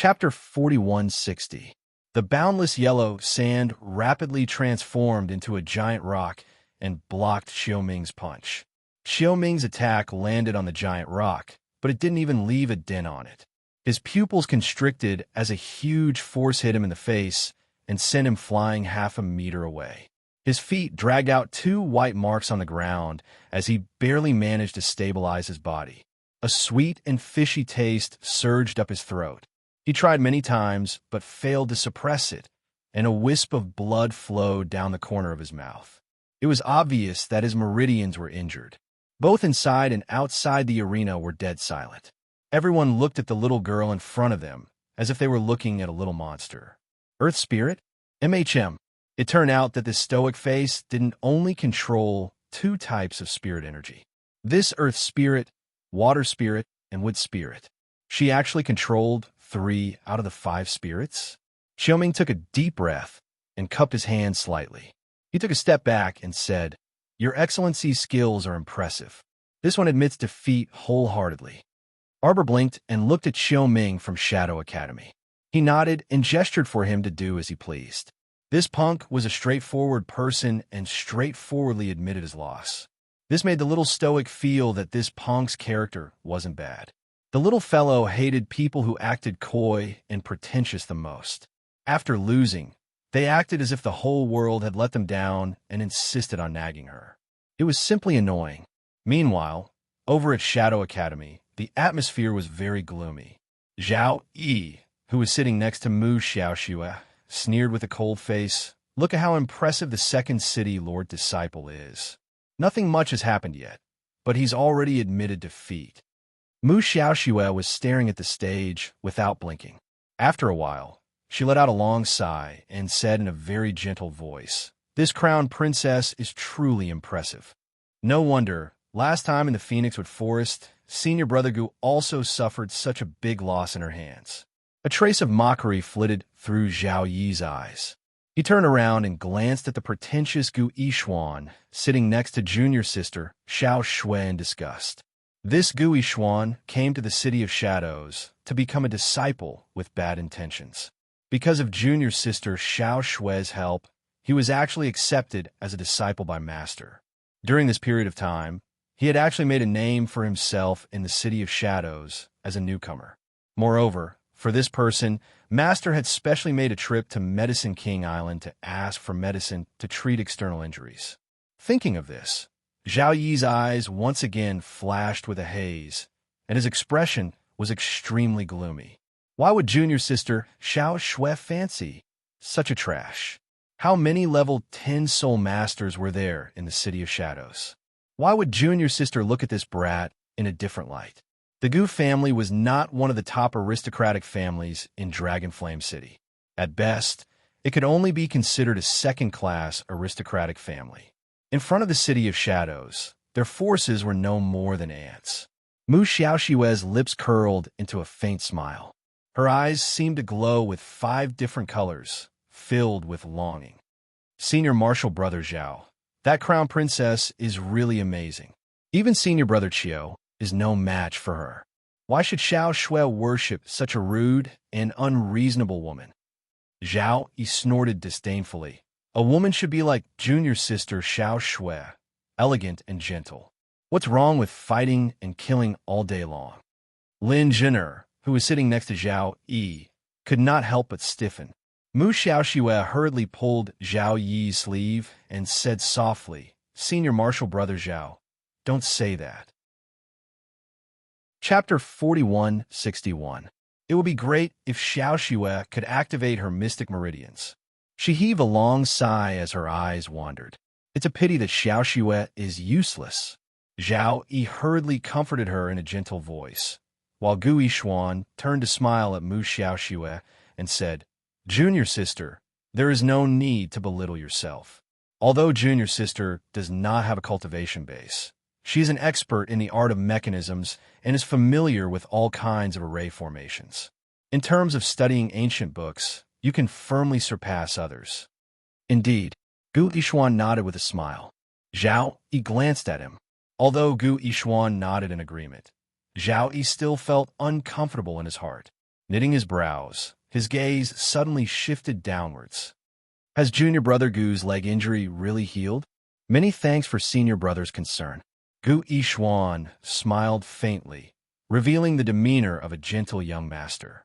Chapter 4160. The boundless yellow sand rapidly transformed into a giant rock and blocked Xiaoming's punch. Xiaoming's attack landed on the giant rock, but it didn't even leave a dent on it. His pupils constricted as a huge force hit him in the face and sent him flying half a meter away. His feet dragged out 2 white marks on the ground as he barely managed to stabilize his body. A sweet and fishy taste surged up his throat. He tried many times, but failed to suppress it, and a wisp of blood flowed down the corner of his mouth. It was obvious that his meridians were injured. Both inside and outside the arena were dead silent. Everyone looked at the little girl in front of them, as if they were looking at a little monster. Earth Spirit? MHM. It turned out that this stoic face didn't only control 2 types of spirit energy. This Earth Spirit, Water Spirit, and Wood Spirit. She actually controlled 3 out of the 5 spirits. Xiaoming took a deep breath and cupped his hand slightly. He took a step back and said, "Your Excellency's skills are impressive. This one admits defeat wholeheartedly." Arbor blinked and looked at Xiaoming from Shadow Academy. He nodded and gestured for him to do as he pleased. This punk was a straightforward person and straightforwardly admitted his loss. This made the little stoic feel that this punk's character wasn't bad. The little fellow hated people who acted coy and pretentious the most. After losing, they acted as if the whole world had let them down and insisted on nagging her. It was simply annoying. Meanwhile, over at Shadow Academy, the atmosphere was very gloomy. Zhao Yi, who was sitting next to Mu Xiaoxue, sneered with a cold face, "Look at how impressive the second city Lord Disciple is. Nothing much has happened yet, but he's already admitted defeat." Mu Xiaoxue was staring at the stage without blinking. After a while, she let out a long sigh and said in a very gentle voice, "This crown princess is truly impressive. No wonder, last time in the Phoenixwood Forest, Senior Brother Gu also suffered such a big loss in her hands." A trace of mockery flitted through Zhao Yi's eyes. He turned around and glanced at the pretentious Gu Yishuan sitting next to junior sister Xiao Shui in disgust. This Gu Yishuan came to the City of Shadows to become a disciple with bad intentions. Because of junior sister Xiao Shui's help, he was actually accepted as a disciple by Master. During this period of time, he had actually made a name for himself in the City of Shadows as a newcomer. Moreover, for this person, Master had specially made a trip to Medicine King Island to ask for medicine to treat external injuries. Thinking of this, Zhao Yi's eyes once again flashed with a haze, and his expression was extremely gloomy. Why would junior sister Xiao Shui fancy such a trash? How many level 10 soul masters were there in the City of Shadows? Why would junior sister look at this brat in a different light? The Gu family was not one of the top aristocratic families in Dragonflame City. At best, it could only be considered a second-class aristocratic family. In front of the City of Shadows, their forces were no more than ants. Mu Xiaoxue's lips curled into a faint smile. Her eyes seemed to glow with 5 different colors, filled with longing. Senior Martial Brother Zhao, that crown princess is really amazing. Even Senior Brother Qiu is no match for her. Why should Xiao Shui worship such a rude and unreasonable woman? Zhao Yi snorted disdainfully. A woman should be like junior sister Xiao Shui, elegant and gentle. What's wrong with fighting and killing all day long? Lin Zhen'er, who was sitting next to Zhao Yi, could not help but stiffen. Mu Xiaoxue hurriedly pulled Zhao Yi's sleeve and said softly, "Senior Martial Brother Zhao, don't say that." Chapter 4161. It would be great if Xiaoxue could activate her mystic meridians. She heaved a long sigh as her eyes wandered. It's a pity that Xiaoxue is useless. Zhao Yi hurriedly comforted her in a gentle voice, while Gu Yishuan turned to smile at Mu Xiaoxue and said, "Junior sister, there is no need to belittle yourself. Although junior sister does not have a cultivation base, she is an expert in the art of mechanisms and is familiar with all kinds of array formations. In terms of studying ancient books, you can firmly surpass others." Indeed, Gu Yishuan nodded with a smile. Zhao Yi glanced at him. Although Gu Yishuan nodded in agreement, Zhao Yi still felt uncomfortable in his heart. Knitting his brows, his gaze suddenly shifted downwards. Has junior brother Gu's leg injury really healed? Many thanks for senior brother's concern. Gu Yishuan smiled faintly, revealing the demeanor of a gentle young master.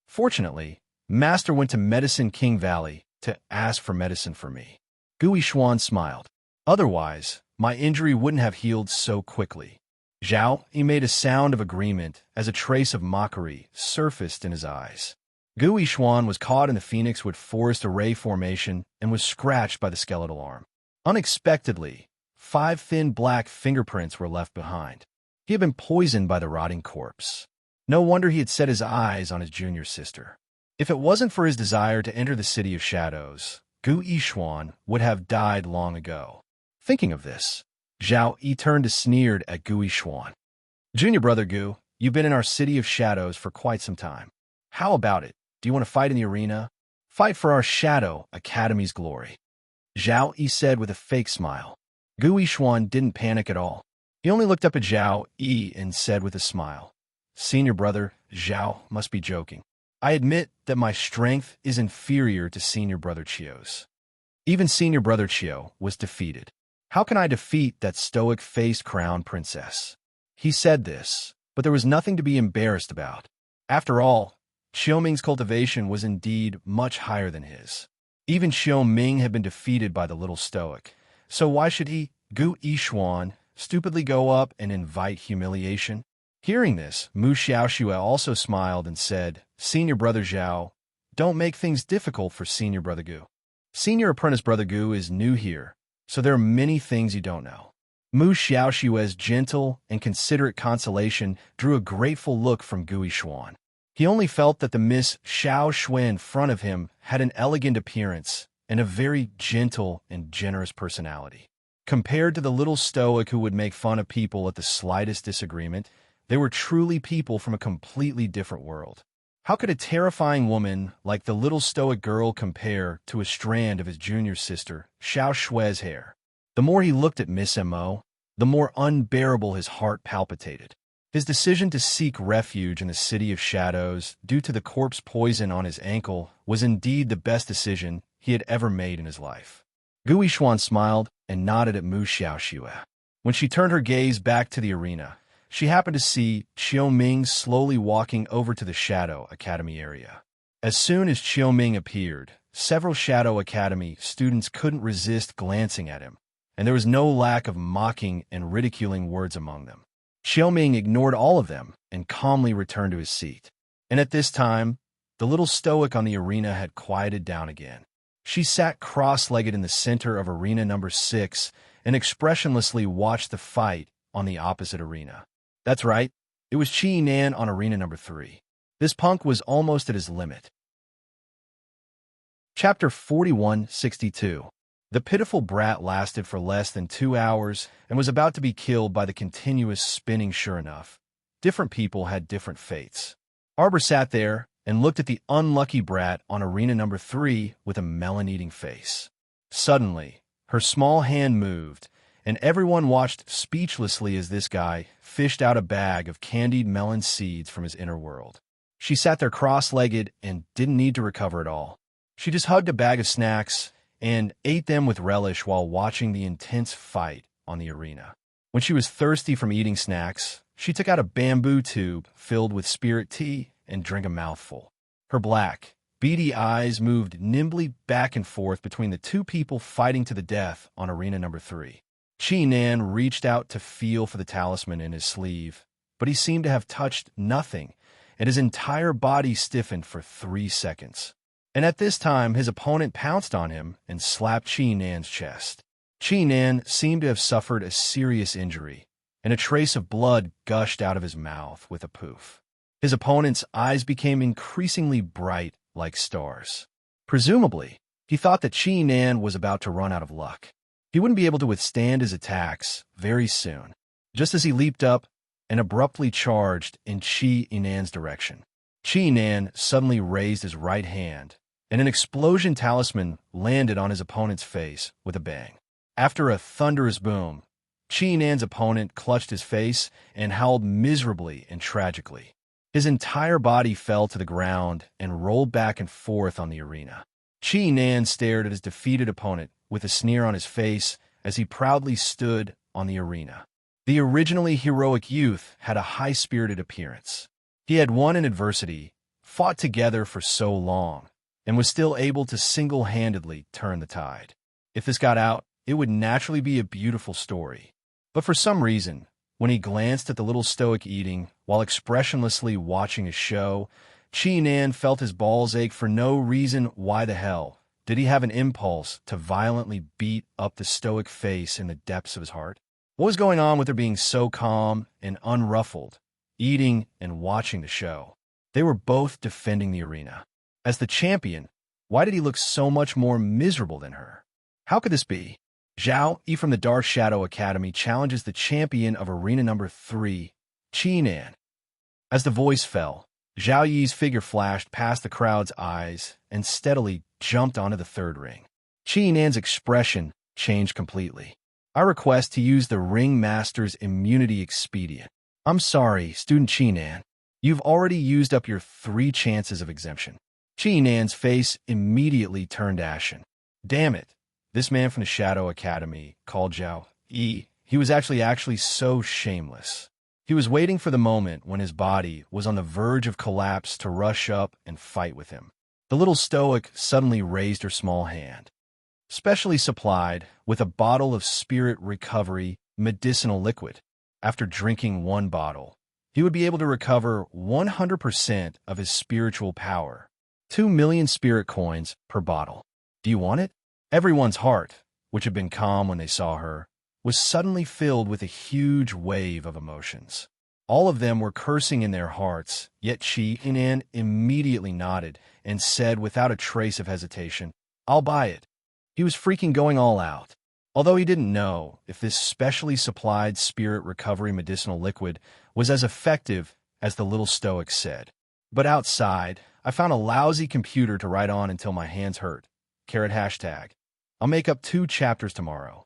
Fortunately, Master went to Medicine King Valley to ask for medicine for me. Gu Yishuan smiled. Otherwise, my injury wouldn't have healed so quickly. Zhao, he made a sound of agreement as a trace of mockery surfaced in his eyes. Gu Yishuan was caught in the Phoenixwood Forest Array formation and was scratched by the skeletal arm. Unexpectedly, 5 thin black fingerprints were left behind. He had been poisoned by the rotting corpse. No wonder he had set his eyes on his junior sister. If it wasn't for his desire to enter the City of Shadows, Gu Yishuan would have died long ago. Thinking of this, Zhao Yi turned to sneered at Gu Yishuan. Junior brother Gu, you've been in our City of Shadows for quite some time. How about it? Do you want to fight in the arena? Fight for our Shadow Academy's glory. Zhao Yi said with a fake smile. Gu Yishuan didn't panic at all. He only looked up at Zhao Yi and said with a smile, Senior brother Zhao must be joking. I admit that my strength is inferior to senior brother Chio's. Even senior brother Chio was defeated. How can I defeat that stoic-faced crown princess? He said this, but there was nothing to be embarrassed about. After all, Xiaoming's cultivation was indeed much higher than his. Even Xiaoming had been defeated by the little stoic, so why should he, Gu Yishuan, stupidly go up and invite humiliation? Hearing this, Mu Xiaoxue also smiled and said, Senior brother Zhao, don't make things difficult for senior brother Gu. Senior apprentice brother Gu is new here, so there are many things you don't know. Mu Xiaoxue's gentle and considerate consolation drew a grateful look from Gu Yishuan. He only felt that the Miss Xiao Xue in front of him had an elegant appearance and a very gentle and generous personality. Compared to the little stoic who would make fun of people at the slightest disagreement, they were truly people from a completely different world. How could a terrifying woman like the little stoic girl compare to a strand of his junior sister, Xiao Xue's hair? The more he looked at Miss Mo, the more unbearable his heart palpitated. His decision to seek refuge in the City of Shadows due to the corpse poison on his ankle was indeed the best decision he had ever made in his life. Gu Yishuan smiled and nodded at Mu Xiaoxue. When she turned her gaze back to the arena, she happened to see Xiaoming slowly walking over to the Shadow Academy area. As soon as Xiaoming appeared, several Shadow Academy students couldn't resist glancing at him, and there was no lack of mocking and ridiculing words among them. Xiaoming ignored all of them and calmly returned to his seat. And at this time, the little stoic on the arena had quieted down again. She sat cross-legged in the center of arena number 6 and expressionlessly watched the fight on the opposite arena. That's right, it was Chi Nan on arena number 3. This punk was almost at his limit. Chapter 4162. The pitiful brat lasted for less than 2 hours and was about to be killed by the continuous spinning. Sure enough, different people had different fates. Arbor sat there and looked at the unlucky brat on arena number 3 with a melon-eating face. Suddenly, her small hand moved, and everyone watched speechlessly as this guy fished out a bag of candied melon seeds from his inner world. She sat there cross-legged and didn't need to recover at all. She just hugged a bag of snacks and ate them with relish while watching the intense fight on the arena. When she was thirsty from eating snacks, she took out a bamboo tube filled with spirit tea and drank a mouthful. Her black, beady eyes moved nimbly back and forth between the two people fighting to the death on arena number 3. Chi Nan reached out to feel for the talisman in his sleeve, but he seemed to have touched nothing, and his entire body stiffened for 3 seconds. And at this time, his opponent pounced on him and slapped Chi Nan's chest. Chi Nan seemed to have suffered a serious injury, and a trace of blood gushed out of his mouth with a poof. His opponent's eyes became increasingly bright like stars. Presumably, he thought that Chi Nan was about to run out of luck. He wouldn't be able to withstand his attacks very soon, just as he leaped up and abruptly charged in Chi Nan's direction. Chi Nan suddenly raised his right hand, and an explosion talisman landed on his opponent's face with a bang. After a thunderous boom, Chi Nan's opponent clutched his face and howled miserably and tragically. His entire body fell to the ground and rolled back and forth on the arena. Qi Nan stared at his defeated opponent with a sneer on his face as he proudly stood on the arena. The originally heroic youth had a high-spirited appearance. He had won in adversity, fought together for so long, and was still able to single-handedly turn the tide. If this got out, it would naturally be a beautiful story. But for some reason, when he glanced at the little stoic eating while expressionlessly watching a show, Qi Nan felt his balls ache for no reason. Why the hell did he have an impulse to violently beat up the stoic face in the depths of his heart? What was going on with her being so calm and unruffled, eating and watching the show? They were both defending the arena. As the champion, why did he look so much more miserable than her? How could this be? Zhao Yi from the Dark Shadow Academy challenges the champion of Arena number 3, Qi Nan. As the voice fell, Zhao Yi's figure flashed past the crowd's eyes and steadily jumped onto the third ring. Qi Nan's expression changed completely. I request to use the Ring Master's immunity expedient. I'm sorry, student Qi Nan. You've already used up your 3 chances of exemption. Qi Nan's face immediately turned ashen. Damn it. This man from the Shadow Academy, called Zhao Yi, he was actually so shameless. He was waiting for the moment when his body was on the verge of collapse to rush up and fight with him. The little stoic suddenly raised her small hand. Specially supplied with a bottle of spirit recovery medicinal liquid. After drinking 1 bottle, he would be able to recover 100% of his spiritual power. 2 million spirit coins per bottle. Do you want it? Everyone's heart, which had been calm when they saw her, was suddenly filled with a huge wave of emotions. All of them were cursing in their hearts, yet Qi Nan immediately nodded and said without a trace of hesitation, "I'll buy it." He was freaking going all out. Although he didn't know if this specially supplied spirit recovery medicinal liquid was as effective as the little stoic said. But outside, I found a lousy computer to write on until my hands hurt. #. I'll make up 2 chapters tomorrow.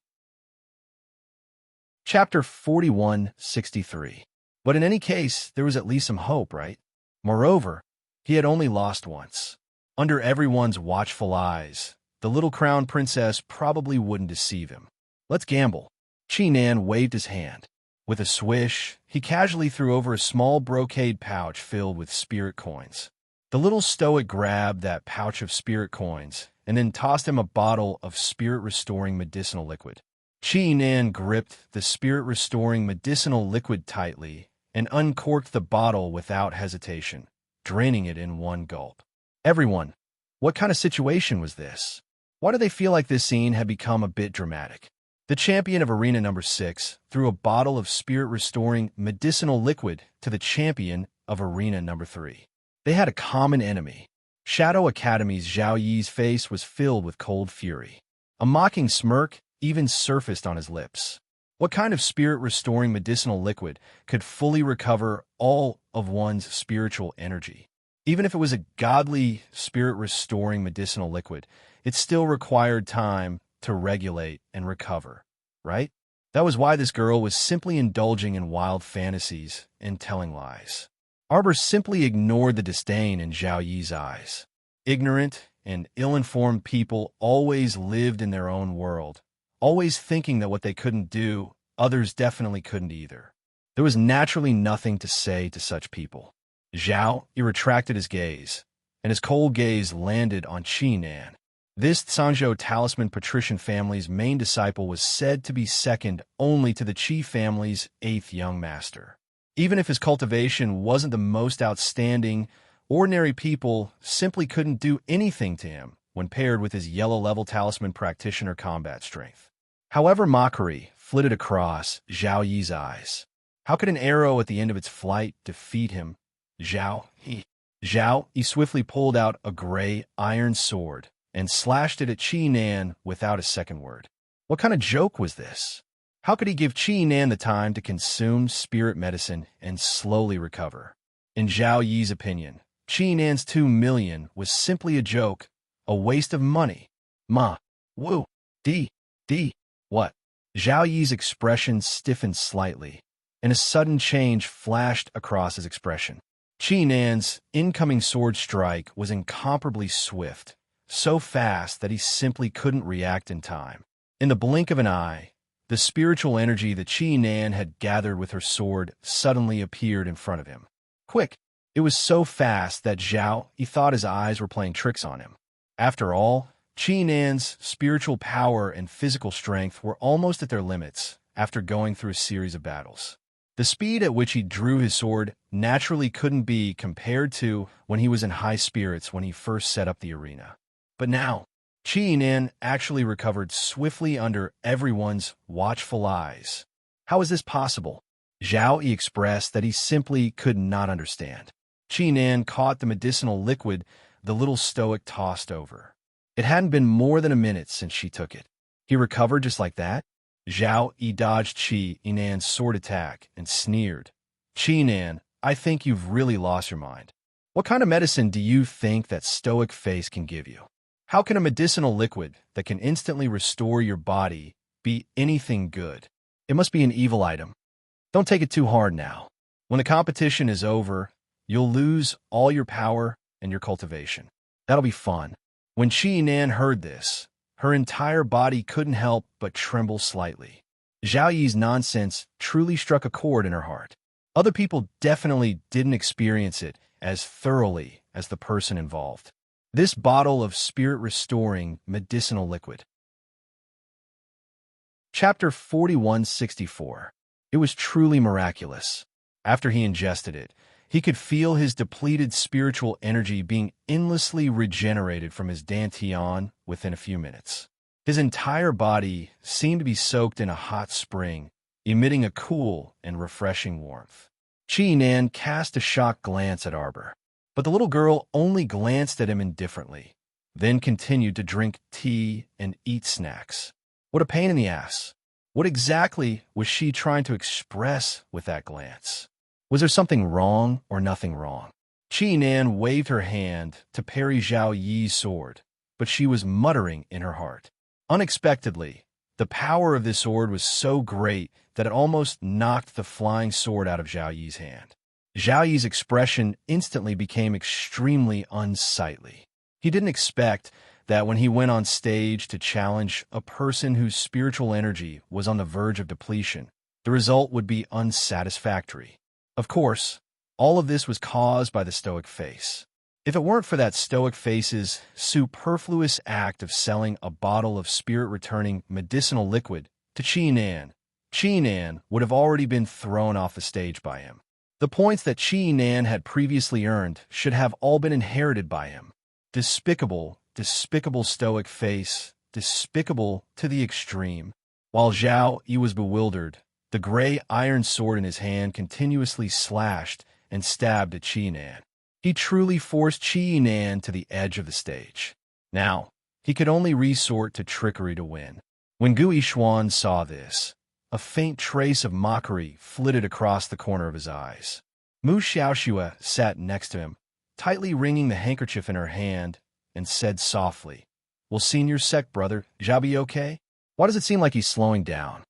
Chapter 4163. But in any case, there was at least some hope, right? Moreover, he had only lost once. Under everyone's watchful eyes, the little crown princess probably wouldn't deceive him. Let's gamble. Qi Nan waved his hand. With a swish, he casually threw over a small brocade pouch filled with spirit coins. The little stoic grabbed that pouch of spirit coins and then tossed him a bottle of spirit-restoring medicinal liquid. Qi Nan gripped the spirit-restoring medicinal liquid tightly and uncorked the bottle without hesitation, draining it in 1 gulp. Everyone, what kind of situation was this? Why do they feel like this scene had become a bit dramatic? The champion of Arena number 6 threw a bottle of spirit-restoring medicinal liquid to the champion of Arena number 3. They had a common enemy. Shadow Academy's Zhao Yi's face was filled with cold fury. A mocking smirk even surfaced on his lips. What kind of spirit-restoring medicinal liquid could fully recover all of one's spiritual energy? Even if it was a godly spirit-restoring medicinal liquid, it still required time to regulate and recover, right? That was why this girl was simply indulging in wild fantasies and telling lies. Arbor simply ignored the disdain in Zhao Yi's eyes. Ignorant and ill-informed people always lived in their own world, always thinking that what they couldn't do, others definitely couldn't either. There was naturally nothing to say to such people. Zhao Yi retracted his gaze, and his cold gaze landed on Qi Nan. This Sanzhou Talisman patrician family's main disciple was said to be second only to the Qi family's 8th young master. Even if his cultivation wasn't the most outstanding, ordinary people simply couldn't do anything to him when paired with his yellow-level talisman practitioner combat strength. However, mockery flitted across Zhao Yi's eyes. How could an arrow at the end of its flight defeat him? Zhao Yi swiftly pulled out a gray iron sword and slashed it at Qi Nan without a second word. What kind of joke was this? How could he give Qi Nan the time to consume spirit medicine and slowly recover? In Zhao Yi's opinion, Qi Nan's 2 million was simply a joke, a waste of money. What? Zhao Yi's expression stiffened slightly, and a sudden change flashed across his expression. Chi Nan's incoming sword strike was incomparably swift, so fast that he simply couldn't react in time. In the blink of an eye, the spiritual energy that Chi Nan had gathered with her sword suddenly appeared in front of him. Quick! It was so fast that Zhao Yi thought his eyes were playing tricks on him. After all, Chi Nan's spiritual power and physical strength were almost at their limits after going through a series of battles. The speed at which he drew his sword naturally couldn't be compared to when he was in high spirits when he first set up the arena. But now, Chi Nan actually recovered swiftly under everyone's watchful eyes. How is this possible? Zhao Yi expressed that he simply could not understand. Chi Nan caught the medicinal liquid the little stoic tossed over. It hadn't been more than a minute since she took it. He recovered just like that? Zhao Yi dodged Chi Nan's sword attack and sneered. Chi Nan, I think you've really lost your mind. What kind of medicine do you think that stoic face can give you? How can a medicinal liquid that can instantly restore your body be anything good? It must be an evil item. Don't take it too hard now. When the competition is over, you'll lose all your power and your cultivation. That'll be fun. When Chi Nan heard this, her entire body couldn't help but tremble slightly. Zhao Yi's nonsense truly struck a chord in her heart. Other people definitely didn't experience it as thoroughly as the person involved. This bottle of spirit-restoring medicinal liquid. Chapter 4164. It was truly miraculous. After he ingested it, he could feel his depleted spiritual energy being endlessly regenerated from his dantian within a few minutes. His entire body seemed to be soaked in a hot spring, emitting a cool and refreshing warmth. Chi Nan cast a shocked glance at Arbor, but the little girl only glanced at him indifferently, then continued to drink tea and eat snacks. What a pain in the ass. What exactly was she trying to express with that glance? Was there something wrong or nothing wrong? Chi Nan waved her hand to parry Zhao Yi's sword, but she was muttering in her heart. Unexpectedly, the power of this sword was so great that it almost knocked the flying sword out of Zhao Yi's hand. Zhao Yi's expression instantly became extremely unsightly. He didn't expect that when he went on stage to challenge a person whose spiritual energy was on the verge of depletion, the result would be unsatisfactory. Of course, all of this was caused by the stoic face. If it weren't for that stoic face's superfluous act of selling a bottle of spirit-returning medicinal liquid to Chi Nan would have already been thrown off the stage by him. The points that Chi Nan had previously earned should have all been inherited by him. Despicable, despicable stoic face, despicable to the extreme. While Zhao Yi was bewildered, the gray iron sword in his hand continuously slashed and stabbed at Chi Nan. He truly forced Chi Nan to the edge of the stage. Now, he could only resort to trickery to win. When Gu Yishuan saw this, a faint trace of mockery flitted across the corner of his eyes. Mu Xiaoxue sat next to him, tightly wringing the handkerchief in her hand, and said softly, "Will senior sec brother Zhao be okay? Why does it seem like he's slowing down?"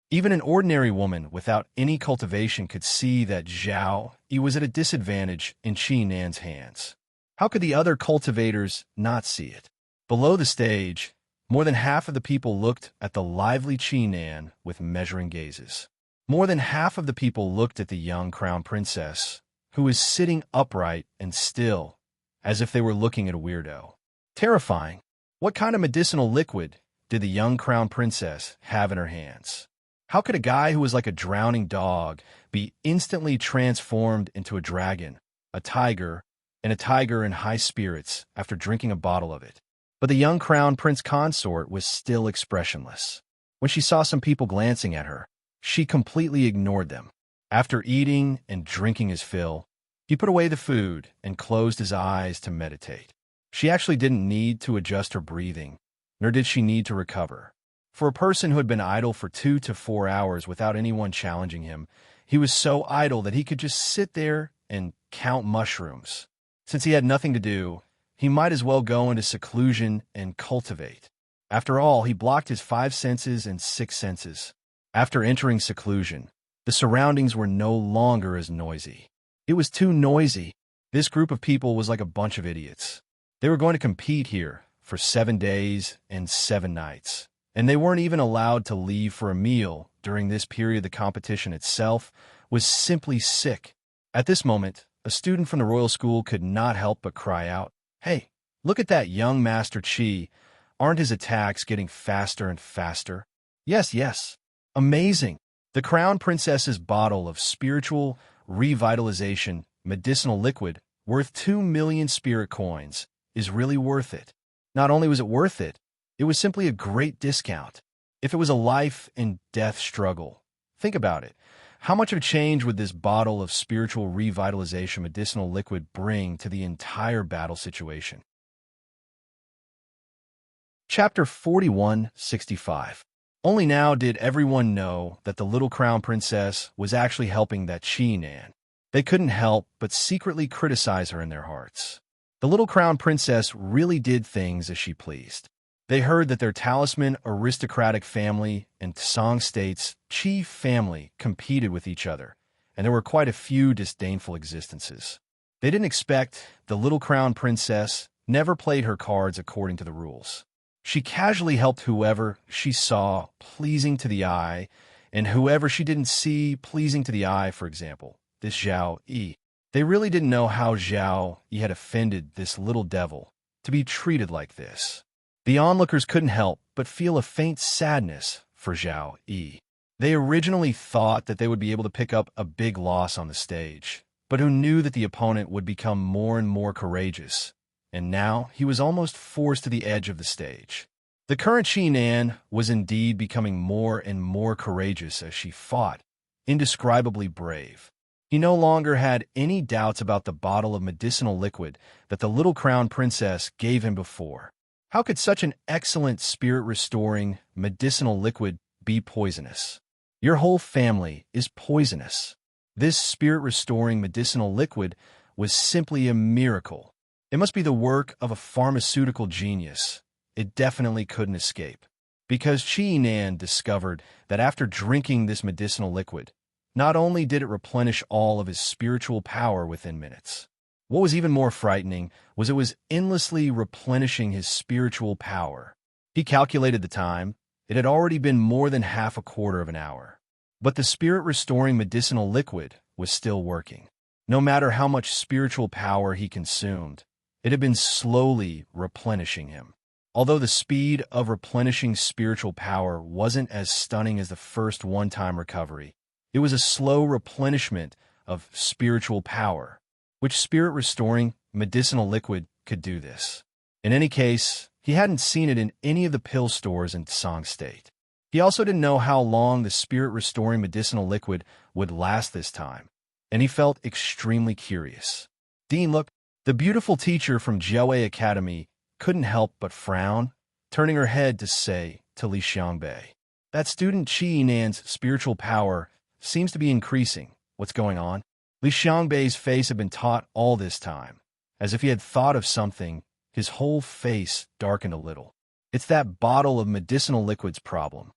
Even an ordinary woman without any cultivation could see that Zhao Yi was at a disadvantage in Chi Nan's hands. How could the other cultivators not see it? Below the stage, more than half of the people looked at the lively Chi Nan with measuring gazes. More than half of the people looked at the young crown princess, who was sitting upright and still, as if they were looking at a weirdo. Terrifying. What kind of medicinal liquid did the young crown princess have in her hands? How could a guy who was like a drowning dog be instantly transformed into a dragon, a tiger, and a tiger in high spirits after drinking a bottle of it? But the young crown prince consort was still expressionless. When she saw some people glancing at her, she completely ignored them. After eating and drinking his fill, he put away the food and closed his eyes to meditate. She actually didn't need to adjust her breathing, nor did she need to recover. For a person who had been idle for 2 to 4 hours without anyone challenging him, he was so idle that he could just sit there and count mushrooms. Since he had nothing to do, he might as well go into seclusion and cultivate. After all, he blocked his 5 senses and 6 senses. After entering seclusion, the surroundings were no longer as noisy. It was too noisy. This group of people was like a bunch of idiots. They were going to compete here for 7 days and 7 nights, and they weren't even allowed to leave for a meal during this period. The competition itself was simply sick. At this moment, a student from the royal school could not help but cry out, "Hey, look at that young Master Chi. Aren't his attacks getting faster and faster?" Yes, yes. Amazing. The Crown Princess's bottle of spiritual revitalization medicinal liquid worth 2 million spirit coins is really worth it. Not only was it worth it, it was simply a great discount. If it was a life and death struggle, think about it. How much of a change would this bottle of spiritual revitalization medicinal liquid bring to the entire battle situation? Chapter 4165. Only now did everyone know that the little Crown Princess was actually helping that Chi-Nan. They couldn't help but secretly criticize her in their hearts. The little Crown Princess really did things as she pleased. They heard that their talisman aristocratic family and Tsang State's Chi family competed with each other, and there were quite a few disdainful existences. They didn't expect the little Crown Princess never played her cards according to the rules. She casually helped whoever she saw pleasing to the eye, and whoever she didn't see pleasing to the eye, for example, this Zhao Yi. They really didn't know how Zhao Yi had offended this little devil to be treated like this. The onlookers couldn't help but feel a faint sadness for Zhao Yi. They originally thought that they would be able to pick up a big loss on the stage, but who knew that the opponent would become more and more courageous, and now he was almost forced to the edge of the stage. The current Chi-Nan was indeed becoming more and more courageous as she fought, indescribably brave. He no longer had any doubts about the bottle of medicinal liquid that the little Crown Princess gave him before. How could such an excellent spirit-restoring medicinal liquid be poisonous? Your whole family is poisonous. This spirit-restoring medicinal liquid was simply a miracle. It must be the work of a pharmaceutical genius. It definitely couldn't escape. Because Chi-Nan discovered that after drinking this medicinal liquid, not only did it replenish all of his spiritual power within minutes, what was even more frightening was it was endlessly replenishing his spiritual power. He calculated the time. It had already been more than half a quarter of an hour. But the spirit-restoring medicinal liquid was still working. No matter how much spiritual power he consumed, it had been slowly replenishing him. Although the speed of replenishing spiritual power wasn't as stunning as the first one-time recovery, it was a slow replenishment of spiritual power. Which spirit-restoring medicinal liquid could do this? In any case, he hadn't seen it in any of the pill stores in Tsang State. He also didn't know how long the spirit-restoring medicinal liquid would last this time, and he felt extremely curious. Dean, look, the beautiful teacher from Jiaowei Academy couldn't help but frown, turning her head to say to Li Xiangbei, "That student Chi-Nan's spiritual power seems to be increasing. What's going on?" Li Xiangbei's face had been taut all this time. As if he had thought of something, his whole face darkened a little. "It's that bottle of medicinal liquid's problem."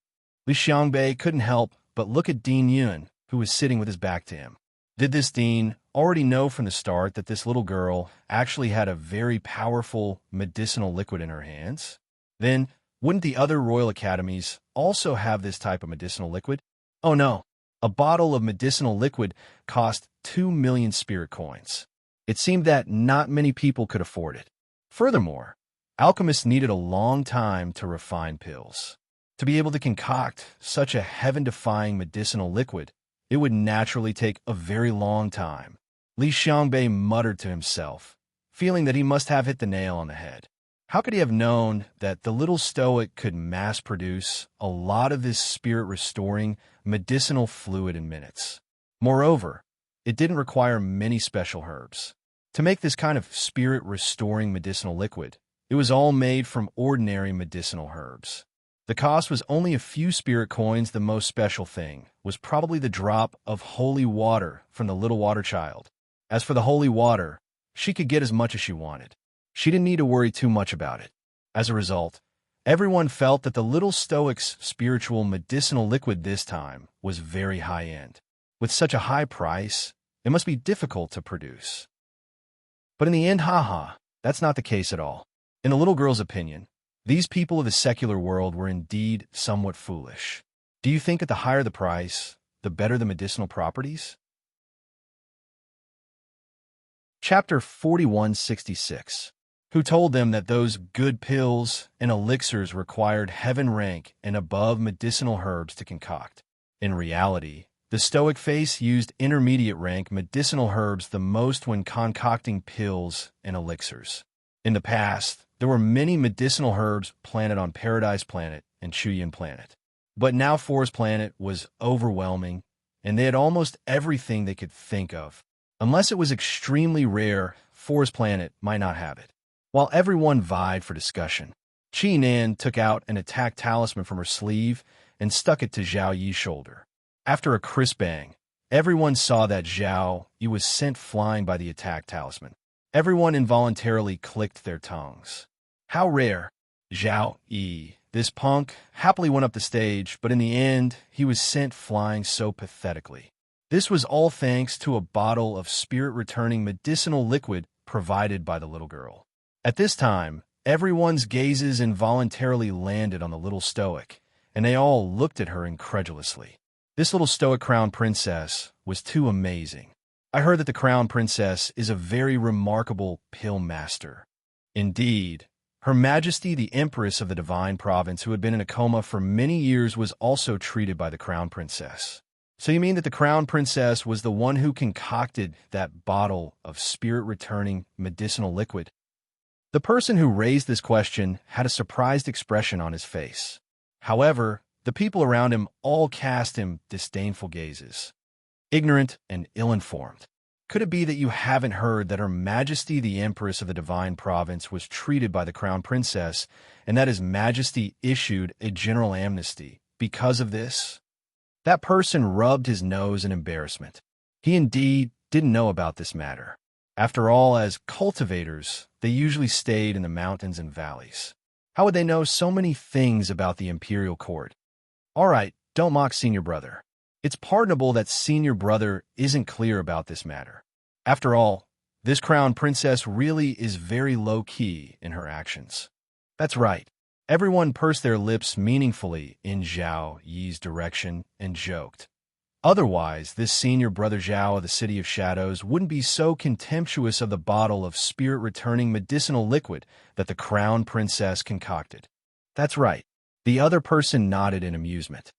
Li Xiangbei couldn't help but look at Dean Yun, who was sitting with his back to him. Did this Dean already know from the start that this little girl actually had a very powerful medicinal liquid in her hands? Then, wouldn't the other royal academies also have this type of medicinal liquid? Oh no. A bottle of medicinal liquid cost 2 million spirit coins. It seemed that not many people could afford it. Furthermore, alchemists needed a long time to refine pills. To be able to concoct such a heaven-defying medicinal liquid, it would naturally take a very long time. Li Xiangbei muttered to himself, feeling that he must have hit the nail on the head. How could he have known that the little stoic could mass-produce a lot of this spirit-restoring medicinal fluid in minutes? Moreover, it didn't require many special herbs. To make this kind of spirit-restoring medicinal liquid, it was all made from ordinary medicinal herbs. The cost was only a few spirit coins. The most special thing was probably the drop of holy water from the little water child. As for the holy water, she could get as much as she wanted. She didn't need to worry too much about it. As a result, everyone felt that the little stoic's spiritual medicinal liquid this time was very high-end. With such a high price, It must be difficult to produce. But in the end, haha, that's not the case at all. In the little girl's opinion, these people of the secular world were indeed somewhat foolish. Do you think that the higher the price, the better the medicinal properties? Chapter 4166. Who told them that those good pills and elixirs required heaven rank and above medicinal herbs to concoct. In reality, the Stoic face used intermediate rank medicinal herbs the most when concocting pills and elixirs. In the past, there were many medicinal herbs planted on Paradise Planet and Chuyin Planet. But now Forest Planet was overwhelming, and they had almost everything they could think of. Unless it was extremely rare, Forest Planet might not have it. While everyone vied for discussion, Chi Nan took out an attack talisman from her sleeve and stuck it to Zhao Yi's shoulder. After a crisp bang, everyone saw that Zhao Yi was sent flying by the attack talisman. Everyone involuntarily clicked their tongues. How rare! Zhao Yi, this punk, happily went up the stage, but in the end, he was sent flying so pathetically. This was all thanks to a bottle of spirit-returning medicinal liquid provided by the little girl. At this time, everyone's gazes involuntarily landed on the little Stoic, and they all looked at her incredulously. This little Stoic crown princess was too amazing. I heard that the crown princess is a very remarkable pill master. Indeed, Her Majesty the Empress of the Divine Province, who had been in a coma for many years, was also treated by the crown princess. So you mean that the crown princess was the one who concocted that bottle of spirit-returning medicinal liquid? The person who raised this question had a surprised expression on his face. However, the people around him all cast him disdainful gazes. Ignorant and ill-informed. Could it be that you haven't heard that Her Majesty the Empress of the Divine Province was treated by the crown princess, and that His Majesty issued a general amnesty because of this? That person rubbed his nose in embarrassment. He indeed didn't know about this matter. After all, as cultivators, they usually stayed in the mountains and valleys. How would they know so many things about the imperial court? All right, don't mock senior brother. It's pardonable that senior brother isn't clear about this matter. After all, this crown princess really is very low-key in her actions. That's right. Everyone pursed their lips meaningfully in Zhao Yi's direction and joked. Otherwise, this senior brother Zhao of the City of Shadows wouldn't be so contemptuous of the bottle of spirit-returning medicinal liquid that the crown princess concocted. That's right. The other person nodded in amusement.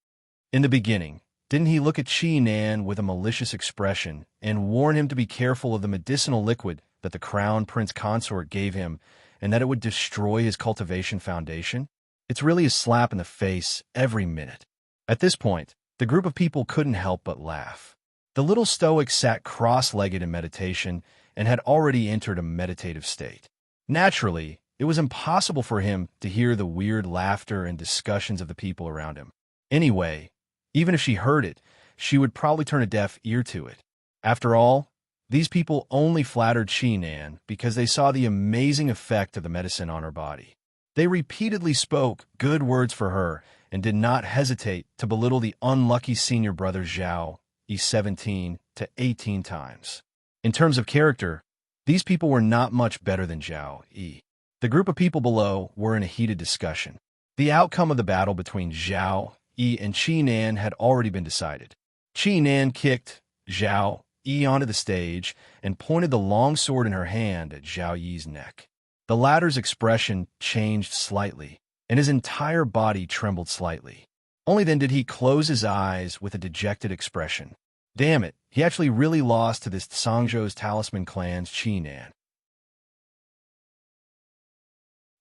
In the beginning, didn't he look at Chi Nan with a malicious expression and warn him to be careful of the medicinal liquid that the crown prince consort gave him, and that it would destroy his cultivation foundation? It's really a slap in the face every minute. At this point, the group of people couldn't help but laugh. The little Stoic sat cross-legged in meditation and had already entered a meditative state. Naturally, it was impossible for him to hear the weird laughter and discussions of the people around him. Anyway, even if she heard it, she would probably turn a deaf ear to it. After all, these people only flattered Chi Nan because they saw the amazing effect of the medicine on her body. They repeatedly spoke good words for her and did not hesitate to belittle the unlucky senior brother Zhao Yi 17 to 18 times. In terms of character, these people were not much better than Zhao Yi. The group of people below were in a heated discussion. The outcome of the battle between Zhao Yi and Chi Nan had already been decided. Chi Nan kicked Zhao Yi onto the stage and pointed the long sword in her hand at Zhao Yi's neck. The latter's expression changed slightly, and his entire body trembled slightly. Only then did he close his eyes with a dejected expression. Damn it, he actually really lost to this Songzhou's Talisman clan's Chi Nan.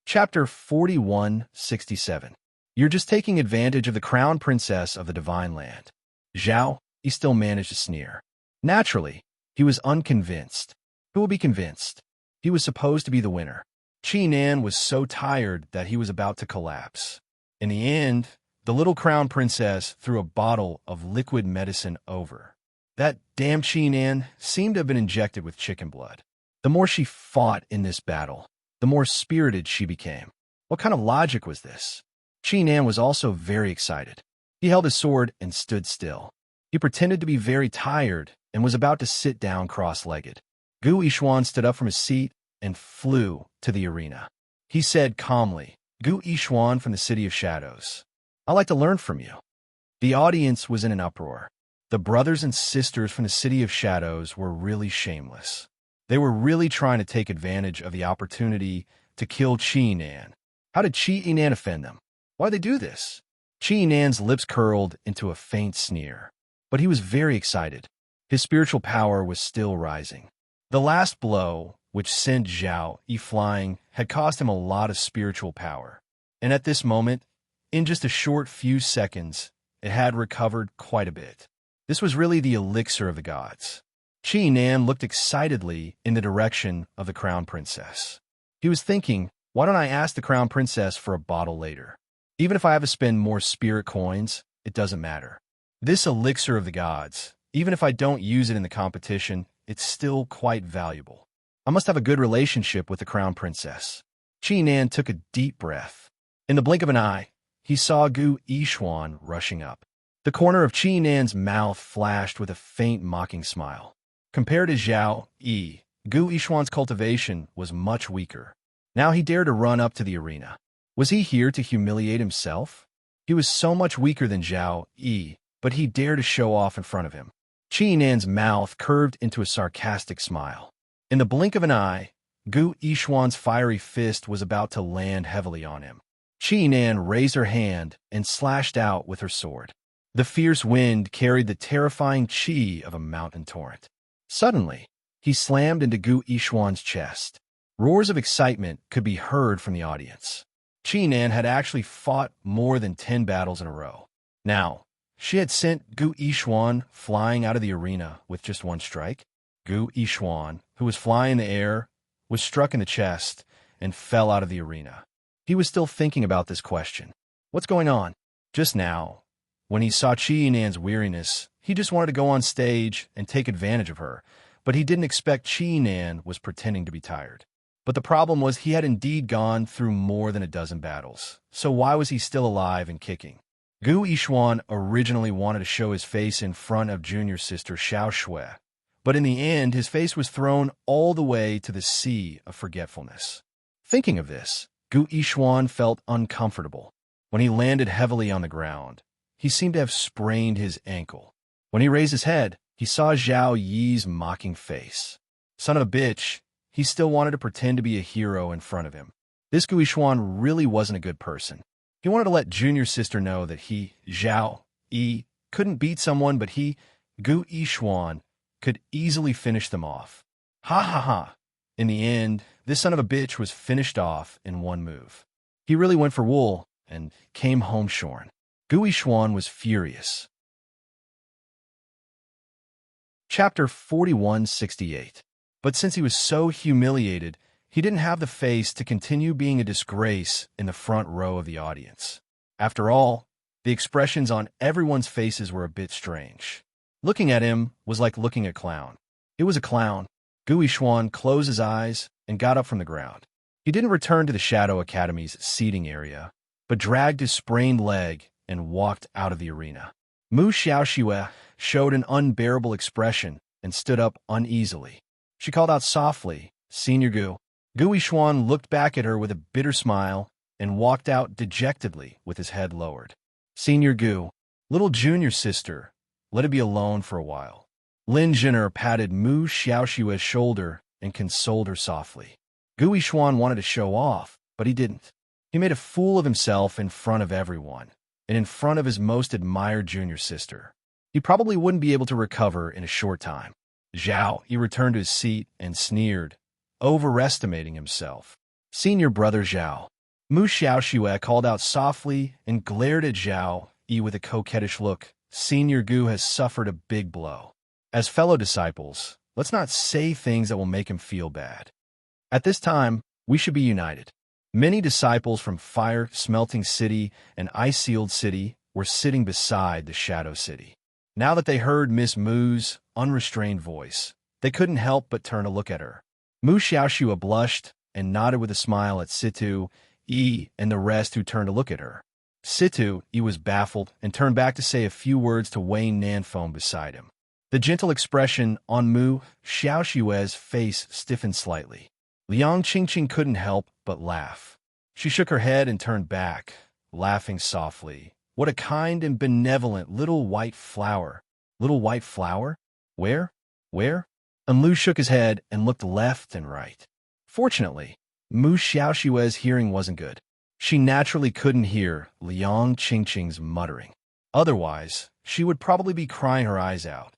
Chapter 4167. You're just taking advantage of the crown princess of the divine land. Zhao Yi still managed to sneer. Naturally, he was unconvinced. Who will be convinced? He was supposed to be the winner. Chi Nan was so tired that he was about to collapse. In the end, the little crown princess threw a bottle of liquid medicine over. That damn Chi Nan seemed to have been injected with chicken blood. The more she fought in this battle, the more spirited she became. What kind of logic was this? Chi Nan was also very excited. He held his sword and stood still. He pretended to be very tired and was about to sit down cross-legged. Gu Yishuan stood up from his seat and flew to the arena. He said calmly, "Gu Yishuan from the City of Shadows. I'd like to learn from you." The audience was in an uproar. The brothers and sisters from the City of Shadows were really shameless. They were really trying to take advantage of the opportunity to kill Qi Nan. How did Qi Nan offend them? Why'd they do this? Qi Nan's lips curled into a faint sneer, but he was very excited. His spiritual power was still rising. The last blow, which sent Zhao Yi flying, had cost him a lot of spiritual power. And at this moment, in just a short few seconds, it had recovered quite a bit. This was really the elixir of the gods. Qi Nan looked excitedly in the direction of the Crown Princess. He was thinking, why don't I ask the Crown Princess for a bottle later? Even if I have to spend more spirit coins, it doesn't matter. This elixir of the gods, even if I don't use it in the competition, it's still quite valuable. I must have a good relationship with the Crown Princess. Qi Nan took a deep breath. In the blink of an eye, he saw Gu Yishuan rushing up. The corner of Qi Nan's mouth flashed with a faint mocking smile. Compared to Zhao Yi, Gu Yishuan's cultivation was much weaker. Now he dared to run up to the arena. Was he here to humiliate himself? He was so much weaker than Zhao Yi, but he dared to show off in front of him. Qi Nan's mouth curved into a sarcastic smile. In the blink of an eye, Gu Yishuan's fiery fist was about to land heavily on him. Qi Nan raised her hand and slashed out with her sword. The fierce wind carried the terrifying qi of a mountain torrent. Suddenly, he slammed into Gu Yishuan's chest. Roars of excitement could be heard from the audience. Qi Nan had actually fought more than 10 battles in a row. Now, she had sent Gu Yishuan flying out of the arena with just one strike. Gu Yishuan, who was flying in the air, was struck in the chest and fell out of the arena. He was still thinking about this question. What's going on? Just now, when he saw Qi Nan's weariness, he just wanted to go on stage and take advantage of her, but he didn't expect Qi Nan was pretending to be tired. But the problem was he had indeed gone through more than a dozen battles, so why was he still alive and kicking? Gu Yishuan originally wanted to show his face in front of junior sister Xiao Shui, but in the end his face was thrown all the way to the sea of forgetfulness. Thinking of this, Gu Yishuan felt uncomfortable. When he landed heavily on the ground, he seemed to have sprained his ankle. When he raised his head, he saw Zhao Yi's mocking face. Son of a bitch, he still wanted to pretend to be a hero in front of him. This Gu Yishuan really wasn't a good person. He wanted to let junior sister know that he, Zhao Yi, couldn't beat someone, but he, Gu Yishuan, could easily finish them off. Ha ha ha. In the end, this son of a bitch was finished off in one move. He really went for wool and came home shorn. Gu Yishuan was furious. Chapter 4168. But since he was so humiliated, he didn't have the face to continue being a disgrace in the front row of the audience. After all, the expressions on everyone's faces were a bit strange. Looking at him was like looking at a clown. It was a clown. Gu Yishuan closed his eyes and got up from the ground. He didn't return to the Shadow Academy's seating area, but dragged his sprained leg and walked out of the arena. Mu Xiaoxue showed an unbearable expression and stood up uneasily. She called out softly, "Senior Gu." Gu Yishuan looked back at her with a bitter smile and walked out dejectedly with his head lowered. "Senior Gu, little junior sister, let it be alone for a while." Lin Jinner patted Mu Xiaoxue's shoulder and consoled her softly. Gu Yishuan wanted to show off, but he didn't. He made a fool of himself in front of everyone, and in front of his most admired junior sister. He probably wouldn't be able to recover in a short time. Zhao Yi returned to his seat and sneered, overestimating himself. "Senior brother Zhao." Mu Xiaoxue called out softly and glared at Zhao Yi with a coquettish look. "Senior Gu has suffered a big blow. As fellow disciples, let's not say things that will make him feel bad. At this time, we should be united." Many disciples from Fire Smelting City and Ice Sealed City were sitting beside the Shadow City. Now that they heard Miss Mu's unrestrained voice, they couldn't help but turn to look at her. Mu Xiaoxue blushed and nodded with a smile at Situ, Yi, and the rest who turned to look at her. Situ, Yi was baffled and turned back to say a few words to Wayne Nanfone beside him. The gentle expression on Mu Xiaoxue's face stiffened slightly. Liang Qingqing couldn't help but laugh. She shook her head and turned back, laughing softly. What a kind and benevolent little white flower. Little white flower? Where? Where? And Lu shook his head and looked left and right. Fortunately, Mu Xiaoxue's hearing wasn't good. She naturally couldn't hear Liang Qingqing's muttering. Otherwise, she would probably be crying her eyes out.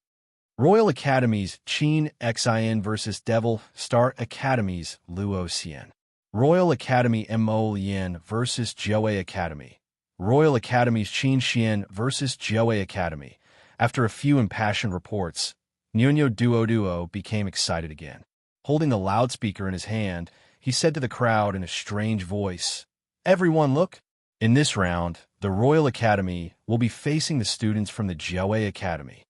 Royal Academies Qin Xin versus Devil Star Academies Luo Xian. Royal Academy Mo Lien versus Joe Academy. Royal Academies Qin Xian versus Joe Academy. After a few impassioned reports, Nuno Duo became excited again. Holding the loudspeaker in his hand, he said to the crowd in a strange voice, "Everyone look! In this round, the Royal Academy will be facing the students from the Joe Academy.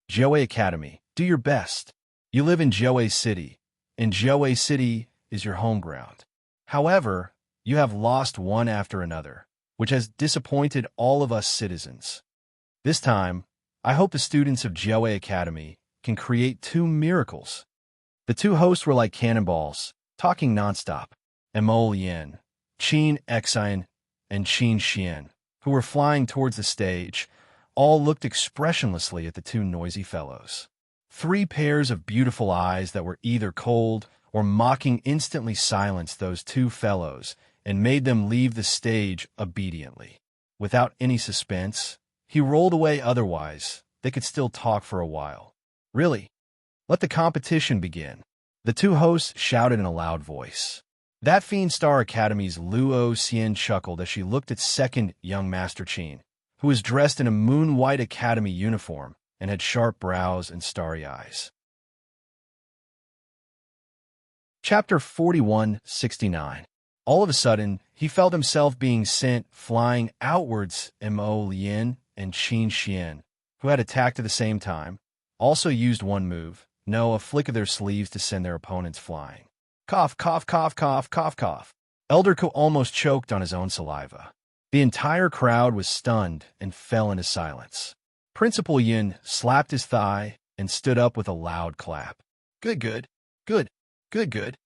Joe Academy, do your best. You live in Joe City, and Joe City is your home ground. However, you have lost one after another, which has disappointed all of us citizens. This time, I hope the students of Joe Academy can create two miracles." The two hosts were like cannonballs, talking nonstop. Mo Lien, Qin Xin, and Qin Xian, who were flying towards the stage, all looked expressionlessly at the two noisy fellows. Three pairs of beautiful eyes that were either cold or mocking instantly silenced those two fellows and made them leave the stage obediently. Without any suspense, he rolled away. Otherwise, they could still talk for a while. "Really? Let the competition begin," the two hosts shouted in a loud voice. That Fiend Star Academy's Luo Xian chuckled as she looked at second young Master Qin, who was dressed in a moon-white academy uniform and had sharp brows and starry eyes. Chapter 4169. All of a sudden, he felt himself being sent flying outwards. Mo Lien and Qin Xian, who had attacked at the same time, also used one move, a flick of their sleeves to send their opponents flying. Cough, cough, cough, cough, cough, cough. Elder Ko almost choked on his own saliva. The entire crowd was stunned and fell into silence. Principal Yin slapped his thigh and stood up with a loud clap. Good, good, good, good, good.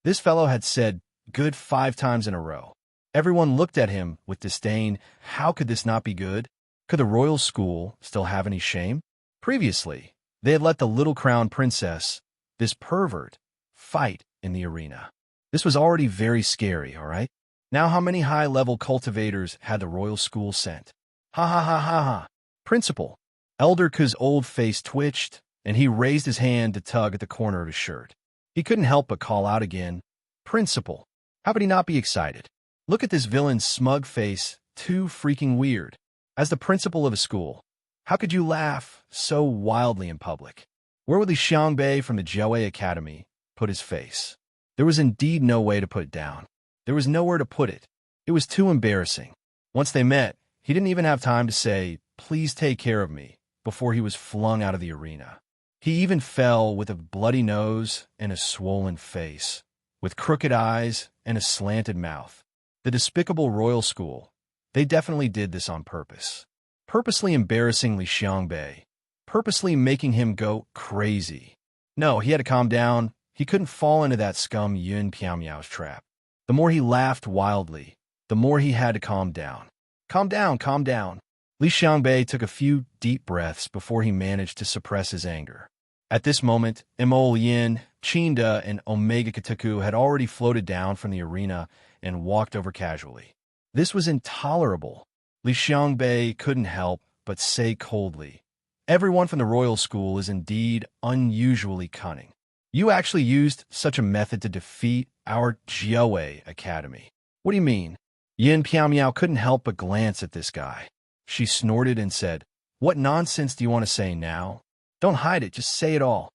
This fellow had said good 5 times in a row. Everyone looked at him with disdain. How could this not be good? Could the royal school still have any shame? Previously, they had let the little crown princess, this pervert, fight in the arena. This was already very scary, all right? Now how many high-level cultivators had the royal school sent? Ha ha ha ha ha. Principal. Elder Ku's old face twitched, and he raised his hand to tug at the corner of his shirt. He couldn't help but call out again, "Principal." How could he not be excited? Look at this villain's smug face, too freaking weird. As the principal of a school, how could you laugh so wildly in public? Where would Li Xiangbei from the Joe Academy put his face? There was indeed no way to put it down. There was nowhere to put it. It was too embarrassing. Once they met, he didn't even have time to say, "Please take care of me," before he was flung out of the arena. He even fell with a bloody nose and a swollen face, with crooked eyes and a slanted mouth. The despicable royal school, they definitely did this on purpose. Purposely embarrassing Li Xiangbei. Purposely making him go crazy. No, he had to calm down. He couldn't fall into that scum Yun Piaomiao's trap. The more he laughed wildly, the more he had to calm down. Calm down, calm down. Li Xiangbei took a few deep breaths before he managed to suppress his anger. At this moment, Mo Yin, Qinda, and Omega Kataku had already floated down from the arena and walked over casually. This was intolerable. Li Xiangbei couldn't help but say coldly, "Everyone from the royal school is indeed unusually cunning. You actually used such a method to defeat our Joe Academy." "What do you mean?" Yin Piaomiao couldn't help but glance at this guy. She snorted and said, "What nonsense do you want to say now? Don't hide it, just say it all.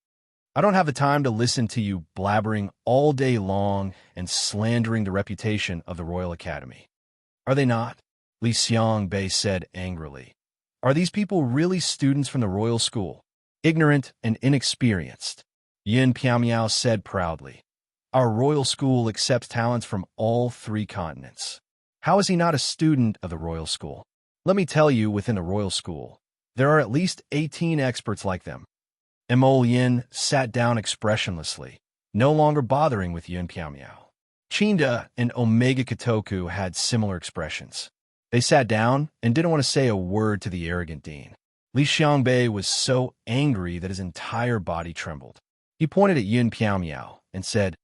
I don't have the time to listen to you blabbering all day long and slandering the reputation of the Royal Academy." "Are they not?" Li Xiangbei said angrily. "Are these people really students from the royal school? Ignorant and inexperienced?" Yin Piaomiao said proudly, "Our royal school accepts talents from all 3 continents. How is he not a student of the royal school? Let me tell you, within the royal school, there are at least 18 experts like them. Emol Yin sat down expressionlessly, no longer bothering with Yun Piao Miao. Chinda and Omega Katoku had similar expressions. They sat down and didn't want to say a word to the arrogant dean. Li Xiangbei was so angry that his entire body trembled. He pointed at Yun Piao Miao and said,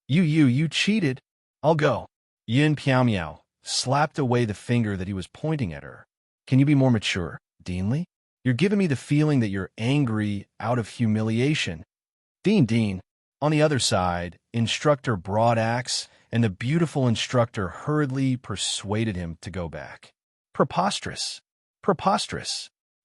You cheated. I'll go. Yun Piao Miao slapped away the finger that he was pointing at her. Can you be more mature, Deanly? You're giving me the feeling that you're angry out of humiliation. Dean. On the other side, Instructor Broadaxe and the beautiful instructor hurriedly persuaded him to go back. Preposterous.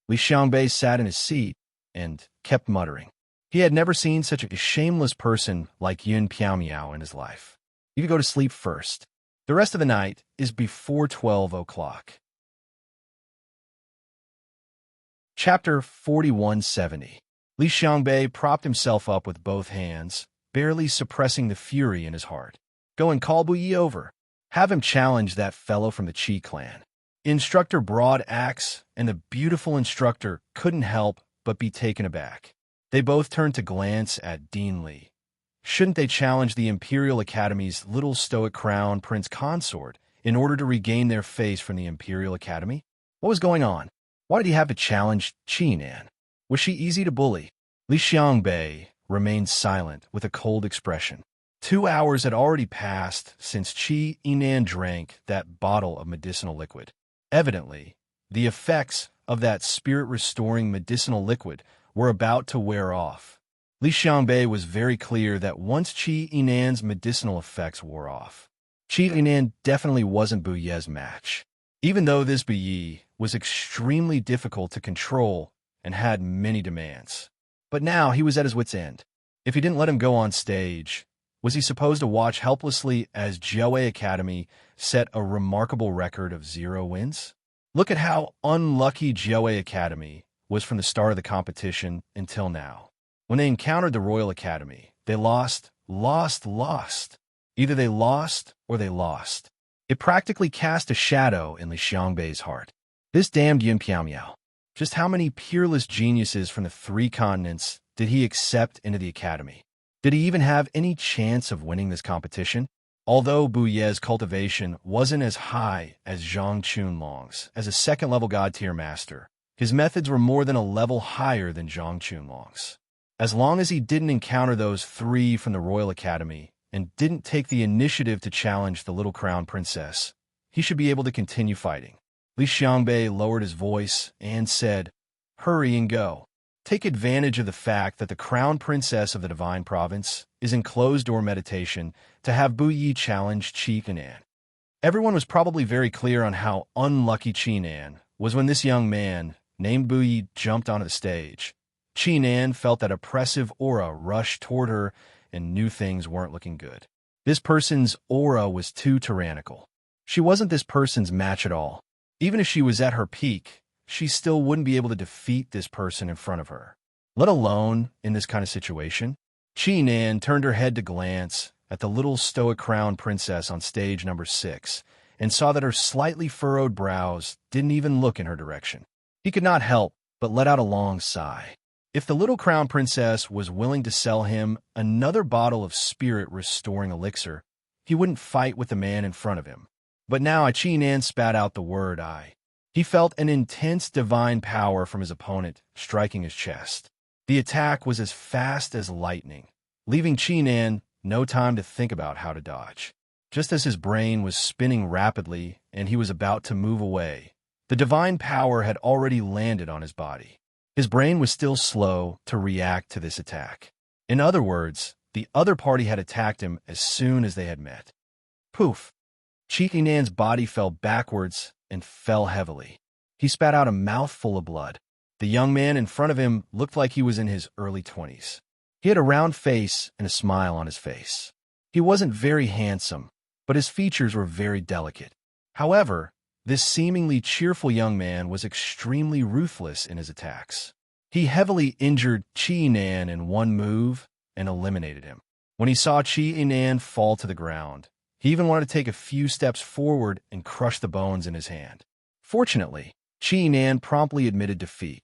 Li Xiangbei sat in his seat and kept muttering. He had never seen such a shameless person like Yun Piao Miao in his life. You could go to sleep first. The rest of the night is before 12 o'clock. Chapter 4170. Li Xiangbei propped himself up with both hands, barely suppressing the fury in his heart. Go and call Bu Yi over. Have him challenge that fellow from the Qi clan. Instructor Broadaxe and the beautiful instructor couldn't help but be taken aback. They both turned to glance at Dean Li. Shouldn't they challenge the Imperial Academy's little stoic crown Prince Consort in order to regain their face from the Imperial Academy? What was going on? Why did he have to challenge Qi Nan? Was she easy to bully? Li Xiangbei remained silent with a cold expression. 2 hours had already passed since Qi Nan drank that bottle of medicinal liquid. Evidently, the effects of that spirit-restoring medicinal liquid were about to wear off. Li Xiangbei was very clear that once Qi Nan's medicinal effects wore off, Qi Nan definitely wasn't Bu Ye's match. Even though this Bu Yi was extremely difficult to control and had many demands. But now he was at his wit's end. If he didn't let him go on stage, was he supposed to watch helplessly as Jiaowei Academy set a remarkable record of 0 wins? Look at how unlucky Jiaowei Academy was from the start of the competition until now. When they encountered the Royal Academy, they lost. Either they lost or they lost. It practically cast a shadow in Li Xiangbei's heart. This damned Yun Piao Miao. Just how many peerless geniuses from the 3 continents did he accept into the academy? Did he even have any chance of winning this competition? Although Bu Ye's cultivation wasn't as high as Zhang Chunlong's as a second-level God-tier master, his methods were more than a level higher than Zhang Chunlong's. As long as he didn't encounter those 3 from the Royal Academy and didn't take the initiative to challenge the little crown princess, he should be able to continue fighting. Li Xiangbei lowered his voice and said, Hurry and go. Take advantage of the fact that the crown princess of the Divine Province is in closed-door meditation to have Bu Yi challenge Qi Nan. Everyone was probably very clear on how unlucky Qi Nan was when this young man, named Bu Yi, jumped onto the stage. Qi Nan felt that oppressive aura rush toward her and knew things weren't looking good. This person's aura was too tyrannical. She wasn't this person's match at all. Even if she was at her peak, she still wouldn't be able to defeat this person in front of her, let alone in this kind of situation. Qi Nan turned her head to glance at the little stoic crown princess on stage number 6 and saw that her slightly furrowed brows didn't even look in her direction. He could not help but let out a long sigh. If the little crown princess was willing to sell him another bottle of spirit-restoring elixir, he wouldn't fight with the man in front of him. But now Qi Nan spat out the word I. He felt an intense divine power from his opponent striking his chest. The attack was as fast as lightning, leaving Qi Nan no time to think about how to dodge. Just as his brain was spinning rapidly and he was about to move away, the divine power had already landed on his body. His brain was still slow to react to this attack. In other words, the other party had attacked him as soon as they had met. Poof! Qi Nan's body fell backwards and fell heavily. He spat out a mouthful of blood. The young man in front of him looked like he was in his early 20s. He had a round face and a smile on his face. He wasn't very handsome, but his features were very delicate. However, this seemingly cheerful young man was extremely ruthless in his attacks. He heavily injured Qi Nan in one move and eliminated him. When he saw Qi Nan fall to the ground, he even wanted to take a few steps forward and crush the bones in his hand. Fortunately, Qi Nan promptly admitted defeat.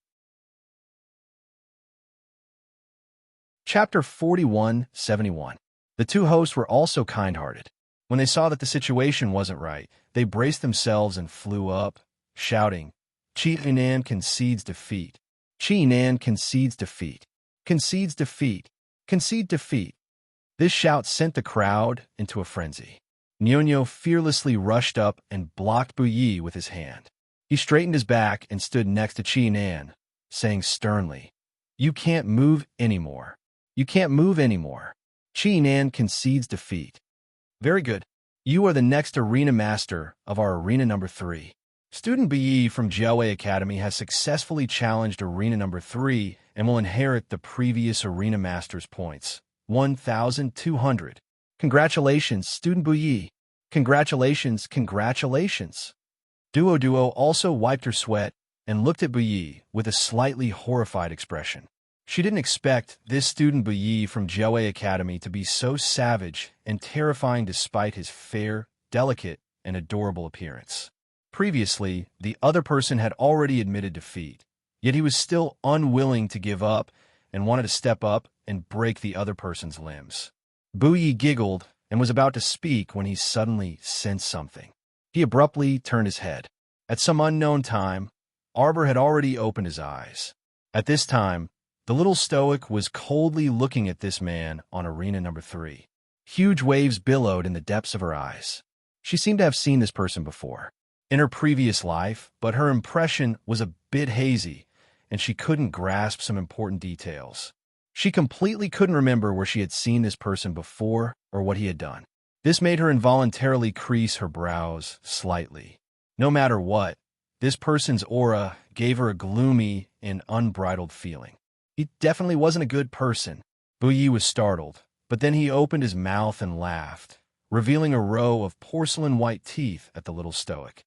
Chapter 4171. The two hosts were also kind-hearted. When they saw that the situation wasn't right, they braced themselves and flew up, shouting, Chi-nan concedes defeat. Chi-nan concedes defeat. Concedes defeat. Concede defeat. This shout sent the crowd into a frenzy. Nyonyo fearlessly rushed up and blocked Buyi with his hand. He straightened his back and stood next to Chi-nan, saying sternly, You can't move anymore. You can't move anymore. Chi-nan concedes defeat. Very good. You are the next arena master of our arena number 3. Student Buyi from Jiaowei Academy has successfully challenged arena number 3 and will inherit the previous arena master's points. 1,200. Congratulations, Student Buyi. Congratulations, congratulations. Duo also wiped her sweat and looked at Buyi with a slightly horrified expression. She didn't expect this student Buyi from Jiaowei Academy to be so savage and terrifying despite his fair, delicate, and adorable appearance. Previously, the other person had already admitted defeat, yet he was still unwilling to give up and wanted to step up and break the other person's limbs. Buyi giggled and was about to speak when he suddenly sensed something. He abruptly turned his head. At some unknown time, Arbor had already opened his eyes. At this time, the little stoic was coldly looking at this man on arena number 3. Huge waves billowed in the depths of her eyes. She seemed to have seen this person before, in her previous life, but her impression was a bit hazy, and she couldn't grasp some important details. She completely couldn't remember where she had seen this person before or what he had done. This made her involuntarily crease her brows slightly. No matter what, this person's aura gave her a gloomy and unbridled feeling. He definitely wasn't a good person. Buyi was startled, but then he opened his mouth and laughed, revealing a row of porcelain-white teeth at the little stoic.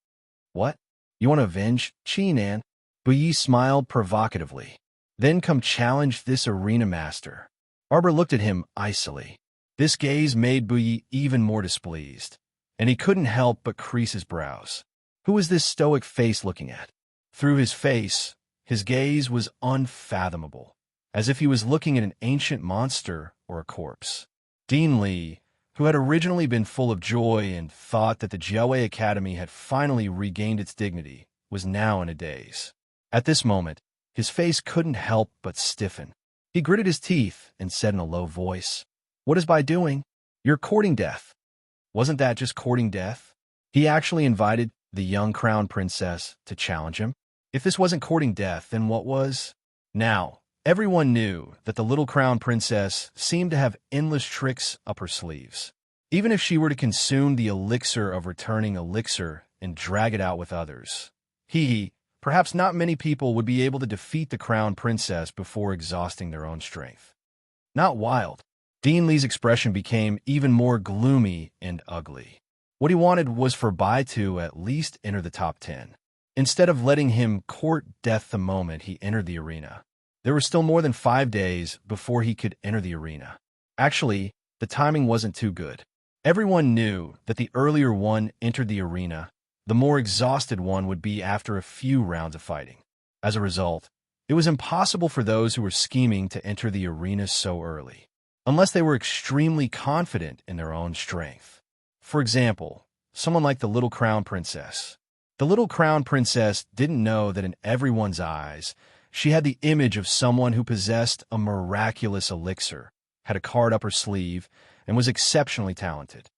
What? You want to avenge Chi-nan? Buyi smiled provocatively. Then come challenge this arena master. Arbor looked at him icily. This gaze made Buyi even more displeased, and he couldn't help but crease his brows. Who was this stoic face looking at? Through his face, his gaze was unfathomable, as if he was looking at an ancient monster or a corpse. Dean Li, who had originally been full of joy and thought that the Jiaowei Academy had finally regained its dignity, was now in a daze. At this moment, his face couldn't help but stiffen. He gritted his teeth and said in a low voice, What is Bai doing? You're courting death. Wasn't that just courting death? He actually invited the young crown princess to challenge him. If this wasn't courting death, then what was? Now, everyone knew that the little crown princess seemed to have endless tricks up her sleeves. Even if she were to consume the elixir of returning elixir and drag it out with others, perhaps not many people would be able to defeat the crown princess before exhausting their own strength. Not wild. Dean Li's expression became even more gloomy and ugly. What he wanted was for Bai to at least enter the top 10. Instead of letting him court death the moment he entered the arena, there were still more than 5 days before he could enter the arena. Actually, the timing wasn't too good. Everyone knew that the earlier one entered the arena, the more exhausted one would be after a few rounds of fighting. As a result, it was impossible for those who were scheming to enter the arena so early, unless they were extremely confident in their own strength. For example, someone like the little crown princess. The little crown princess didn't know that in everyone's eyes, she had the image of someone who possessed a miraculous elixir, had a card up her sleeve, and was exceptionally talented.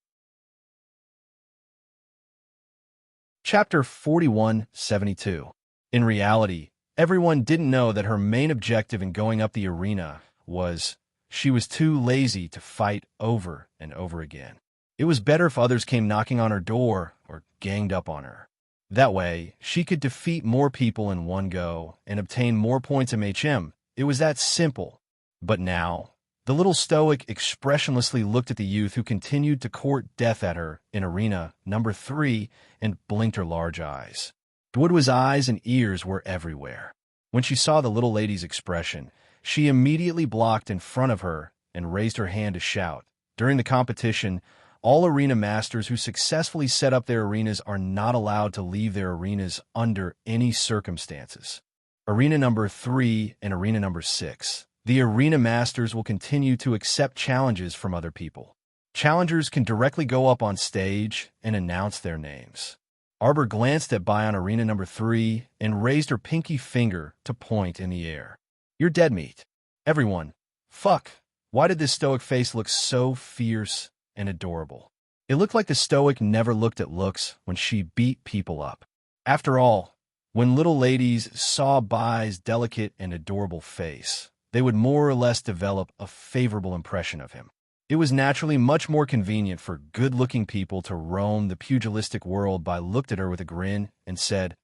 Chapter 4172. In reality, everyone didn't know that her main objective in going up the arena was she was too lazy to fight over and over again. It was better if others came knocking on her door or ganged up on her. That way, she could defeat more people in one go and obtain more points MHM. It was that simple. But now, the little stoic expressionlessly looked at the youth who continued to court death at her in arena number 3 and blinked her large eyes. Duodua's eyes and ears were everywhere. When she saw the little lady's expression, she immediately blocked in front of her and raised her hand to shout. During the competition, all arena masters who successfully set up their arenas are not allowed to leave their arenas under any circumstances. Arena number 3 and arena number 6. The arena masters will continue to accept challenges from other people. Challengers can directly go up on stage and announce their names. Arbor glanced at Bai on arena number 3 and raised her pinky finger to point in the air. You're dead meat. Everyone. Fuck. Why did this stoic face look so fierce and adorable? It looked like the stoic never looked at looks when she beat people up. After all, when little ladies saw Bai's delicate and adorable face, they would more or less develop a favorable impression of him. It was naturally much more convenient for good-looking people to roam the pugilistic world. Bai looked at her with a grin and said,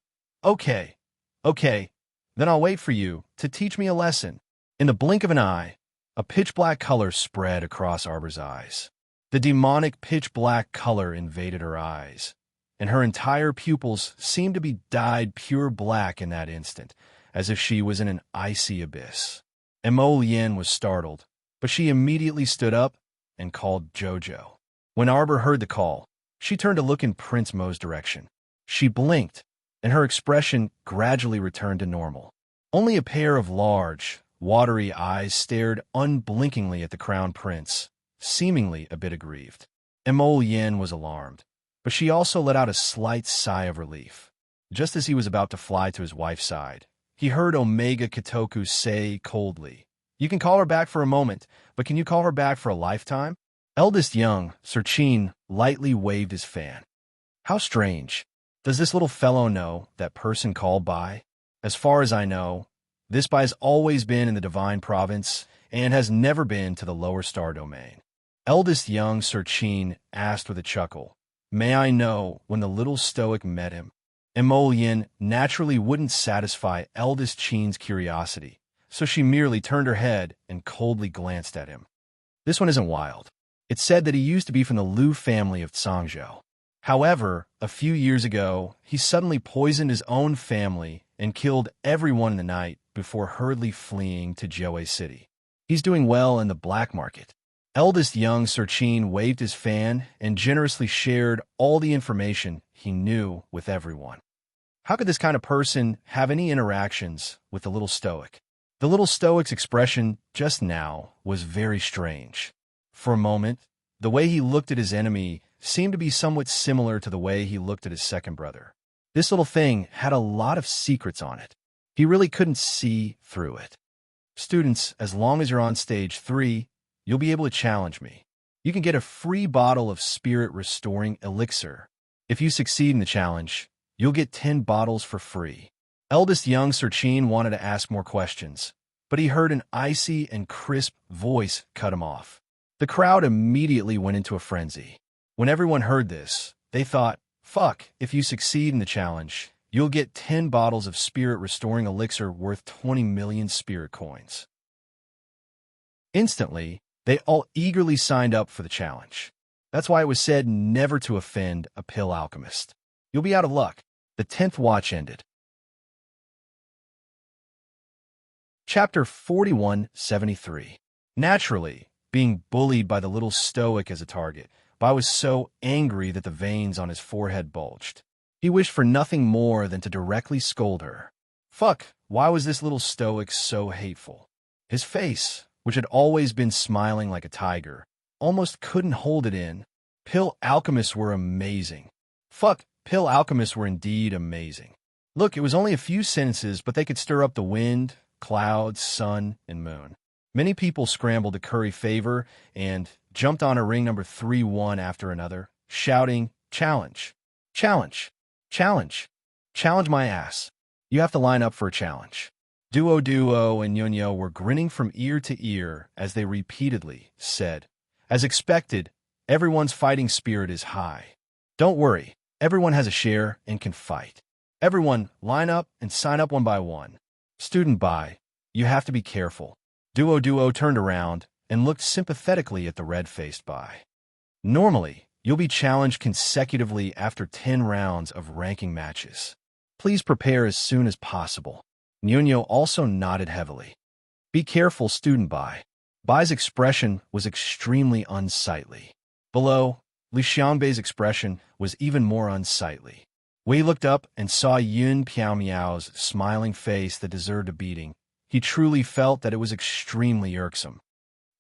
Okay, then I'll wait for you to teach me a lesson. In the blink of an eye, a pitch-black color spread across Arbor's eyes. The demonic pitch-black color invaded her eyes, and her entire pupils seemed to be dyed pure black in that instant, as if she was in an icy abyss. Imogen was startled, but she immediately stood up and called Jojo. When Arbor heard the call, she turned to look in Prince Mo's direction. She blinked, and her expression gradually returned to normal. Only a pair of large, watery eyes stared unblinkingly at the crown prince, seemingly a bit aggrieved. Imogen was alarmed, but she also let out a slight sigh of relief. Just as he was about to fly to his wife's side, he heard Omega Kitoku say coldly, You can call her back for a moment, but can you call her back for a lifetime? Eldest young, Serchin lightly waved his fan. How strange. Does this little fellow know that person called Bai? As far as I know, this Bai has always been in the Divine Province and has never been to the Lower Star Domain. Eldest young Serchin asked with a chuckle, May I know when the little stoic met him? Imogen naturally wouldn't satisfy Eldest Chin's curiosity, so she merely turned her head and coldly glanced at him. This one isn't wild. It's said that he used to be from the Liu family of Cangzhou. However, a few years ago, he suddenly poisoned his own family and killed everyone in the night before hurriedly fleeing to Joe City. He's doing well in the black market. Eldest young Serchin waved his fan and generously shared all the information he knew with everyone. How could this kind of person have any interactions with the little stoic? The little stoic's expression just now was very strange. For a moment, the way he looked at his enemy seemed to be somewhat similar to the way he looked at his second brother. This little thing had a lot of secrets on it. He really couldn't see through it. Students, as long as you're on stage 3, you'll be able to challenge me. You can get a free bottle of spirit-restoring elixir. If you succeed in the challenge, you'll get 10 bottles for free. Eldest young Serchin wanted to ask more questions, but he heard an icy and crisp voice cut him off. The crowd immediately went into a frenzy. When everyone heard this, they thought, Fuck, if you succeed in the challenge, you'll get 10 bottles of spirit-restoring elixir worth 20 million spirit coins. Instantly, they all eagerly signed up for the challenge. That's why it was said never to offend a pill alchemist. You'll be out of luck. The 10th watch ended. Chapter 4173. Naturally, being bullied by the little stoic as a target, Bai was so angry that the veins on his forehead bulged. He wished for nothing more than to directly scold her. Fuck, why was this little stoic so hateful? His face, which had always been smiling like a tiger, almost couldn't hold it in. Pill alchemists were amazing. Fuck, pill alchemists were indeed amazing. Look, it was only a few sentences, but they could stir up the wind, clouds, sun, and moon. Many people scrambled to curry favor and jumped on a ring number 3 one after another, shouting, Challenge! Challenge! Challenge! Challenge my ass! You have to line up for a challenge. Duo and Yunyo were grinning from ear to ear as they repeatedly said, As expected, everyone's fighting spirit is high. Don't worry, everyone has a share and can fight. Everyone, line up and sign up one by one. Student Bai, you have to be careful. Duo turned around and looked sympathetically at the red-faced Bai. Normally, you'll be challenged consecutively after 10 rounds of ranking matches. Please prepare as soon as possible. Nyunyo also nodded heavily. Be careful, Student Bai. Bai's expression was extremely unsightly. Below, Li Xianbei's expression was even more unsightly. Wei looked up and saw Yun Piao Miao's smiling face that deserved a beating. He truly felt that it was extremely irksome.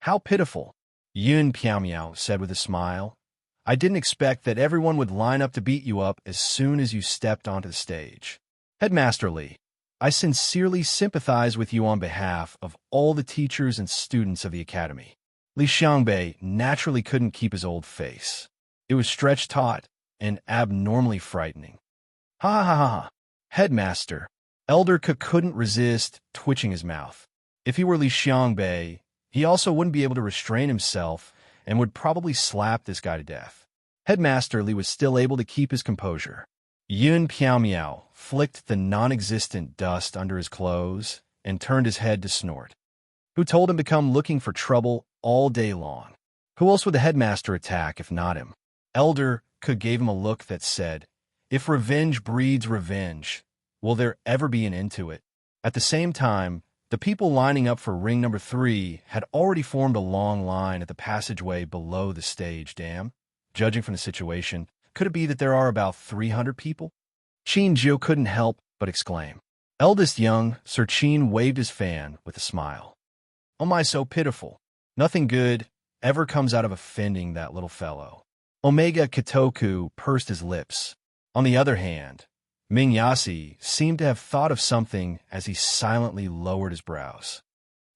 How pitiful, Yun Piao said with a smile. I didn't expect that everyone would line up to beat you up as soon as you stepped onto the stage. Headmaster Li, I sincerely sympathize with you on behalf of all the teachers and students of the academy. Li Xiangbei naturally couldn't keep his old face. It was stretched taut and abnormally frightening. Ha ha ha ha. Headmaster. Elder Ke couldn't resist twitching his mouth. If he were Li Xiangbei, he also wouldn't be able to restrain himself and would probably slap this guy to death. Headmaster Li was still able to keep his composure. Yun Piao flicked the non-existent dust under his clothes and turned his head to snort. Who told him to come looking for trouble all day long? Who else would the headmaster attack if not him? Elder Ke gave him a look that said, if revenge breeds revenge, will there ever be an end to it? At the same time, the people lining up for ring number 3 had already formed a long line at the passageway below the stage. Damn. Judging from the situation, could it be that there are about 300 people? Qin Jiu couldn't help but exclaim. Eldest young Sir Qin waved his fan with a smile. Oh my, so pitiful. Nothing good ever comes out of offending that little fellow. Omega Kitoku pursed his lips. On the other hand, Ming Yasi seemed to have thought of something as he silently lowered his brows.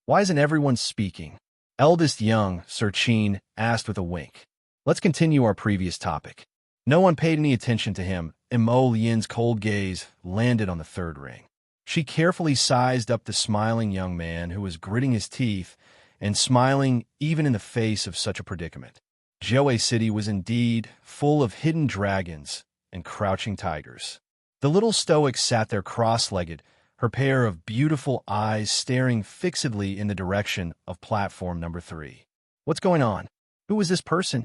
Why isn't everyone speaking? Eldest young Sir Qin asked with a wink. Let's continue our previous topic. No one paid any attention to him, and Mo Lian's cold gaze landed on the third ring. She carefully sized up the smiling young man who was gritting his teeth and smiling even in the face of such a predicament. Joe City was indeed full of hidden dragons and crouching tigers. The little stoic sat there cross-legged, her pair of beautiful eyes staring fixedly in the direction of platform number 3. What's going on? Who was this person?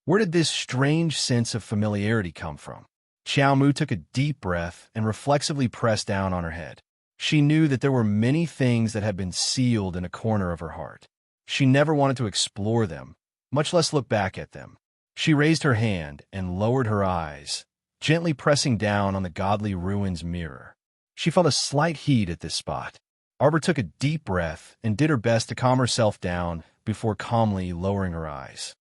Where did this strange sense of familiarity come from? Xiao Mu took a deep breath and reflexively pressed down on her head. She knew that there were many things that had been sealed in a corner of her heart. She never wanted to explore them, much less look back at them. She raised her hand and lowered her eyes, gently pressing down on the godly ruins mirror. She felt a slight heat at this spot. Arbor took a deep breath and did her best to calm herself down before calmly lowering her eyes.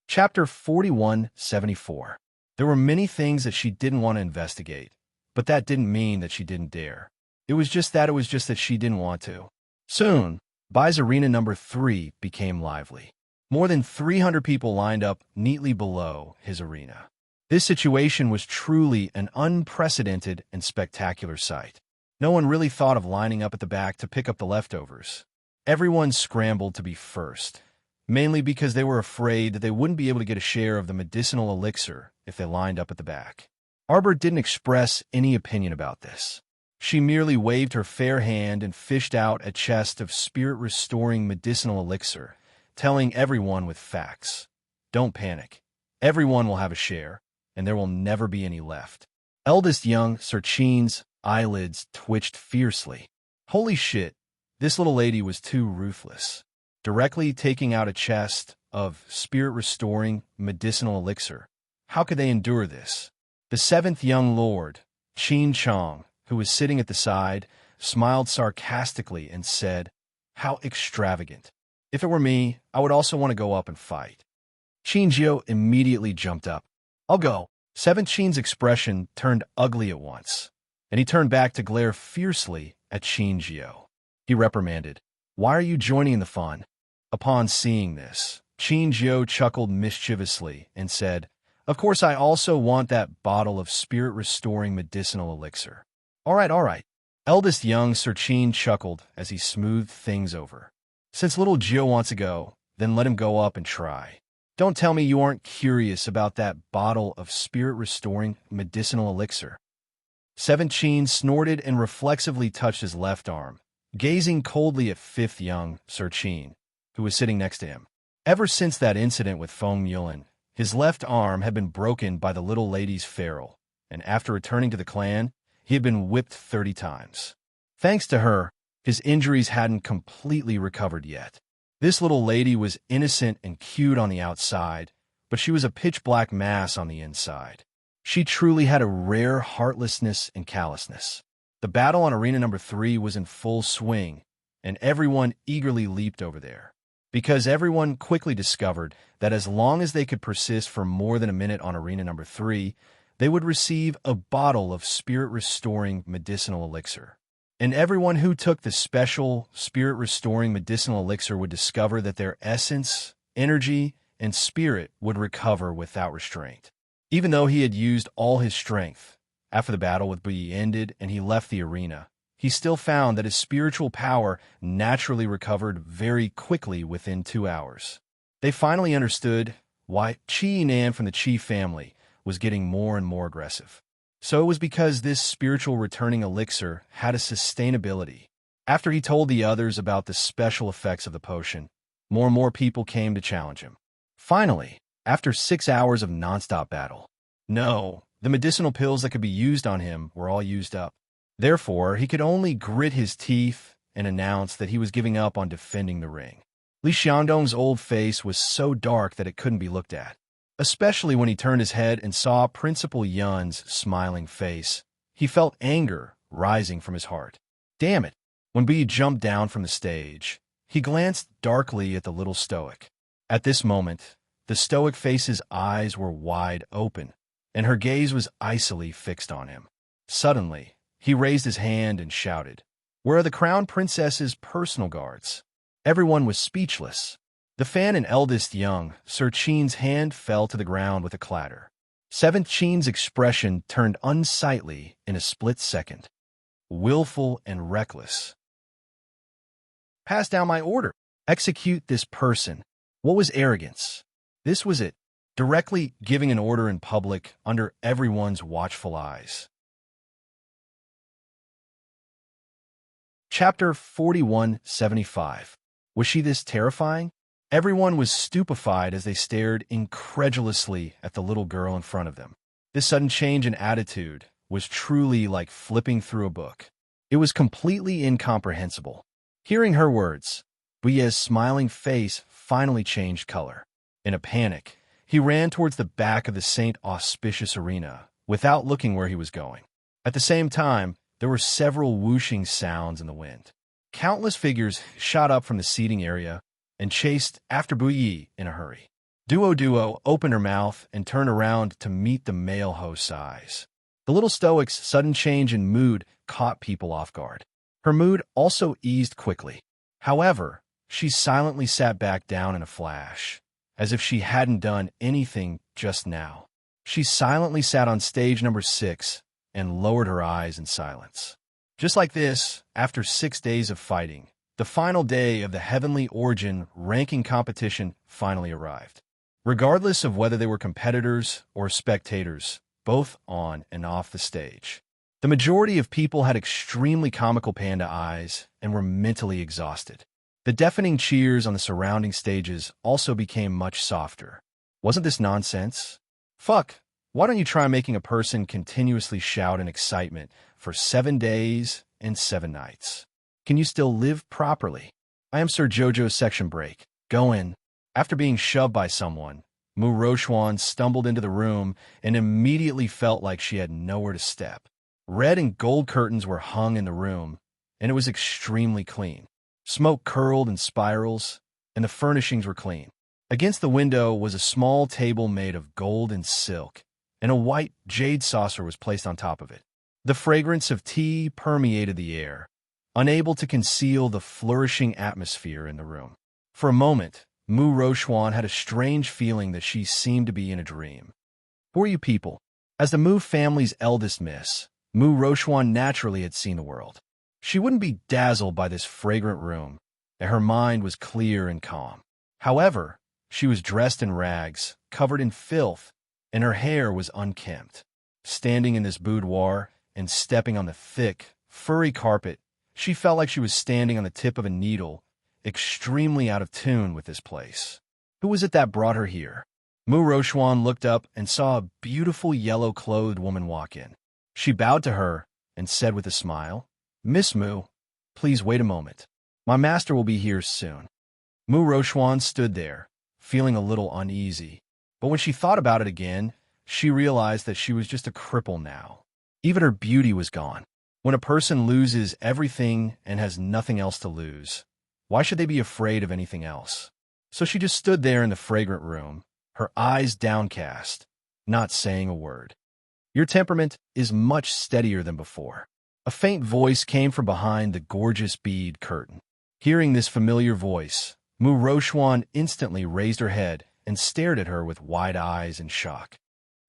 Chapter 4174. There were many things that she didn't want to investigate, but that didn't mean that she didn't dare. It was just that she didn't want to. Soon, Bai's arena number 3 became lively. More than 300 people lined up neatly below his arena. This situation was truly an unprecedented and spectacular sight. No one really thought of lining up at the back to pick up the leftovers. Everyone scrambled to be first, mainly because they were afraid that they wouldn't be able to get a share of the medicinal elixir if they lined up at the back. Arbor didn't express any opinion about this. She merely waved her fair hand and fished out a chest of spirit-restoring medicinal elixir, telling everyone with facts. Don't panic. Everyone will have a share, and there will never be any left. Eldest young Sir Qin's eyelids twitched fiercely. Holy shit, this little lady was too ruthless. Directly taking out a chest of spirit-restoring medicinal elixir. How could they endure this? The 7th young lord, Qin Chong, who was sitting at the side, smiled sarcastically and said, "How extravagant. If it were me, I would also want to go up and fight." Qin Jiu immediately jumped up. "I'll go." 7th Qin's expression turned ugly at once, and he turned back to glare fiercely at Qin Jiu. He reprimanded, "Why are you joining in the fun?" Upon seeing this, Qin Jiu chuckled mischievously and said, "Of course I also want that bottle of spirit-restoring medicinal elixir." All right. Eldest young Sir Qin chuckled as he smoothed things over. "Since little Jiu wants to go, then let him go up and try. Don't tell me you aren't curious about that bottle of spirit-restoring medicinal elixir." 7th Qin snorted and reflexively touched his left arm, gazing coldly at 5th young Sir Qin, who was sitting next to him. Ever since that incident with Feng Yulin, his left arm had been broken by the little lady's ferule, and after returning to the clan, he had been whipped 30 times. Thanks to her, his injuries hadn't completely recovered yet. This little lady was innocent and cute on the outside, but she was a pitch-black mass on the inside. She truly had a rare heartlessness and callousness. The battle on arena number 3 was in full swing, and everyone eagerly leaped over there. Because everyone quickly discovered that as long as they could persist for more than a minute on arena number 3, they would receive a bottle of spirit-restoring medicinal elixir. And everyone who took the special spirit-restoring medicinal elixir would discover that their essence, energy, and spirit would recover without restraint. Even though he had used all his strength, after the battle with Bui ended and he left the arena, he still found that his spiritual power naturally recovered very quickly within 2 hours. They finally understood why Chi Nan from the Chi family was getting more and more aggressive. So it was because this spiritual returning elixir had a sustainability. After he told the others about the special effects of the potion, more and more people came to challenge him. Finally, after 6 hours of nonstop battle, the medicinal pills that could be used on him were all used up. Therefore, he could only grit his teeth and announce that he was giving up on defending the ring. Li Xiandong's old face was so dark that it couldn't be looked at. Especially when he turned his head and saw Principal Yun's smiling face. He felt anger rising from his heart. Damn it! When Bui jumped down from the stage, he glanced darkly at the little stoic. At this moment, the stoic face's eyes were wide open, and her gaze was icily fixed on him. Suddenly, he raised his hand and shouted, "Where are the crown princess's personal guards?" Everyone was speechless. The fan and eldest young, Sir Qin's hand fell to the ground with a clatter. 7th Qin's expression turned unsightly in a split second. Willful and reckless. Pass down my order. Execute this person. What was arrogance? This was it. Directly giving an order in public under everyone's watchful eyes. Chapter 4175. Was she this terrifying? Everyone was stupefied as they stared incredulously at the little girl in front of them. This sudden change in attitude was truly like flipping through a book. It was completely incomprehensible. Hearing her words, Buye's smiling face finally changed color. In a panic, he ran towards the back of the Saint Auspicious Arena without looking where he was going. At the same time, there were several whooshing sounds in the wind. Countless figures shot up from the seating area and chased after Buyi in a hurry. Duo opened her mouth and turned around to meet the male host's eyes. The little stoic's sudden change in mood caught people off guard. Her mood also eased quickly. However, she silently sat back down in a flash, as if she hadn't done anything just now. She silently sat on stage number 6 and lowered her eyes in silence. Just like this, after 6 days of fighting, the final day of the Heavenly Origin ranking competition finally arrived. Regardless of whether they were competitors or spectators, both on and off the stage, the majority of people had extremely comical panda eyes and were mentally exhausted. The deafening cheers on the surrounding stages also became much softer. Wasn't this nonsense? Fuck, why don't you try making a person continuously shout in excitement for 7 days and 7 nights? Can you still live properly? I am Sir Jojo's section break. Go in. After being shoved by someone, Mu Rochuan stumbled into the room and immediately felt like she had nowhere to step. Red and gold curtains were hung in the room, and it was extremely clean. Smoke curled in spirals, and the furnishings were clean. Against the window was a small table made of gold and silk, and a white jade saucer was placed on top of it. The fragrance of tea permeated the air, unable to conceal the flourishing atmosphere in the room. For a moment, Mu Rochuan had a strange feeling that she seemed to be in a dream. Who are you people? As the Mu family's eldest miss, Mu Rochuan naturally had seen the world. She wouldn't be dazzled by this fragrant room, and her mind was clear and calm. However, she was dressed in rags, covered in filth, and her hair was unkempt. Standing in this boudoir and stepping on the thick, furry carpet, she felt like she was standing on the tip of a needle, extremely out of tune with this place. Who was it that brought her here? Mu Rochuan looked up and saw a beautiful yellow-clothed woman walk in. She bowed to her and said with a smile, "Miss Mu, please wait a moment. My master will be here soon." Mu Rochuan stood there, feeling a little uneasy, but when she thought about it again, she realized that she was just a cripple now. Even her beauty was gone. When a person loses everything and has nothing else to lose, why should they be afraid of anything else? So she just stood there in the fragrant room, her eyes downcast, not saying a word. Your temperament is much steadier than before. A faint voice came from behind the gorgeous bead curtain. Hearing this familiar voice, Mu Rochuan instantly raised her head and stared at her with wide eyes in shock.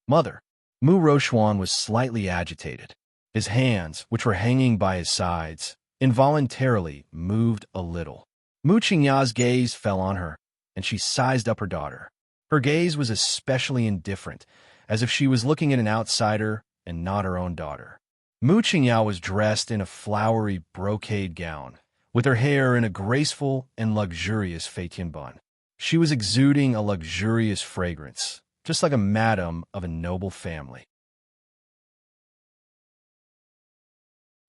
Mother. Mu Rochuan was slightly agitated. His hands, which were hanging by his sides, involuntarily moved a little. Mu Qingya's gaze fell on her, and she sized up her daughter. Her gaze was especially indifferent, as if she was looking at an outsider and not her own daughter. Mu Qingya was dressed in a flowery brocade gown, with her hair in a graceful and luxurious Feitian bun. She was exuding a luxurious fragrance, just like a madam of a noble family.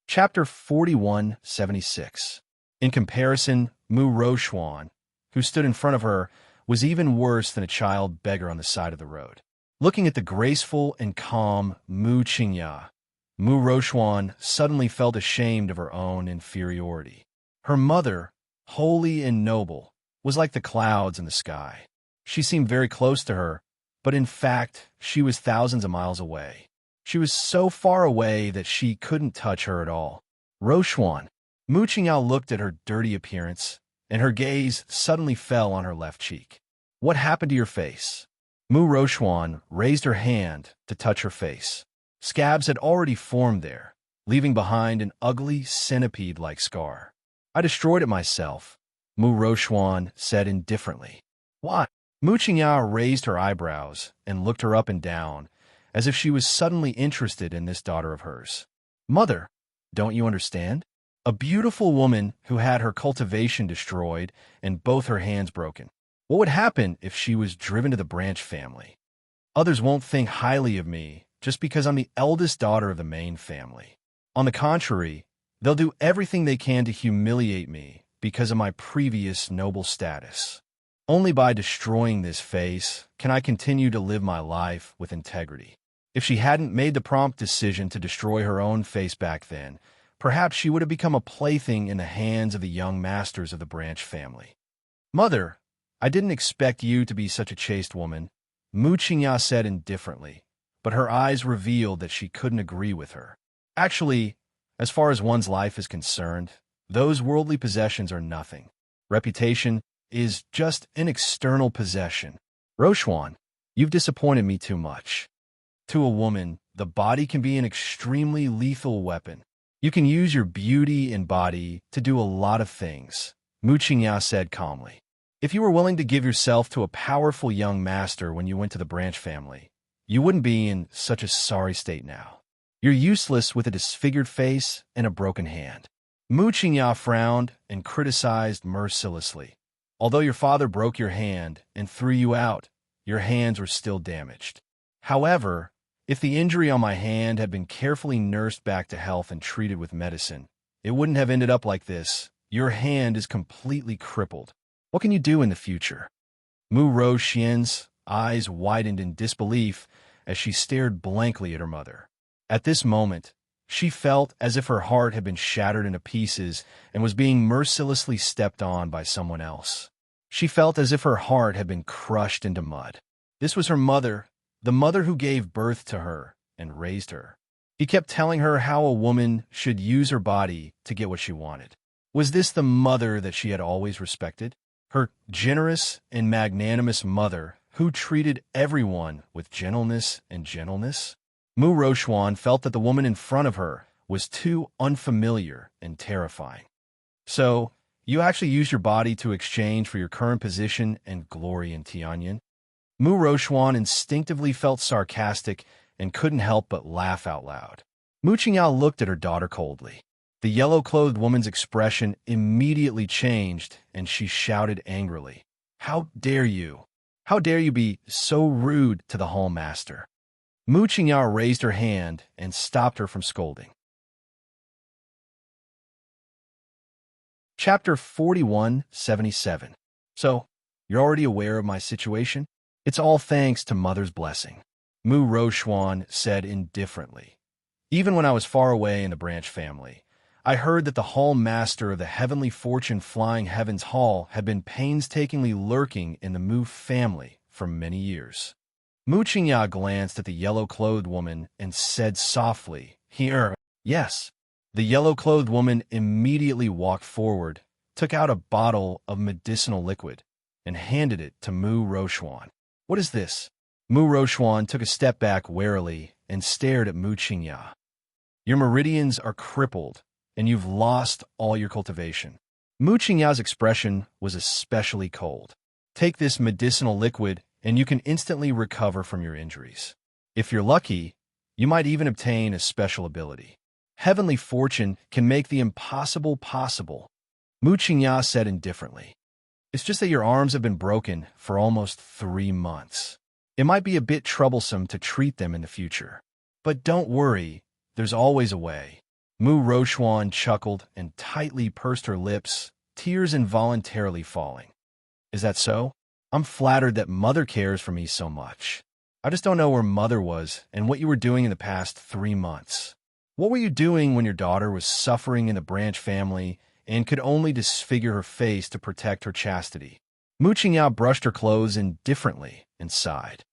Chapter 4176. In comparison, Mu Rochuan, who stood in front of her, was even worse than a child beggar on the side of the road. Looking at the graceful and calm Mu Qingya, Mu Rochuan suddenly felt ashamed of her own inferiority. Her mother, holy and noble, was like the clouds in the sky. She seemed very close to her, but in fact, she was thousands of miles away. She was so far away that she couldn't touch her at all. Rochuan. Mu Qingya looked at her dirty appearance, and her gaze suddenly fell on her left cheek. What happened to your face? Mu Rochuan raised her hand to touch her face. Scabs had already formed there, leaving behind an ugly centipede-like scar. I destroyed it myself, Mu Rochuan said indifferently. What? Mu Qingya raised her eyebrows and looked her up and down, as if she was suddenly interested in this daughter of hers. Mother, don't you understand? A beautiful woman who had her cultivation destroyed and both her hands broken. What would happen if she was driven to the branch family? Others won't think highly of me just because I'm the eldest daughter of the main family. On the contrary, they'll do everything they can to humiliate me because of my previous noble status. Only by destroying this face can I continue to live my life with integrity. If she hadn't made the prompt decision to destroy her own face back then, perhaps she would have become a plaything in the hands of the young masters of the branch family. Mother, I didn't expect you to be such a chaste woman, Mu Qingya said indifferently, but her eyes revealed that she couldn't agree with her. Actually, as far as one's life is concerned, those worldly possessions are nothing. Reputation is just an external possession. Rochuan, you've disappointed me too much. To a woman, the body can be an extremely lethal weapon. You can use your beauty and body to do a lot of things, Mu Qingya said calmly. If you were willing to give yourself to a powerful young master when you went to the branch family, you wouldn't be in such a sorry state now. You're useless with a disfigured face and a broken hand. Mu Qingya frowned and criticized mercilessly. Although your father broke your hand and threw you out, your hands were still damaged. However, if the injury on my hand had been carefully nursed back to health and treated with medicine, it wouldn't have ended up like this. Your hand is completely crippled. What can you do in the future? Mu Rochuan's eyes widened in disbelief as she stared blankly at her mother. At this moment, she felt as if her heart had been shattered into pieces and was being mercilessly stepped on by someone else. She felt as if her heart had been crushed into mud. This was her mother, the mother who gave birth to her and raised her. He kept telling her how a woman should use her body to get what she wanted. Was this the mother that she had always respected? Her generous and magnanimous mother who treated everyone with gentleness and gentleness? Mu Rochuan felt that the woman in front of her was too unfamiliar and terrifying. So, you actually used your body to exchange for your current position and glory in Tianyin? Mu Rochuan instinctively felt sarcastic and couldn't help but laugh out loud. Mu Qingya looked at her daughter coldly. The yellow-clothed woman's expression immediately changed, and she shouted angrily, How dare you? How dare you be so rude to the hall master? Mu Qingya raised her hand and stopped her from scolding. Chapter 4177. So, you're already aware of my situation? It's all thanks to Mother's blessing, Mu Rochuan said indifferently. Even when I was far away in the branch family, I heard that the hall master of the heavenly fortune flying heaven's hall had been painstakingly lurking in the Mu family for many years. Mu Qingya glanced at the yellow-clothed woman and said softly, "Here." "Yes." The yellow-clothed woman immediately walked forward, took out a bottle of medicinal liquid, and handed it to Mu Rochuan. "What is this?" Mu Rochuan took a step back warily and stared at Mu Qingya. "Your meridians are crippled, and you've lost all your cultivation." Mu Qingya's expression was especially cold. "Take this medicinal liquid, and you can instantly recover from your injuries. If you're lucky, you might even obtain a special ability. Heavenly fortune can make the impossible possible." Mu Qingya said indifferently. "It's just that your arms have been broken for almost 3 months. It might be a bit troublesome to treat them in the future. But don't worry, there's always a way." Mu Rochuan chuckled and tightly pursed her lips, tears involuntarily falling. "Is that so? I'm flattered that Mother cares for me so much. I just don't know where Mother was and what you were doing in the past 3 months. What were you doing when your daughter was suffering in the branch family and could only disfigure her face to protect her chastity?" Mu Qingya brushed her clothes indifferently and sighed.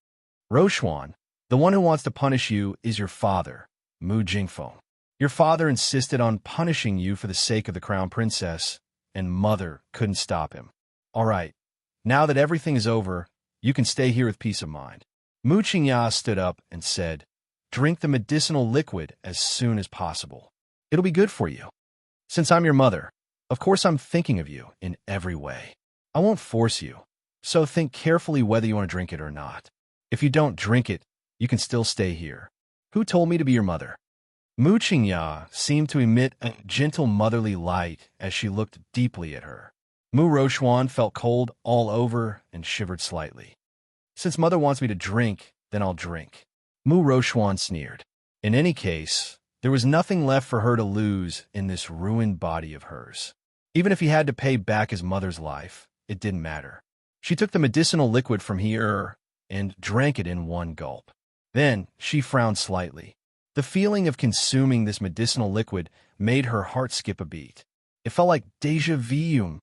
"Rochuan, the one who wants to punish you is your father, Mu Jingfeng. Your father insisted on punishing you for the sake of the crown princess, and Mother couldn't stop him. All right, now that everything is over, you can stay here with peace of mind." Mu Qingya stood up and said, "Drink the medicinal liquid as soon as possible. It'll be good for you. Since I'm your mother, of course I'm thinking of you in every way. I won't force you, so think carefully whether you want to drink it or not. If you don't drink it, you can still stay here. Who told me to be your mother?" Mu Qingya seemed to emit a gentle motherly light as she looked deeply at her. Mu Rochuan felt cold all over and shivered slightly. "Since Mother wants me to drink, then I'll drink." Mu Rochuan sneered. In any case, there was nothing left for her to lose in this ruined body of hers. Even if he had to pay back his mother's life, it didn't matter. She took the medicinal liquid from here and drank it in one gulp. Then she frowned slightly. The feeling of consuming this medicinal liquid made her heart skip a beat. It felt like déjà vu.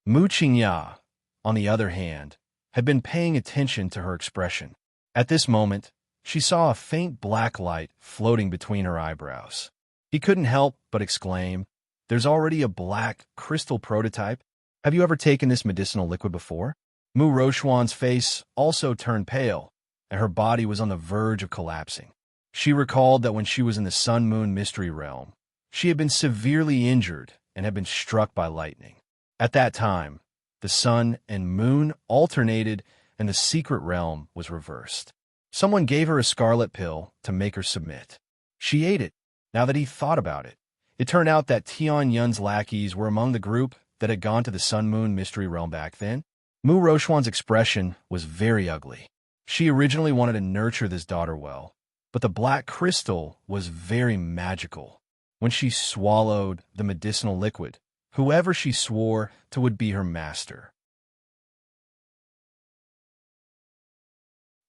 Mu Qingya, on the other hand, had been paying attention to her expression. At this moment, she saw a faint black light floating between her eyebrows. He couldn't help but exclaim, "There's already a black crystal prototype? Have you ever taken this medicinal liquid before?" Mu Rochuan's face also turned pale, and her body was on the verge of collapsing. She recalled that when she was in the Sun-Moon Mystery Realm, she had been severely injured and had been struck by lightning. At that time, the sun and moon alternated and the secret realm was reversed. Someone gave her a scarlet pill to make her submit. She ate it. Now that he thought about it, it turned out that Tian Yun's lackeys were among the group that had gone to the Sun-Moon Mystery Realm back then. Mu Rochuan's expression was very ugly. She originally wanted to nurture this daughter well, but the black crystal was very magical. When she swallowed the medicinal liquid, whoever she swore to would be her master.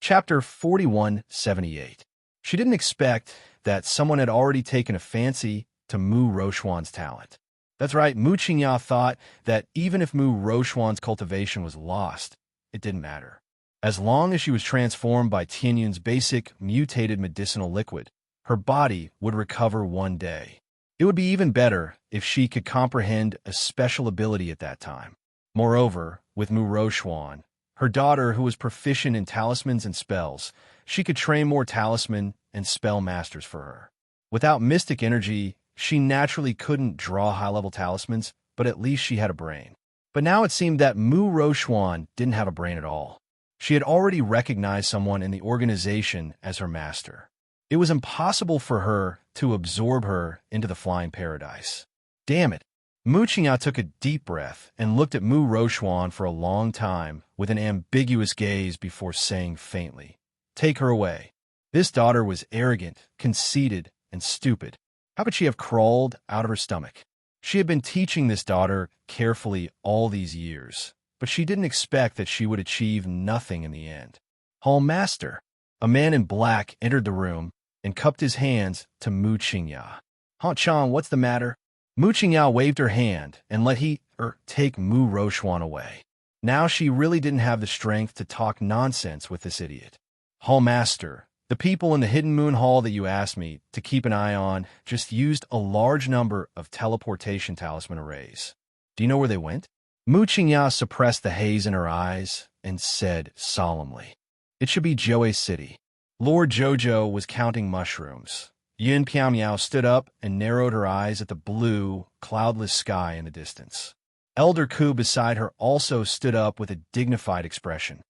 Chapter 4178. She didn't expect that someone had already taken a fancy to Mu Rochuan's talent. That's right, Mu Qingya thought that even if Mu Rochuan's cultivation was lost, it didn't matter. As long as she was transformed by Tianyun's basic mutated medicinal liquid, her body would recover one day. It would be even better if she could comprehend a special ability at that time. Moreover, with Mu Rochuan, her daughter who was proficient in talismans and spells, she could train more talisman and spell masters for her. Without mystic energy, she naturally couldn't draw high-level talismans, but at least she had a brain. But now it seemed that Mu Rochuan didn't have a brain at all. She had already recognized someone in the organization as her master. It was impossible for her to absorb her into the flying paradise. Damn it! Mu Qingya took a deep breath and looked at Mu Rochuan for a long time with an ambiguous gaze before saying faintly, "Take her away." This daughter was arrogant, conceited, and stupid. How could she have crawled out of her stomach? She had been teaching this daughter carefully all these years, but she didn't expect that she would achieve nothing in the end. "Hall Master." A man in black entered the room and cupped his hands to Mu Qingya. "Han-chan, what's the matter?" Mu Qingya waved her hand and let take Mu Rochuan away. Now she really didn't have the strength to talk nonsense with this idiot. "Hall Master, the people in the Hidden Moon Hall that you asked me to keep an eye on just used a large number of teleportation talisman arrays. Do you know where they went?" Mu Qingya suppressed the haze in her eyes and said solemnly, "It should be Joe City." Lord Jojo was counting mushrooms. Yin Piao stood up and narrowed her eyes at the blue, cloudless sky in the distance. Elder Ku beside her also stood up with a dignified expression.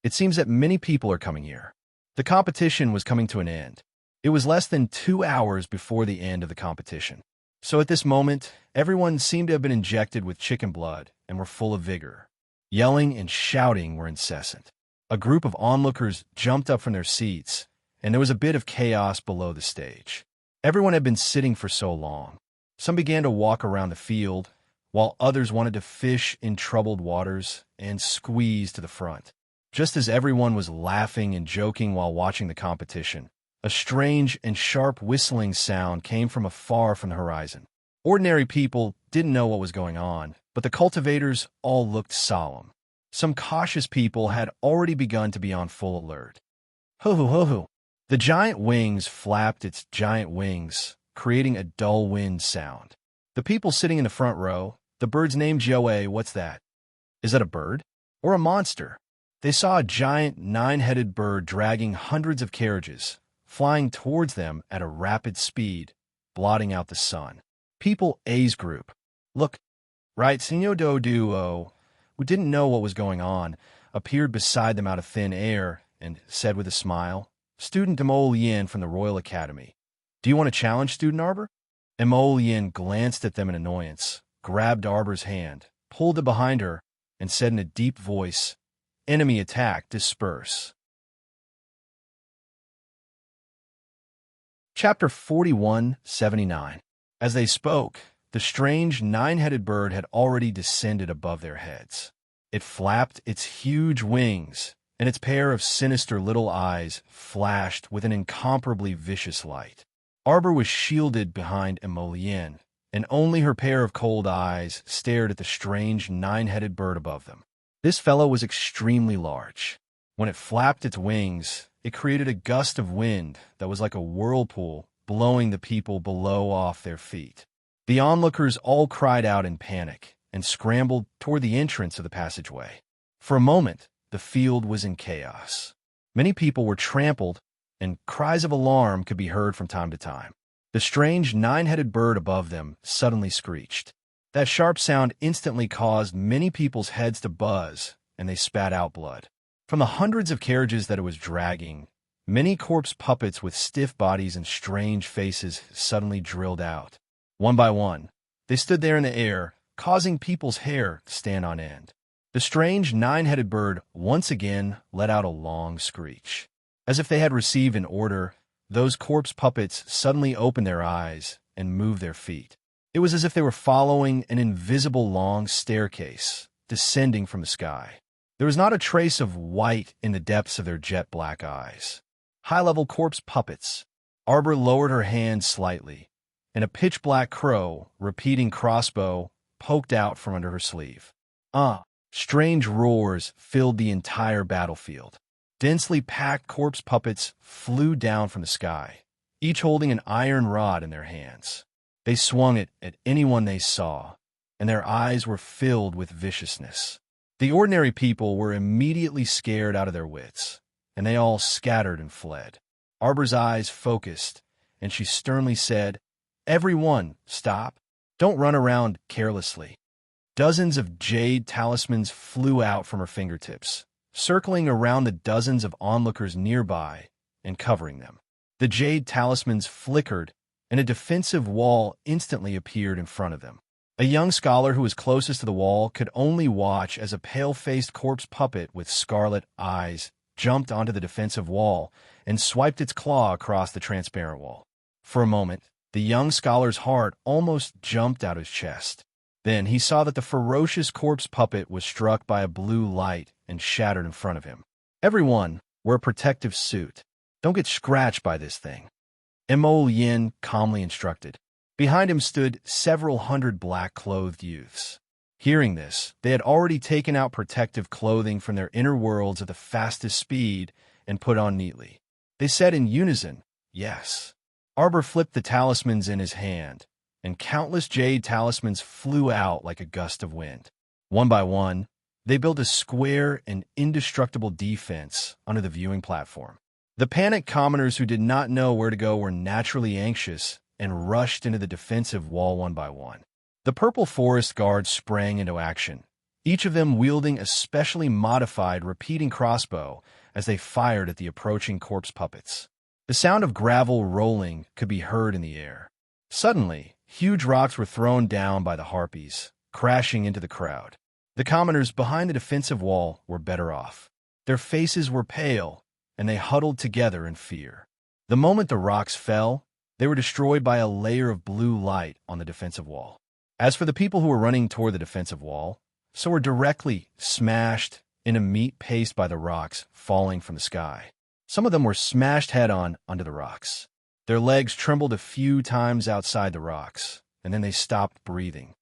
"It seems that many people are coming here." The competition was coming to an end. It was less than 2 hours before the end of the competition. So at this moment, everyone seemed to have been injected with chicken blood and were full of vigor. Yelling and shouting were incessant. A group of onlookers jumped up from their seats, and there was a bit of chaos below the stage. Everyone had been sitting for so long. Some began to walk around the field, while others wanted to fish in troubled waters and squeeze to the front. Just as everyone was laughing and joking while watching the competition, a strange and sharp whistling sound came from afar from the horizon. Ordinary people didn't know what was going on, but the cultivators all looked solemn. Some cautious people had already begun to be on full alert. Ho-ho-ho-ho! The giant wings flapped its giant wings, creating a dull wind sound. The people sitting in the front row, the bird's name Joe, what's that? Is that a bird? Or a monster? They saw a giant 9-headed bird dragging hundreds of carriages, flying towards them at a rapid speed, blotting out the sun. People A's group. Look, right, Senor Do Duo, who didn't know what was going on, appeared beside them out of thin air and said with a smile, "Student Emo Yin from the Royal Academy. Do you want to challenge Student Arbor?" Emo Yin glanced at them in annoyance, grabbed Arbor's hand, pulled it behind her, and said in a deep voice, "Enemy attack, disperse." Chapter 4179. As they spoke, the strange 9-headed bird had already descended above their heads. It flapped its huge wings, and its pair of sinister little eyes flashed with an incomparably vicious light. Arbor was shielded behind Emolien, and only her pair of cold eyes stared at the strange 9-headed bird above them. This fellow was extremely large. When it flapped its wings, it created a gust of wind that was like a whirlpool, blowing the people below off their feet. The onlookers all cried out in panic and scrambled toward the entrance of the passageway. For a moment, the field was in chaos. Many people were trampled, and cries of alarm could be heard from time to time. The strange 9-headed bird above them suddenly screeched. That sharp sound instantly caused many people's heads to buzz, and they spat out blood. From the hundreds of carriages that it was dragging, many corpse puppets with stiff bodies and strange faces suddenly drilled out. One by one, they stood there in the air, causing people's hair to stand on end. The strange 9-headed bird once again let out a long screech. As if they had received an order, those corpse puppets suddenly opened their eyes and moved their feet. It was as if they were following an invisible long staircase, descending from the sky. There was not a trace of white in the depths of their jet-black eyes. High-level corpse puppets. Arbor lowered her hand slightly, and a pitch-black crow, repeating crossbow, poked out from under her sleeve. Strange roars filled the entire battlefield. Densely packed corpse puppets flew down from the sky, each holding an iron rod in their hands. They swung it at anyone they saw, and their eyes were filled with viciousness. The ordinary people were immediately scared out of their wits, and they all scattered and fled. Arbor's eyes focused, and she sternly said, "Everyone, stop. Don't run around carelessly." Dozens of jade talismans flew out from her fingertips, circling around the dozens of onlookers nearby and covering them. The jade talismans flickered, and a defensive wall instantly appeared in front of them. A young scholar who was closest to the wall could only watch as a pale-faced corpse puppet with scarlet eyes jumped onto the defensive wall and swiped its claw across the transparent wall. For a moment, the young scholar's heart almost jumped out his chest. Then he saw that the ferocious corpse puppet was struck by a blue light and shattered in front of him. "Everyone, wear a protective suit. Don't get scratched by this thing." Mo Yin calmly instructed. Behind him stood several hundred black-clothed youths. Hearing this, they had already taken out protective clothing from their inner worlds at the fastest speed and put on neatly. They said in unison, "Yes." Arbor flipped the talismans in his hand, and countless jade talismans flew out like a gust of wind. One by one, they built a square and indestructible defense under the viewing platform. The panicked commoners who did not know where to go were naturally anxious and rushed into the defensive wall one by one. The purple forest guards sprang into action, each of them wielding a specially modified repeating crossbow as they fired at the approaching corpse puppets. The sound of gravel rolling could be heard in the air. Suddenly, huge rocks were thrown down by the harpies, crashing into the crowd. The commoners behind the defensive wall were better off. Their faces were pale, and they huddled together in fear. The moment the rocks fell, they were destroyed by a layer of blue light on the defensive wall. As for the people who were running toward the defensive wall, so were directly smashed in a meat paste by the rocks falling from the sky. Some of them were smashed head-on onto the rocks. Their legs trembled a few times outside the rocks, and then they stopped breathing.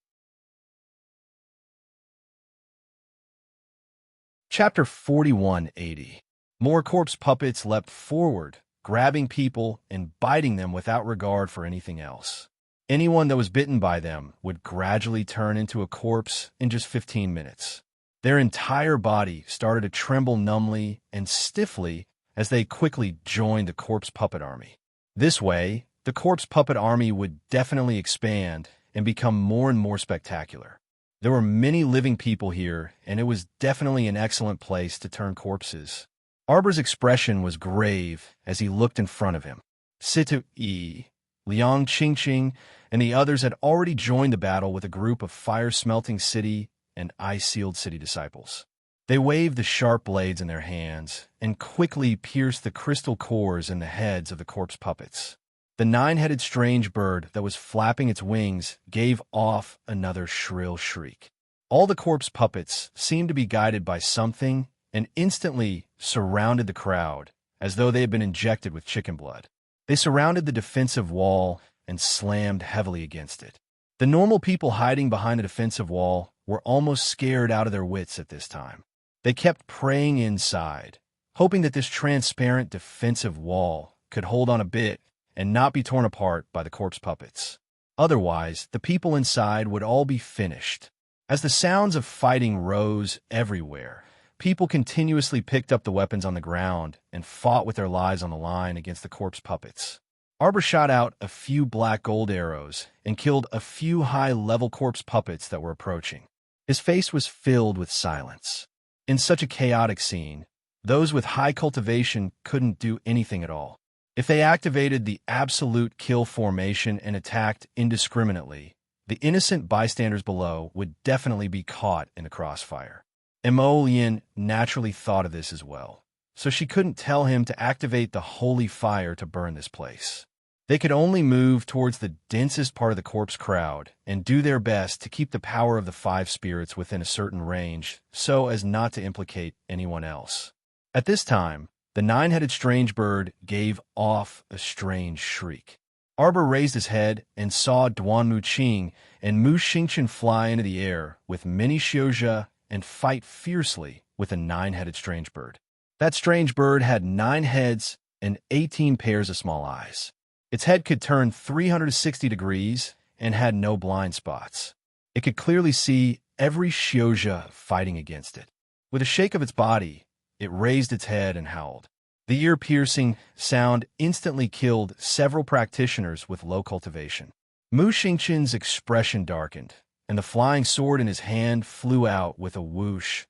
Chapter 4180. More corpse puppets leapt forward, grabbing people and biting them without regard for anything else. Anyone that was bitten by them would gradually turn into a corpse in just 15 minutes. Their entire body started to tremble numbly and stiffly as they quickly joined the corpse puppet army. This way, the corpse puppet army would definitely expand and become more and more spectacular. There were many living people here, and it was definitely an excellent place to turn corpses. Arbor's expression was grave as he looked in front of him. Situ Yi, Liang Qingqing, and the others had already joined the battle with a group of fire-smelting city and ice-sealed city disciples. They waved the sharp blades in their hands and quickly pierced the crystal cores in the heads of the corpse puppets. The nine-headed strange bird that was flapping its wings gave off another shrill shriek. All the corpse puppets seemed to be guided by something and instantly surrounded the crowd as though they had been injected with chicken blood. They surrounded the defensive wall and slammed heavily against it. The normal people hiding behind the defensive wall were almost scared out of their wits at this time. They kept praying inside, hoping that this transparent defensive wall could hold on a bit and not be torn apart by the corpse puppets. Otherwise, the people inside would all be finished. As the sounds of fighting rose everywhere, people continuously picked up the weapons on the ground and fought with their lives on the line against the corpse puppets. Arbor shot out a few black gold arrows and killed a few high-level corpse puppets that were approaching. His face was filled with silence. In such a chaotic scene, those with high cultivation couldn't do anything at all. If they activated the absolute kill formation and attacked indiscriminately, the innocent bystanders below would definitely be caught in the crossfire. Mo Yin naturally thought of this as well, so she couldn't tell him to activate the holy fire to burn this place. They could only move towards the densest part of the corpse crowd and do their best to keep the power of the five spirits within a certain range so as not to implicate anyone else. At this time, the nine-headed strange bird gave off a strange shriek. Arbor raised his head and saw Duan Muqing and Mu Xingchen fly into the air with many Xiuzhe and fight fiercely with a nine-headed strange bird. That strange bird had 9 heads and 18 pairs of small eyes. Its head could turn 360 degrees and had no blind spots. It could clearly see every Xiuzhe fighting against it. With a shake of its body, it raised its head and howled. The ear-piercing sound instantly killed several practitioners with low cultivation. Mu Xingchen's expression darkened, and the flying sword in his hand flew out with a whoosh,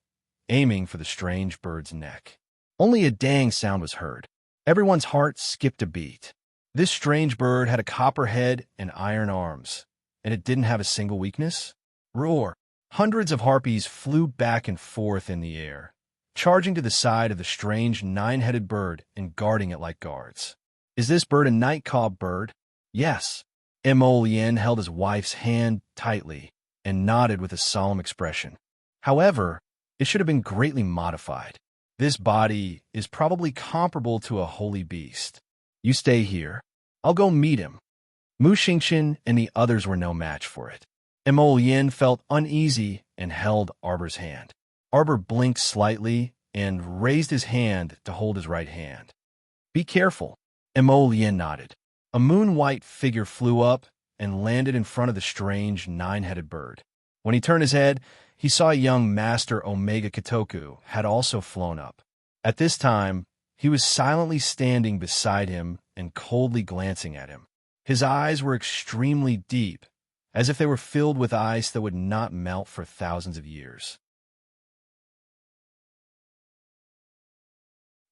aiming for the strange bird's neck. Only a dang sound was heard. Everyone's heart skipped a beat. This strange bird had a copper head and iron arms, and it didn't have a single weakness. Roar! Hundreds of harpies flew back and forth in the air, charging to the side of the strange nine-headed bird and guarding it like guards. Is this bird a night-cob bird? Yes. Mo Yin held his wife's hand tightly and nodded with a solemn expression. However, it should have been greatly modified. This body is probably comparable to a holy beast. You stay here. I'll go meet him. Mu Xingqian and the others were no match for it. Mo Yin felt uneasy and held Arbor's hand. Arbor blinked slightly and raised his hand to hold his right hand. Be careful. Mo Yin nodded. A moon-white figure flew up and landed in front of the strange nine-headed bird. When he turned his head, he saw a young master Omega Kitoku had also flown up. At this time, he was silently standing beside him and coldly glancing at him. His eyes were extremely deep, as if they were filled with ice that would not melt for thousands of years.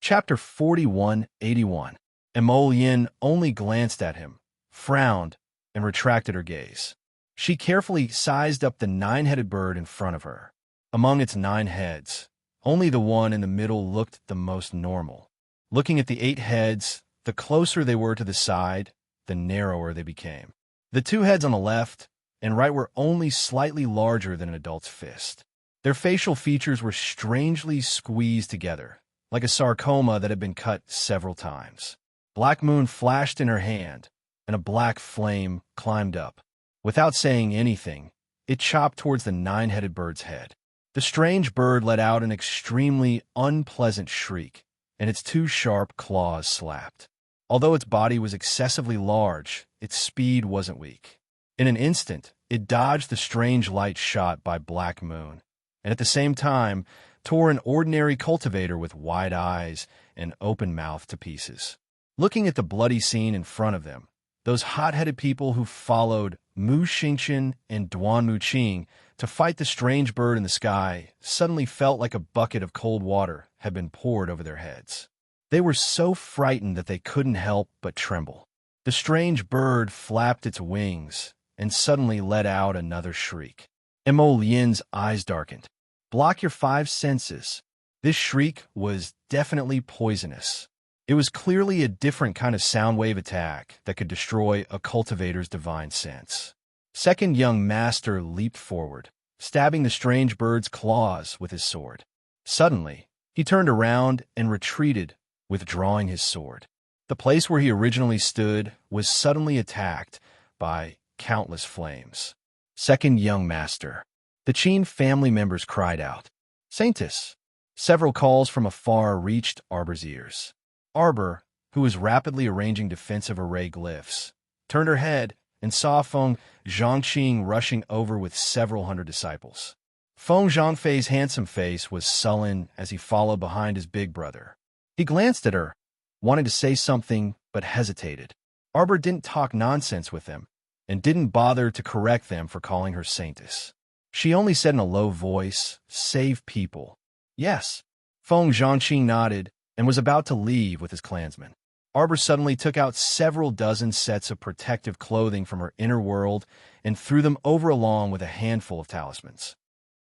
Chapter 4181. Mo Yin only glanced at him, frowned, and retracted her gaze. She carefully sized up the nine-headed bird in front of her. Among its 9 heads, only the one in the middle looked the most normal. Looking at the 8 heads, the closer they were to the side, the narrower they became. The 2 heads on the left and right were only slightly larger than an adult's fist. Their facial features were strangely squeezed together, like a sarcoma that had been cut several times. Black moon flashed in her hand, and a black flame climbed up. Without saying anything, it chopped towards the 9-headed bird's head. The strange bird let out an extremely unpleasant shriek, and its 2 sharp claws slapped. Although its body was excessively large, its speed wasn't weak. In an instant, it dodged the strange light shot by Black Moon, and at the same time tore an ordinary cultivator with wide eyes and open mouth to pieces. Looking at the bloody scene in front of them, those hot-headed people who followed Mu Xingqian and Duan Muqing to fight the strange bird in the sky suddenly felt like a bucket of cold water had been poured over their heads. They were so frightened that they couldn't help but tremble. The strange bird flapped its wings and suddenly let out another shriek. Mo Yin's eyes darkened. Block your 5 senses. This shriek was definitely poisonous. It was clearly a different kind of sound wave attack that could destroy a cultivator's divine sense. Second young master leaped forward, stabbing the strange bird's claws with his sword. Suddenly, he turned around and retreated, withdrawing his sword. The place where he originally stood was suddenly attacked by countless flames. Second young master. The Qin family members cried out, "Saintus!" Several calls from afar reached Arbor's ears. Arbor, who was rapidly arranging defensive array glyphs, turned her head and saw Feng Zhangqing rushing over with several hundred disciples. Feng Zhangfei's handsome face was sullen as he followed behind his big brother. He glanced at her, wanted to say something, but hesitated. Arbor didn't talk nonsense with them, and didn't bother to correct them for calling her Saintess. She only said in a low voice, "Save people." "Yes." Feng Zhangqing nodded and was about to leave with his clansmen. Arbor suddenly took out several dozen sets of protective clothing from her inner world and threw them over along with a handful of talismans.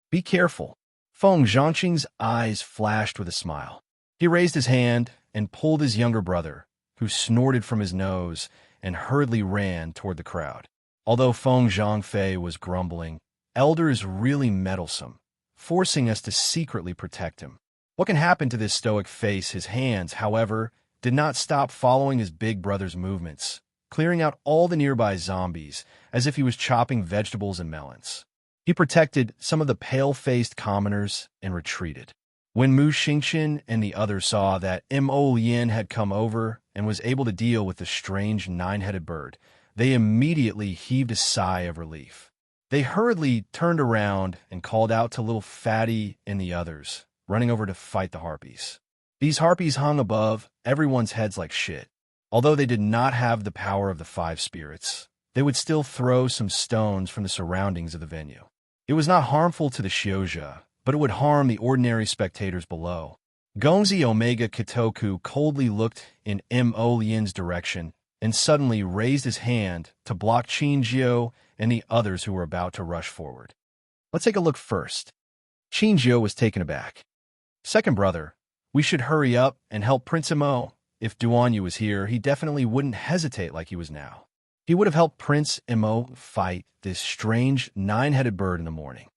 "Be careful." Feng Zhangqing's eyes flashed with a smile. He raised his hand and pulled his younger brother, who snorted from his nose and hurriedly ran toward the crowd. Although Feng Zhangfei was grumbling, "Elder is really meddlesome, forcing us to secretly protect him." What can happen to this stoic face? His hands, however, did not stop following his big brother's movements, clearing out all the nearby zombies as if he was chopping vegetables and melons. He protected some of the pale-faced commoners and retreated. When Mu Xingqian and the others saw that Mo Yin had come over and was able to deal with the strange 9-headed bird, they immediately heaved a sigh of relief. They hurriedly turned around and called out to little Fatty and the others, running over to fight the harpies. These harpies hung above everyone's heads like shit. Although they did not have the power of the 5 spirits, they would still throw some stones from the surroundings of the venue. It was not harmful to the Xiozha, but it would harm the ordinary spectators below. Gongzi Omega Kitoku coldly looked in Mo Yin's direction and suddenly raised his hand to block Qin Jiao and the others who were about to rush forward. Let's take a look first. Qin Jiao was taken aback. "Second brother, we should hurry up and help Prince Mo. If Duanyu was here, he definitely wouldn't hesitate like he was now. He would have helped Prince Mo fight this strange 9-headed bird in the morning."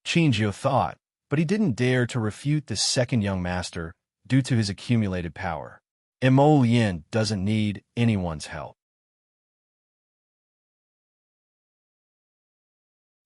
Qin Jiao thought, but he didn't dare to refute the second young master due to his accumulated power. Emolien doesn't need anyone's help.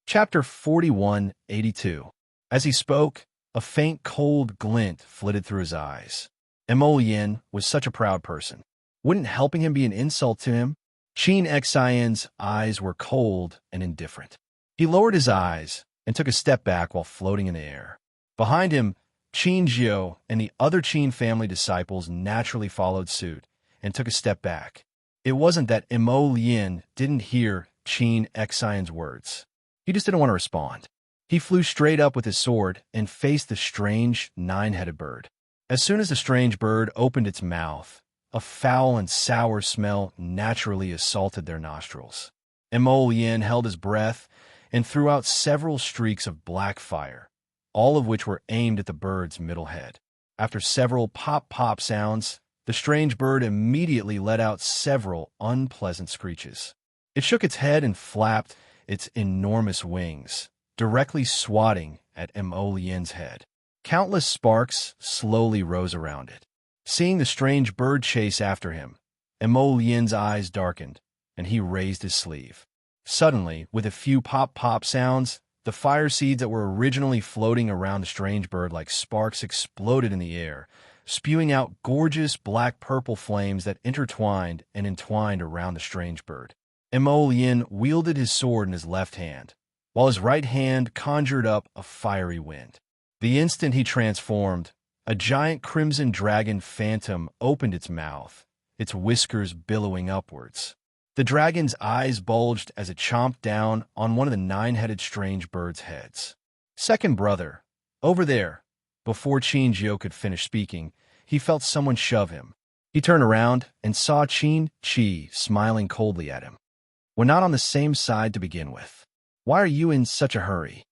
Chapter 4182. As he spoke, a faint cold glint flitted through his eyes. Emolien was such a proud person. Wouldn't helping him be an insult to him? Qin Xian's eyes were cold and indifferent. He lowered his eyes and took a step back while floating in the air. Behind him, Qin Jiao and the other Qin family disciples naturally followed suit and took a step back. It wasn't that Emolien didn't hear Qin Xian's words. He just didn't want to respond. He flew straight up with his sword and faced the strange, nine-headed bird. As soon as the strange bird opened its mouth, a foul and sour smell naturally assaulted their nostrils. Emolien held his breath and threw out several streaks of black fire, all of which were aimed at the bird's middle head. After several pop-pop sounds, the strange bird immediately let out several unpleasant screeches. It shook its head and flapped its enormous wings, directly swatting at Emolien's head. Countless sparks slowly rose around it. Seeing the strange bird chase after him, Emolien's eyes darkened, and he raised his sleeve. Suddenly, with a few pop-pop sounds, the fire seeds that were originally floating around the strange bird like sparks exploded in the air, spewing out gorgeous black-purple flames that intertwined and entwined around the strange bird. Emolien wielded his sword in his left hand, while his right hand conjured up a fiery wind. The instant he transformed, a giant crimson dragon phantom opened its mouth, its whiskers billowing upwards. The dragon's eyes bulged as it chomped down on one of the nine-headed strange bird's heads. Second brother, over there. Before Qin Jiao could finish speaking, he felt someone shove him. He turned around and saw Qin Qi smiling coldly at him. We're not on the same side to begin with. Why are you in such a hurry?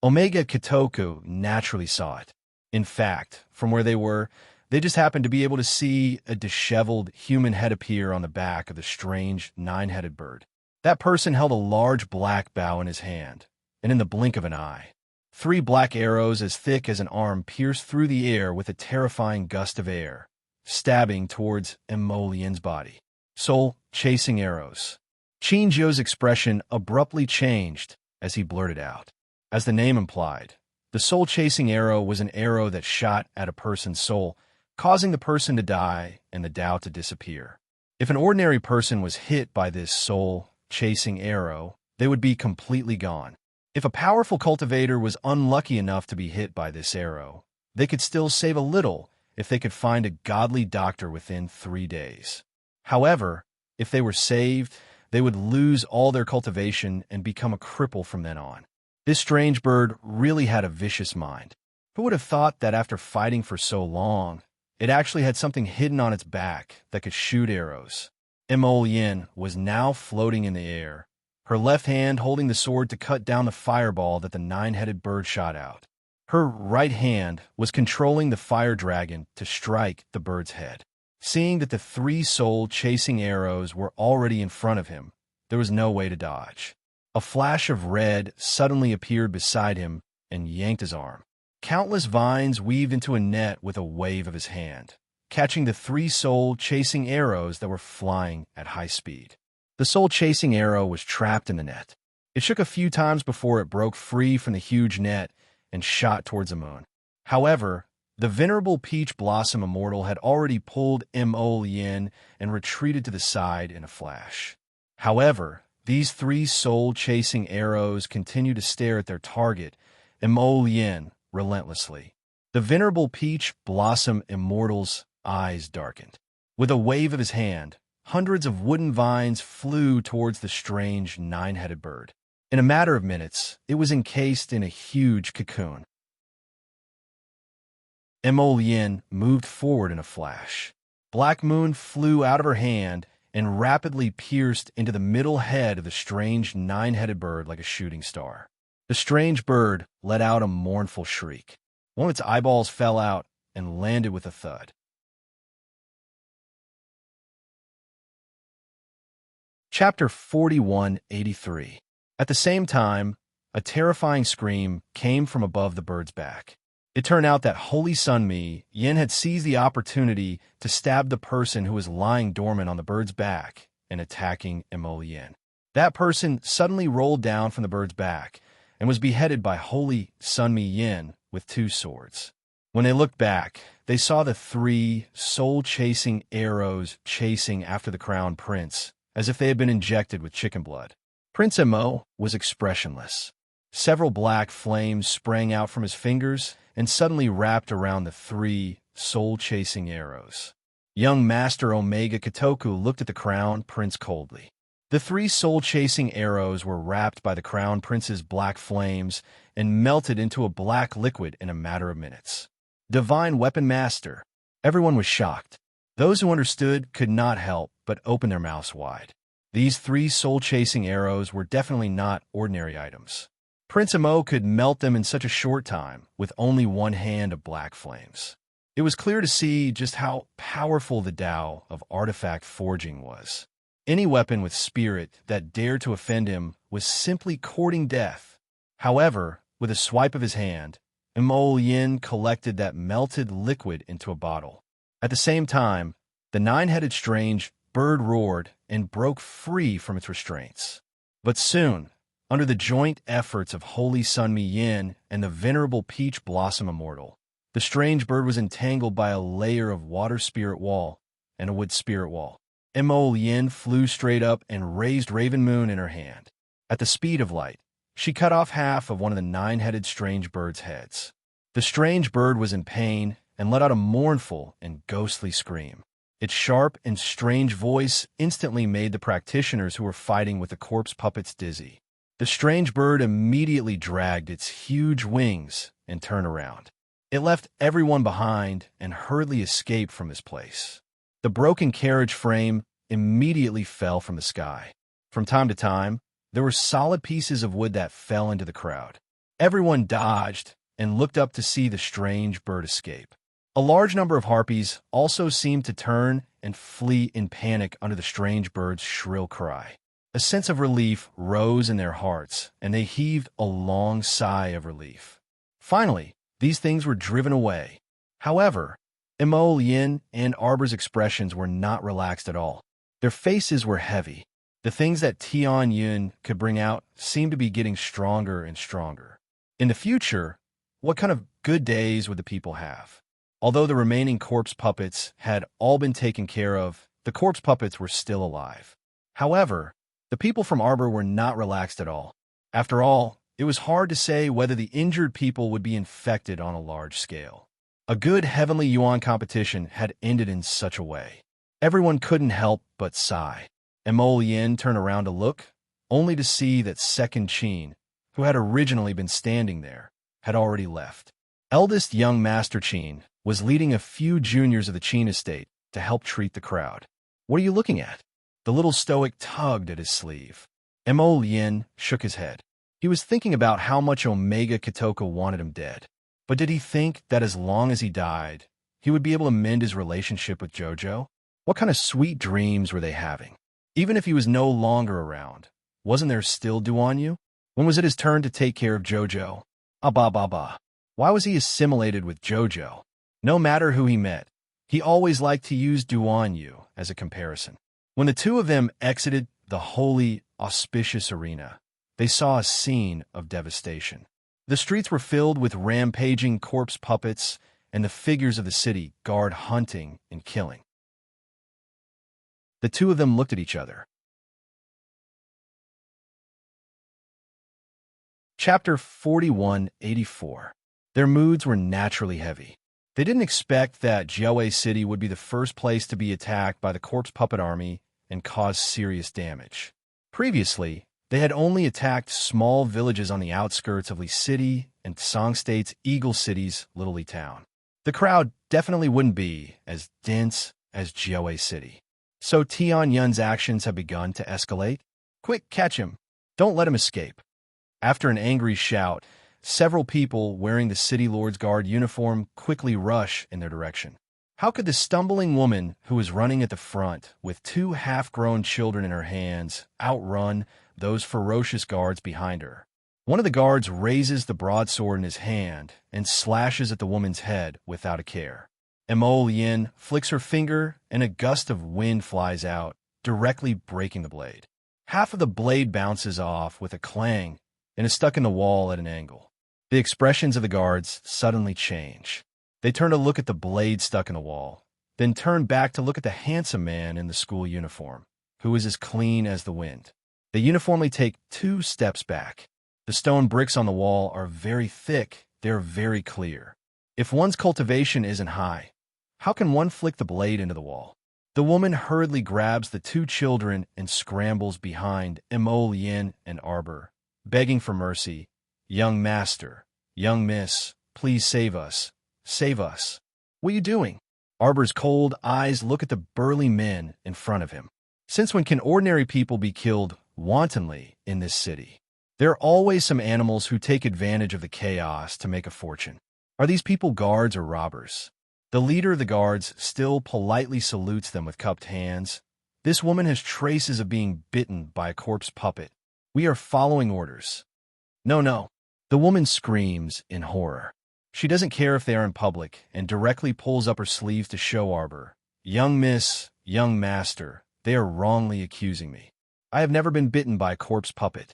Omega Kitoku naturally saw it. In fact, from where they were, they just happened to be able to see a disheveled human head appear on the back of the strange nine-headed bird. That person held a large black bow in his hand, and in the blink of an eye, 3 black arrows as thick as an arm pierced through the air with a terrifying gust of air, stabbing towards Emolien's body. Soul-chasing arrows. Qin Jiao's expression abruptly changed as he blurted out. As the name implied, the soul-chasing arrow was an arrow that shot at a person's soul, causing the person to die and the Tao to disappear. If an ordinary person was hit by this soul-chasing arrow, they would be completely gone. If a powerful cultivator was unlucky enough to be hit by this arrow, they could still save a little if they could find a godly doctor within 3 days. However, if they were saved, they would lose all their cultivation and become a cripple from then on. This strange bird really had a vicious mind. Who would have thought that after fighting for so long, it actually had something hidden on its back that could shoot arrows? Emolien was now floating in the air, her left hand holding the sword to cut down the fireball that the nine-headed bird shot out. Her right hand was controlling the fire dragon to strike the bird's head. Seeing that the 3 soul-chasing arrows were already in front of him, there was no way to dodge. A flash of red suddenly appeared beside him and yanked his arm. Countless vines weaved into a net with a wave of his hand, catching the 3 soul-chasing arrows that were flying at high speed. The soul-chasing arrow was trapped in the net. It shook a few times before it broke free from the huge net and shot towards the moon. However, the venerable Peach Blossom Immortal had already pulled Emolien and retreated to the side in a flash. However, these 3 soul-chasing arrows continued to stare at their target, Emolien, relentlessly. The venerable Peach Blossom Immortal's eyes darkened. With a wave of his hand, hundreds of wooden vines flew towards the strange nine-headed bird. In a matter of minutes, it was encased in a huge cocoon. Emolien moved forward in a flash. Black Moon flew out of her hand and rapidly pierced into the middle head of the strange nine-headed bird like a shooting star. The strange bird let out a mournful shriek. One of its eyeballs fell out and landed with a thud. Chapter 4183. At the same time, a terrifying scream came from above the bird's back. It turned out that Holy Sunmi Yin had seized the opportunity to stab the person who was lying dormant on the bird's back and attacking Imo Yin. That person suddenly rolled down from the bird's back and was beheaded by Holy Sunmi Yin with 2 swords. When they looked back, they saw the 3 soul-chasing arrows chasing after the crown prince, as if they had been injected with chicken blood. Prince Imo was expressionless. Several black flames sprang out from his fingers and suddenly wrapped around the 3 soul-chasing arrows. Young Master Omega Katoku looked at the crown prince coldly. The 3 soul-chasing arrows were wrapped by the crown prince's black flames and melted into a black liquid in a matter of minutes. Divine Weapon Master. Everyone was shocked. Those who understood could not help but open their mouths wide. These 3 soul-chasing arrows were definitely not ordinary items. Prince Imo could melt them in such a short time with only 1 hand of black flames. It was clear to see just how powerful the Tao of artifact forging was. Any weapon with spirit that dared to offend him was simply courting death. However, with a swipe of his hand, Imo Yin collected that melted liquid into a bottle. At the same time, the 9-headed strange bird roared and broke free from its restraints. But soon, under the joint efforts of Holy Sunmi Yin and the venerable Peach Blossom Immortal, the strange bird was entangled by a layer of water spirit wall and a wood spirit wall. Imo Yin flew straight up and raised Raven Moon in her hand. At the speed of light, she cut off half of one of the 9-headed strange bird's heads. The strange bird was in pain and let out a mournful and ghostly scream. Its sharp and strange voice instantly made the practitioners who were fighting with the corpse puppets dizzy. The strange bird immediately dragged its huge wings and turned around. It left everyone behind and hurriedly escaped from this place. The broken carriage frame immediately fell from the sky. From time to time, there were solid pieces of wood that fell into the crowd. Everyone dodged and looked up to see the strange bird escape. A large number of harpies also seemed to turn and flee in panic under the strange bird's shrill cry. A sense of relief rose in their hearts, and they heaved a long sigh of relief. Finally, these things were driven away. However, Imo Yin and Arbor's expressions were not relaxed at all. Their faces were heavy. The things that Tian Yun could bring out seemed to be getting stronger and stronger. In the future, what kind of good days would the people have? Although the remaining corpse puppets had all been taken care of, the corpse puppets were still alive. However, the people from Arbor were not relaxed at all. After all, it was hard to say whether the injured people would be infected on a large scale. A good Heavenly Yuan competition had ended in such a way. Everyone couldn't help but sigh. Imo Yin turned around to look, only to see that Second Qin, who had originally been standing there, had already left. Eldest young Master Qin was leading a few juniors of the Qin estate to help treat the crowd. "What are you looking at?" The little stoic tugged at his sleeve. Imo Yin shook his head. He was thinking about how much Omega Katoka wanted him dead. But did he think that as long as he died, he would be able to mend his relationship with Jojo? What kind of sweet dreams were they having? Even if he was no longer around, wasn't there still Duanyu? When was it his turn to take care of Jojo? Ba. Why was he assimilated with Jojo? No matter who he met, he always liked to use Duanyu as a comparison. When the two of them exited the holy, auspicious arena, they saw a scene of devastation. The streets were filled with rampaging corpse puppets and the figures of the city guard hunting and killing. The two of them looked at each other. Chapter 4184. Their moods were naturally heavy. They didn't expect that Jiaowei City would be the first place to be attacked by the corpse puppet army and cause serious damage. Previously, they had only attacked small villages on the outskirts of Li City and Song State's Eagle City's Little Li Town. The crowd definitely wouldn't be as dense as Jiaowei City. So Tian Yun's actions have begun to escalate. Quick, catch him. Don't let him escape. After an angry shout, several people wearing the City Lord's Guard uniform quickly rush in their direction. How could the stumbling woman who was running at the front with 2 half-grown children in her hands outrun those ferocious guards behind her? One of the guards raises the broadsword in his hand and slashes at the woman's head without a care. Yin flicks her finger and a gust of wind flies out, directly breaking the blade. Half of the blade bounces off with a clang and is stuck in the wall at an angle. The expressions of the guards suddenly change. They turn to look at the blade stuck in the wall, then turn back to look at the handsome man in the school uniform, who is as clean as the wind. They uniformly take 2 steps back. The stone bricks on the wall are very thick, they're very clear. If one's cultivation isn't high, how can one flick the blade into the wall? The woman hurriedly grabs the 2 children and scrambles behind Yin and Arbor, begging for mercy. "Young master, young miss, please save us. Save us." "What are you doing?" Arbor's cold eyes look at the burly men in front of him. Since when can ordinary people be killed wantonly in this city? There are always some animals who take advantage of the chaos to make a fortune. Are these people guards or robbers? The leader of the guards still politely salutes them with cupped hands. This woman has traces of being bitten by a corpse puppet. "We are following orders." "No, no." The woman screams in horror. She doesn't care if they are in public and directly pulls up her sleeves to show Arbor. "Young miss, young master, they are wrongly accusing me. I have never been bitten by a corpse puppet.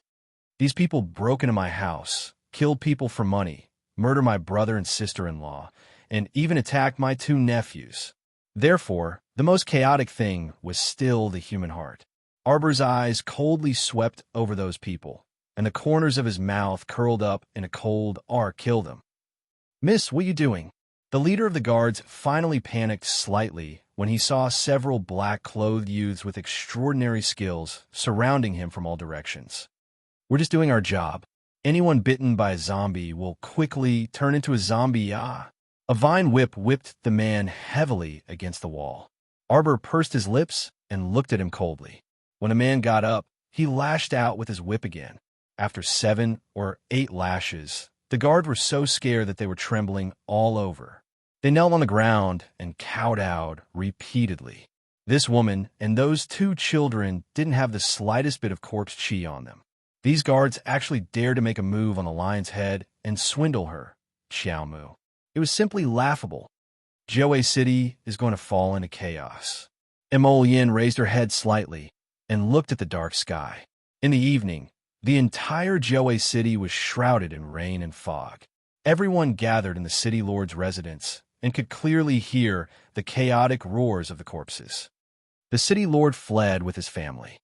These people broke into my house, killed people for money, murdered my brother and sister-in-law, and even attacked my 2 nephews. Therefore, the most chaotic thing was still the human heart." Arbor's eyes coldly swept over those people, and the corners of his mouth curled up in a cold "R, kill them." "Miss, what are you doing?" The leader of the guards finally panicked slightly when he saw several black-clothed youths with extraordinary skills surrounding him from all directions. "We're just doing our job. Anyone bitten by a zombie will quickly turn into a zombie." A vine whip whipped the man heavily against the wall. Arbor pursed his lips and looked at him coldly. When the man got up, he lashed out with his whip again. After 7 or 8 lashes, the guards were so scared that they were trembling all over. They knelt on the ground and kowtowed repeatedly. This woman and those 2 children didn't have the slightest bit of corpse chi on them. These guards actually dared to make a move on the lion's head and swindle her. Xiaomu. It was simply laughable. Joe City is going to fall into chaos. Yin raised her head slightly and looked at the dark sky. In the evening, the entire Joe City was shrouded in rain and fog. Everyone gathered in the city lord's residence and could clearly hear the chaotic roars of the corpses. The city lord fled with his family.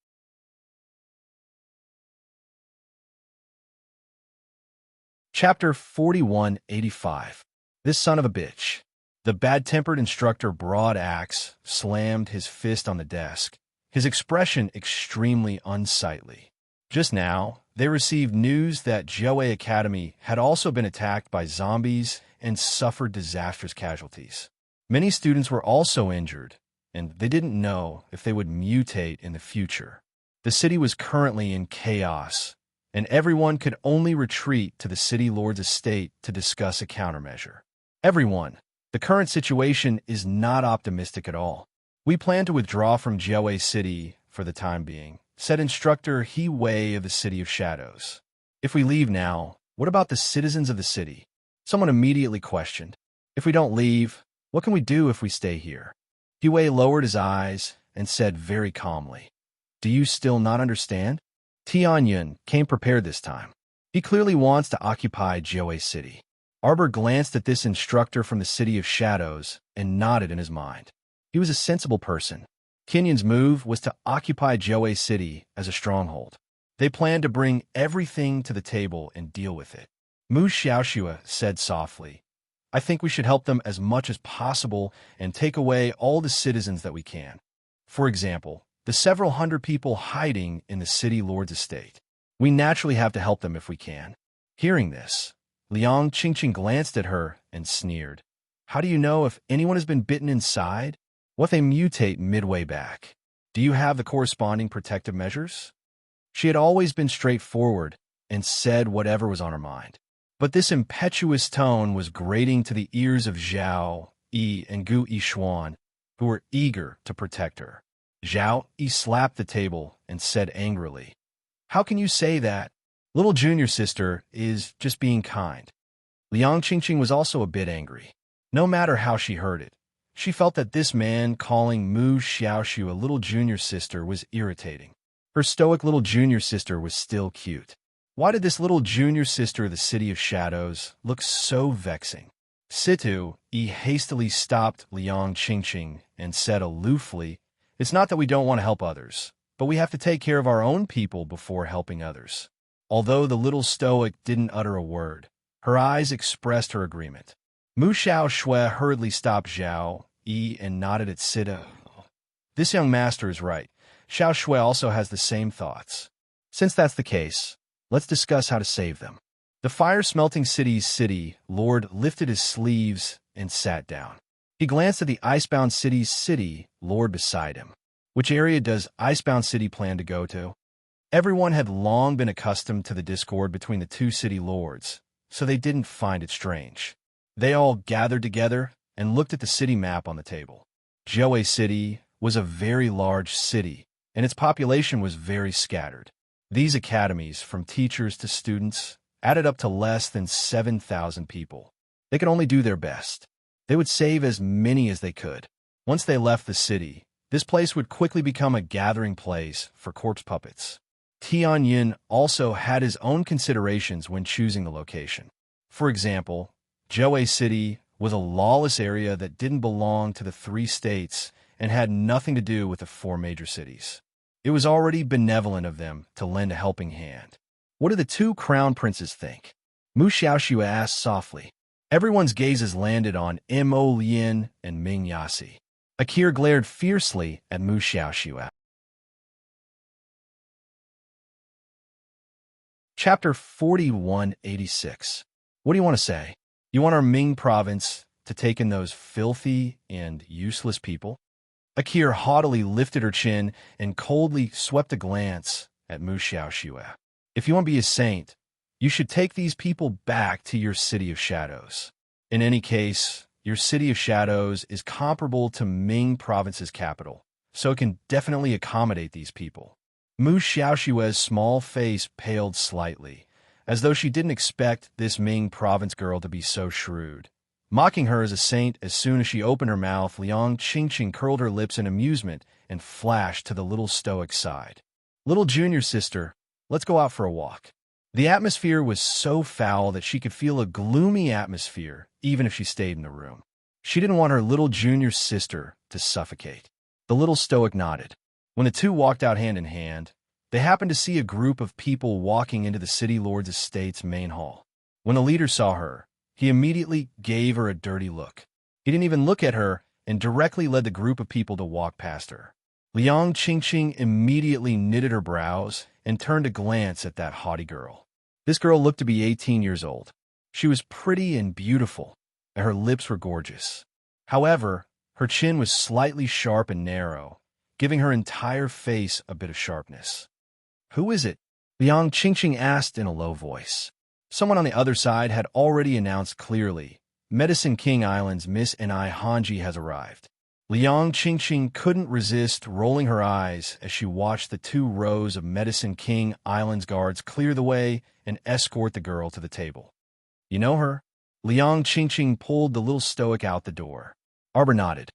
Chapter 4185. This son of a bitch. The bad-tempered instructor broad axe slammed his fist on the desk, his expression extremely unsightly. Just now, they received news that Joe Academy had also been attacked by zombies and suffered disastrous casualties. Many students were also injured, and they didn't know if they would mutate in the future. The city was currently in chaos, and everyone could only retreat to the city lord's estate to discuss a countermeasure. Everyone, the current situation is not optimistic at all. "We plan to withdraw from Joe City for the time being," said instructor He Wei of the City of Shadows. "If we leave now, what about the citizens of the city?" Someone immediately questioned. "If we don't leave, what can we do if we stay here?" He Wei lowered his eyes and said very calmly, "Do you still not understand?" Tianyun came prepared this time. He clearly wants to occupy Joe City. Arbor glanced at this instructor from the City of Shadows and nodded in his mind. He was a sensible person. Kenyon's move was to occupy Joe City as a stronghold. They planned to bring everything to the table and deal with it. Mu Xiaoxua said softly, "I think we should help them as much as possible and take away all the citizens that we can. For example, the several hundred people hiding in the city lord's estate. We naturally have to help them if we can." Hearing this, Liang Qingqing glanced at her and sneered. "How do you know if anyone has been bitten inside? What if they mutate midway back? Do you have the corresponding protective measures?" She had always been straightforward and said whatever was on her mind. But this impetuous tone was grating to the ears of Zhao Yi and Gu Yishuan, who were eager to protect her. Zhao Yi slapped the table and said angrily, "How can you say that? Little junior sister is just being kind. Liang Qingqing was also a bit angry. No matter how she heard it, she felt that this man calling Mu Xiaoxiu a little junior sister was irritating. Her stoic little junior sister was still cute. Why did this little junior sister of the City of Shadows look so vexing? Situ hastily stopped Liang Qingqing and said aloofly, "It's not that we don't want to help others, but we have to take care of our own people before helping others." Although the little stoic didn't utter a word, her eyes expressed her agreement. Mu Xiao Shui hurriedly stopped Zhao Yi and nodded at Sita. This young master is right. Xiao Shui also has the same thoughts. Since that's the case, let's discuss how to save them. The fire-smelting city's city lord lifted his sleeves and sat down. He glanced at the icebound city's city lord beside him. Which area does icebound city plan to go to? Everyone had long been accustomed to the discord between the two city lords, so they didn't find it strange. They all gathered together and looked at the city map on the table. Jiaowei City was a very large city, and its population was very scattered. These academies, from teachers to students, added up to less than 7,000 people. They could only do their best. They would save as many as they could. Once they left the city, this place would quickly become a gathering place for corpse puppets. Tianyin also had his own considerations when choosing the location. For example, Jiaowei City was a lawless area that didn't belong to the 3 states and had nothing to do with the 4 major cities. It was already benevolent of them to lend a helping hand. What do the 2 crown princes think? Mu Xiaoxiu asked softly. Everyone's gazes landed on Mo Lin and Ming Yasi. Akir glared fiercely at Mu Xiaoxiu. Chapter 4186. What do you want to say? You want our Ming province to take in those filthy and useless people? Akir haughtily lifted her chin and coldly swept a glance at Mu Xiaoxiu. If you want to be a saint, you should take these people back to your City of Shadows. In any case, your City of Shadows is comparable to Ming province's capital, so it can definitely accommodate these people. Mu Xiaoxiu's small face paled slightly, as though she didn't expect this Ming province girl to be so shrewd. Mocking her as a saint as soon as she opened her mouth, Liang Qingqing curled her lips in amusement and flashed to the little stoic side. Little junior sister, let's go out for a walk. The atmosphere was so foul that she could feel a gloomy atmosphere even if she stayed in the room. She didn't want her little junior sister to suffocate. The little stoic nodded. When the two walked out hand in hand, they happened to see a group of people walking into the city lord's estate's main hall. When the leader saw her, he immediately gave her a dirty look. He didn't even look at her and directly led the group of people to walk past her. Liang Qingqing immediately knitted her brows and turned to glance at that haughty girl. This girl looked to be 18 years old. She was pretty and beautiful, and her lips were gorgeous. However, her chin was slightly sharp and narrow, giving her entire face a bit of sharpness. "Who is it?" Liang Qingqing asked in a low voice. Someone on the other side had already announced clearly, "Medicine King Island's Miss Ni Hanji has arrived." Liang Qingqing couldn't resist rolling her eyes as she watched the 2 rows of Medicine King Island's guards clear the way and escort the girl to the table. "You know her?" Liang Qingqing pulled the little stoic out the door. Arbor nodded.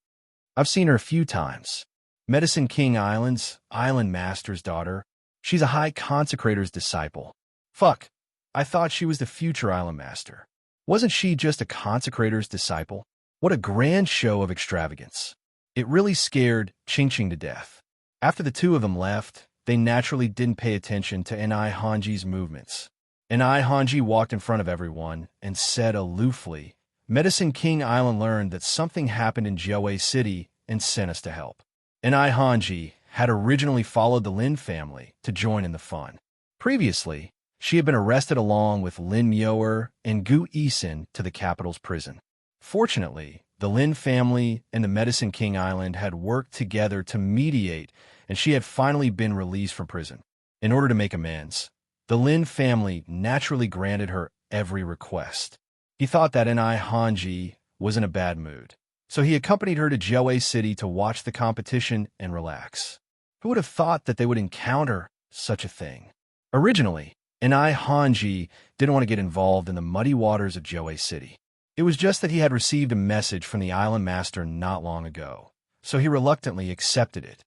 "I've seen her a few times. Medicine King Island's island master's daughter. She's a high consecrator's disciple." "Fuck, I thought she was the future island master. Wasn't she just a consecrator's disciple?" What a grand show of extravagance. It really scared Qingqing to death. After the 2 of them left, they naturally didn't pay attention to Ni Hanji's movements. Ni Hanji walked in front of everyone and said aloofly, "Medicine King Island learned that something happened in Jiaowei City and sent us to help." Ni Hanji had originally followed the Lin family to join in the fun. Previously, she had been arrested along with Lin Mioer and Gu Yisin to the capital's prison. Fortunately, the Lin family and the Medicine King Island had worked together to mediate, and she had finally been released from prison. In order to make amends, the Lin family naturally granted her every request. He thought that Ni Hanji was in a bad mood, so he accompanied her to Jiaowei City to watch the competition and relax. Who would have thought that they would encounter such a thing? Originally, And Hanji didn't want to get involved in the muddy waters of Joe City. It was just that he had received a message from the island master not long ago, so he reluctantly accepted it.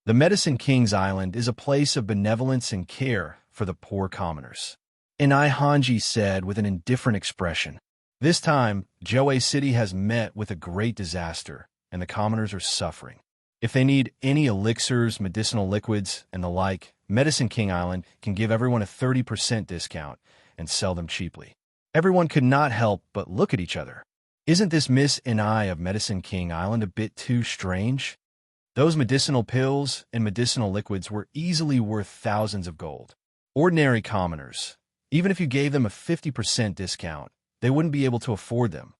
The Medicine King's Island is a place of benevolence and care for the poor commoners. And Hanji said with an indifferent expression, "This time, Joe City has met with a great disaster, and the commoners are suffering. If they need any elixirs, medicinal liquids, and the like, Medicine King Island can give everyone a 30% discount and sell them cheaply." Everyone could not help but look at each other. Isn't this Miss Inai of Medicine King Island a bit too strange? Those medicinal pills and medicinal liquids were easily worth thousands of gold. Ordinary commoners, even if you gave them a 50% discount, they wouldn't be able to afford them,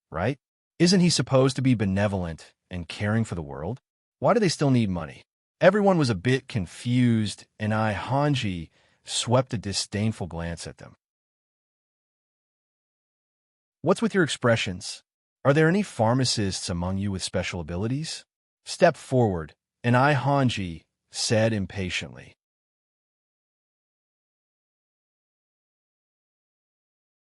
right? Isn't he supposed to be benevolent and caring for the world? Why do they still need money? Everyone was a bit confused, and Hanji swept a disdainful glance at them. What's with your expressions? Are there any pharmacists among you with special abilities? Step forward, and Hanji said impatiently.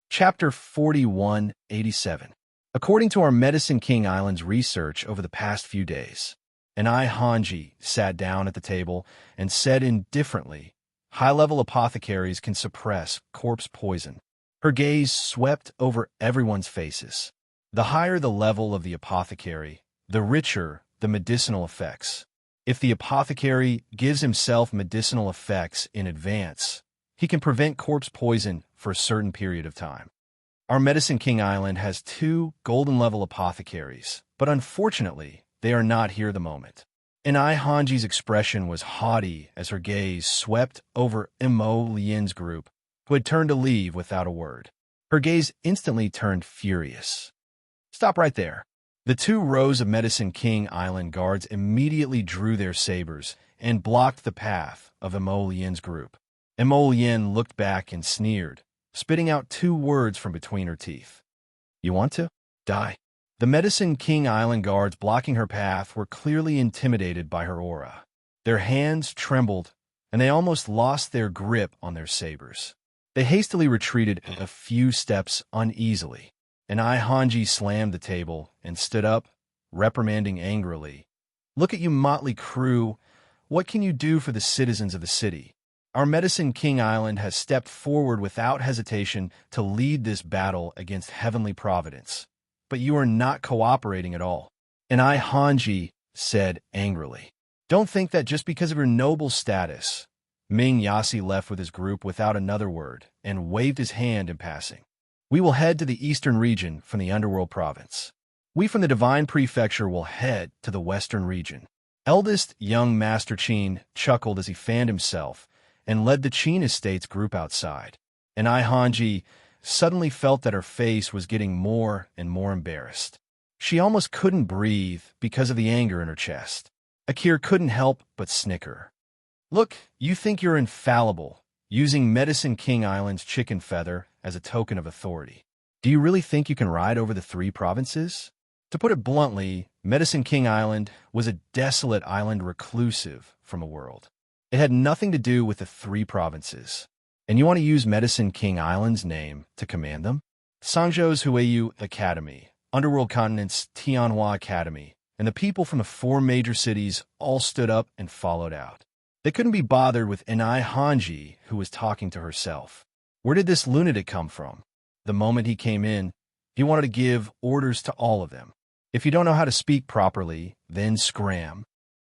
Chapter 4187. According to our Medicine King Island's research over the past few days, and Hanji sat down at the table and said indifferently, "High-level apothecaries can suppress corpse poison." Her gaze swept over everyone's faces. The higher the level of the apothecary, the richer the medicinal effects. If the apothecary gives himself medicinal effects in advance, he can prevent corpse poison for a certain period of time. Our Medicine King Island has 2 golden-level apothecaries, but unfortunately, they are not here at the moment. And Hanji's expression was haughty as her gaze swept over Mo Lian's group, who had turned to leave without a word. Her gaze instantly turned furious. "Stop right there." The 2 rows of Medicine King Island guards immediately drew their sabers and blocked the path of Mo Lian's group. Mo Lian looked back and sneered, spitting out 2 words from between her teeth. "You want to? Die." The Medicine King Island guards blocking her path were clearly intimidated by her aura. Their hands trembled, and they almost lost their grip on their sabers. They hastily retreated a few steps uneasily, and Hanji slammed the table and stood up, reprimanding angrily. "Look at you motley crew. What can you do for the citizens of the city? Our Medicine King Island has stepped forward without hesitation to lead this battle against Heavenly Providence, but you are not cooperating at all." And Hanji said angrily, "Don't think that just because of your noble status." Ming Yasi left with his group without another word and waved his hand in passing. "We will head to the eastern region from the Underworld Province. We from the Divine Prefecture will head to the western region." Eldest young Master Qin chuckled as he fanned himself and led the Qin Estates group outside. And Hanji suddenly felt that her face was getting more and more embarrassed. She almost couldn't breathe because of the anger in her chest. Akir couldn't help but snicker. "Look, you think you're infallible, using Medicine King Island's chicken feather as a token of authority. Do you really think you can ride over the 3 provinces? To put it bluntly, Medicine King Island was a desolate island reclusive from the world. It had nothing to do with the 3 provinces. And you want to use Medicine King Island's name to command them? Sangzhou's Huayu Academy, Underworld Continent's Tianhua Academy, and the people from the 4 major cities all stood up and followed out. They couldn't be bothered with Hanji, who was talking to herself. Where did this lunatic come from? The moment he came in, he wanted to give orders to all of them. If you don't know how to speak properly, then scram.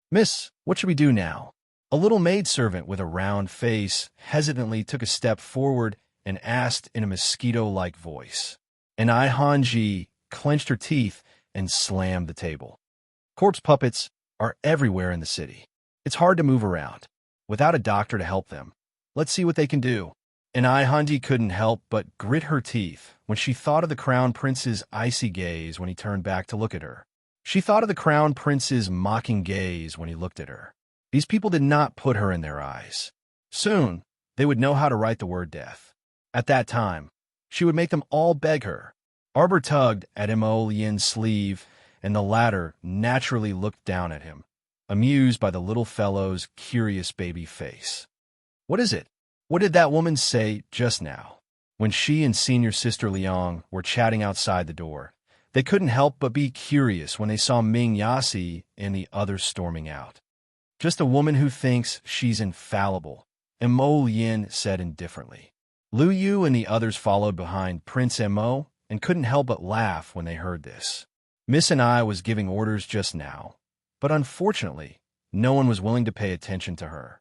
"Miss, what should we do now?" A little maidservant with a round face hesitantly took a step forward and asked in a mosquito-like voice. And Hanji clenched her teeth and slammed the table. "Corpse puppets are everywhere in the city. It's hard to move around. Without a doctor to help them, let's see what they can do." And Hanji couldn't help but grit her teeth when she thought of the Crown Prince's icy gaze when he turned back to look at her. She thought of the Crown Prince's mocking gaze when he looked at her. These people did not put her in their eyes. Soon, they would know how to write the word death. At that time, she would make them all beg her. Arbor tugged at Mo Lian's sleeve, and the latter naturally looked down at him, amused by the little fellow's curious baby face. "What is it? What did that woman say just now? When she and senior sister Liang were chatting outside the door, they couldn't help but be curious when they saw Ming Yasi and the others storming out. Just a woman who thinks she's infallible, Mo Yin said indifferently. Lu Yu and the others followed behind Prince Mo and couldn't help but laugh when they heard this. Miss and I was giving orders just now, but unfortunately, no one was willing to pay attention to her.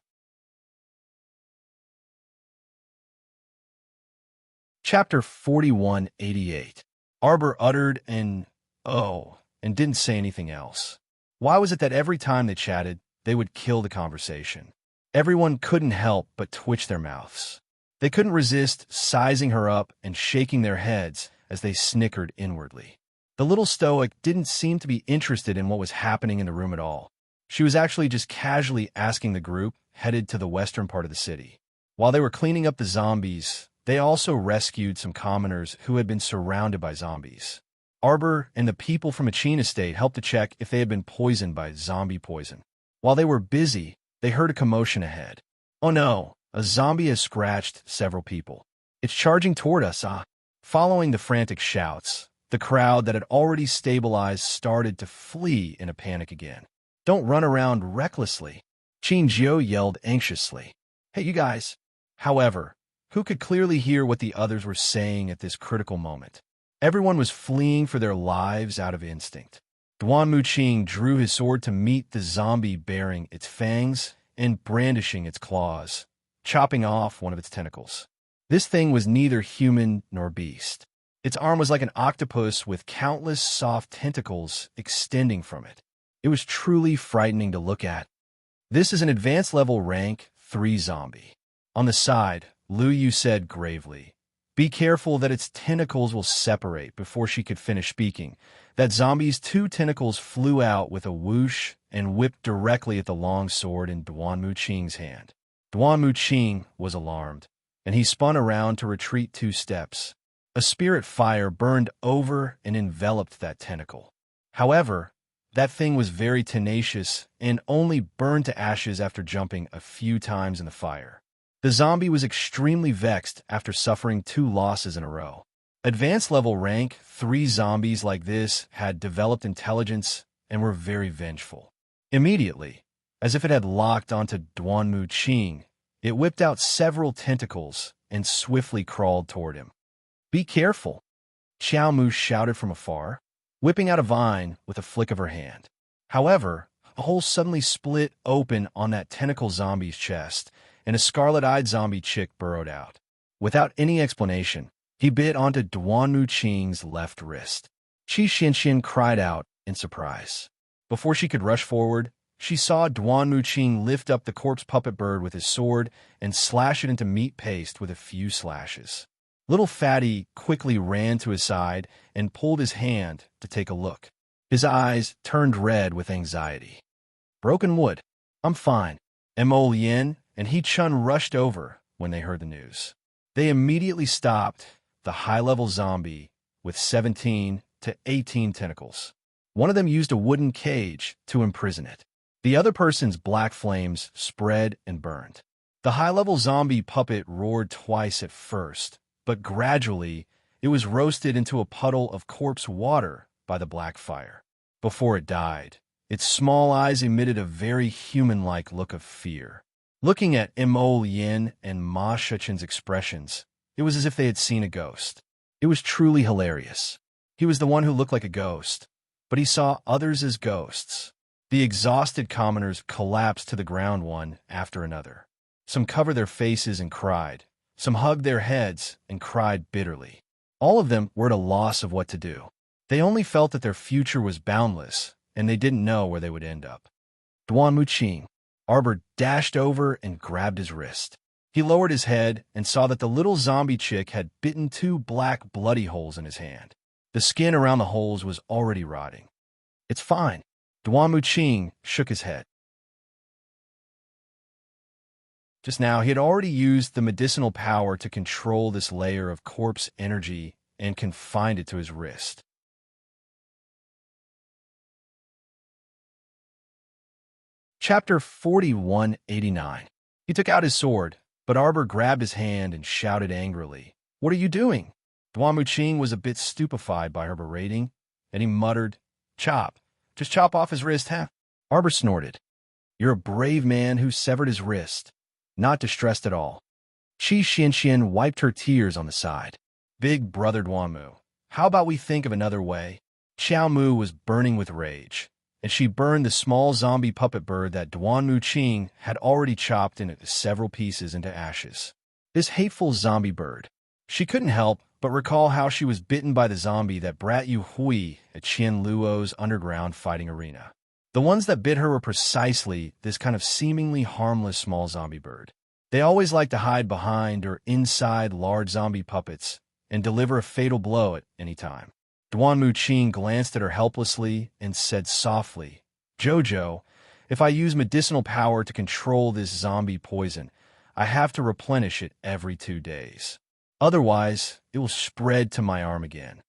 Chapter 4188. Arbor uttered an "oh" and didn't say anything else. Why was it that every time they chatted, they would kill the conversation? Everyone couldn't help but twitch their mouths. They couldn't resist sizing her up and shaking their heads as they snickered inwardly. The little stoic didn't seem to be interested in what was happening in the room at all. She was actually just casually asking the group headed to the western part of the city. While they were cleaning up the zombies, they also rescued some commoners who had been surrounded by zombies. Arbor and the people from Achin Estate helped to check if they had been poisoned by zombie poison. While they were busy, they heard a commotion ahead. Oh no, a zombie has scratched several people. It's charging toward us, ah. Following the frantic shouts, the crowd that had already stabilized started to flee in a panic again. Don't run around recklessly, Qin Jiu yelled anxiously. Hey, you guys. However, who could clearly hear what the others were saying at this critical moment? Everyone was fleeing for their lives out of instinct. Duan Muqing drew his sword to meet the zombie baring its fangs and brandishing its claws, chopping off one of its tentacles. This thing was neither human nor beast. Its arm was like an octopus with countless soft tentacles extending from it. It was truly frightening to look at. This is an advanced level rank 3 zombie. On the side, Lu Yu said gravely, "Be careful that its tentacles will separate." Before she could finish speaking, that zombie's 2 tentacles flew out with a whoosh and whipped directly at the long sword in Duan Muqing's hand. Duan Muqing was alarmed, and he spun around to retreat 2 steps. A spirit fire burned over and enveloped that tentacle. However, that thing was very tenacious and only burned to ashes after jumping a few times in the fire. The zombie was extremely vexed after suffering 2 losses in a row. Advanced level rank 3 zombies like this had developed intelligence and were very vengeful. Immediately, as if it had locked onto Duan Muqing, it whipped out several tentacles and swiftly crawled toward him. "Be careful," Xiao Mu shouted from afar, whipping out a vine with a flick of her hand. However, a hole suddenly split open on that tentacle zombie's chest, and a scarlet-eyed zombie chick burrowed out. Without any explanation, he bit onto Duan Muqing's left wrist. Qi Xianxian cried out in surprise. Before she could rush forward, she saw Duan Muqing lift up the corpse puppet bird with his sword and slash it into meat paste with a few slashes. Little Fatty quickly ran to his side and pulled his hand to take a look. His eyes turned red with anxiety. "Broken wood. I'm fine." Mo Yin and He Chun rushed over when they heard the news. They immediately stopped the high-level zombie with 17 to 18 tentacles. One of them used a wooden cage to imprison it. The other person's black flames spread and burned. The high-level zombie puppet roared twice at first, but gradually it was roasted into a puddle of corpse water by the black fire. Before it died, its small eyes emitted a very human-like look of fear. Looking at Mo Yin and Ma Shichen's expressions, it was as if they had seen a ghost. It was truly hilarious. He was the one who looked like a ghost, but he saw others as ghosts. The exhausted commoners collapsed to the ground one after another. Some covered their faces and cried. Some hugged their heads and cried bitterly. All of them were at a loss of what to do. They only felt that their future was boundless, and they didn't know where they would end up. Duan Muqing. Arbor dashed over and grabbed his wrist. He lowered his head and saw that the little zombie chick had bitten 2 black bloody holes in his hand. The skin around the holes was already rotting. "It's fine." Duan Muqing shook his head. Just now, he had already used the medicinal power to control this layer of corpse energy and confined it to his wrist. Chapter 4189. He took out his sword, But Arbor grabbed his hand and shouted angrily, "What are you doing?" Duanmu Qing was a bit stupefied by her berating, and he muttered, "Chop. Just chop off his wrist, huh?" Arbor snorted, "You're a brave man who severed his wrist. Not distressed at all." Qi Xianxian wiped her tears on the side. "Big brother Duanmu, how about we think of another way?" Xiao Mu was burning with rage, and she burned the small zombie puppet bird that Duanmu Qing had already chopped into several pieces into ashes. This hateful zombie bird. She couldn't help but recall how she was bitten by the zombie that brat Yu Hui at Qian Luo's underground fighting arena. The ones that bit her were precisely this kind of seemingly harmless small zombie bird. They always like to hide behind or inside large zombie puppets and deliver a fatal blow at any time. Duanmu Qing glanced at her helplessly and said softly, "Jojo, if I use medicinal power to control this zombie poison, I have to replenish it every 2 days. Otherwise, it will spread to my arm again.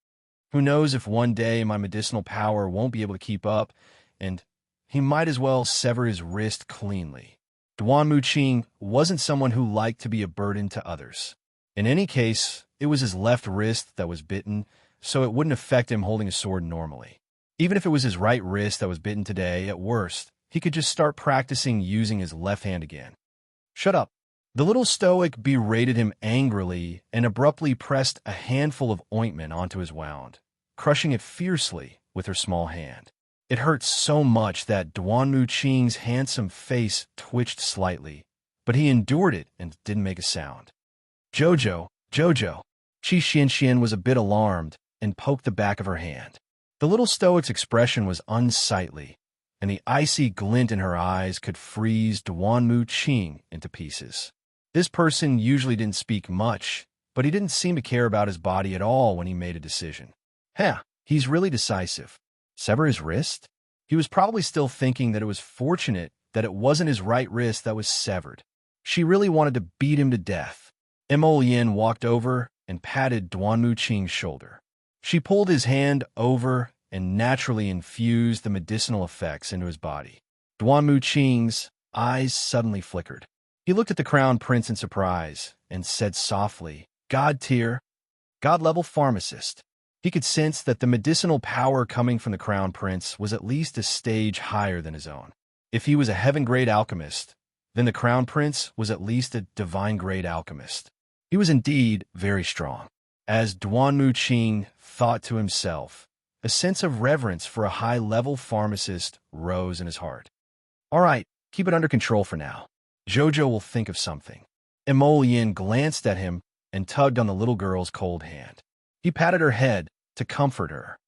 Who knows if one day my medicinal power won't be able to keep up, and he might as well sever his wrist cleanly." Duanmu Qing wasn't someone who liked to be a burden to others. In any case, it was his left wrist that was bitten, so it wouldn't affect him holding a sword normally. Even if it was his right wrist that was bitten today, at worst, he could just start practicing using his left hand again. "Shut up." The little stoic berated him angrily and abruptly pressed a handful of ointment onto his wound, crushing it fiercely with her small hand. It hurt so much that Duanmu Qing's handsome face twitched slightly, but he endured it and didn't make a sound. "Jojo, Jojo." Qi Xianxian was a bit alarmed and poked the back of her hand. The little stoic's expression was unsightly, and the icy glint in her eyes could freeze Duanmu Qing into pieces. This person usually didn't speak much, but he didn't seem to care about his body at all when he made a decision. He's really decisive. Sever his wrist? He was probably still thinking that it was fortunate that it wasn't his right wrist that was severed. She really wanted to beat him to death. Mo Yin walked over and patted Duanmu Qing's shoulder. She pulled his hand over and naturally infused the medicinal effects into his body. Duanmu Qing's eyes suddenly flickered. He looked at the crown prince in surprise and said softly, "God tier, God-level pharmacist." He could sense that the medicinal power coming from the crown prince was at least a stage higher than his own. If he was a heaven-grade alchemist, then the crown prince was at least a divine-grade alchemist. He was indeed very strong. As Duanmu Qing thought to himself, a sense of reverence for a high-level pharmacist rose in his heart. "All right, keep it under control for now. Jojo will think of something." Mo Yin glanced at him and tugged on the little girl's cold hand. He patted her head to comfort her.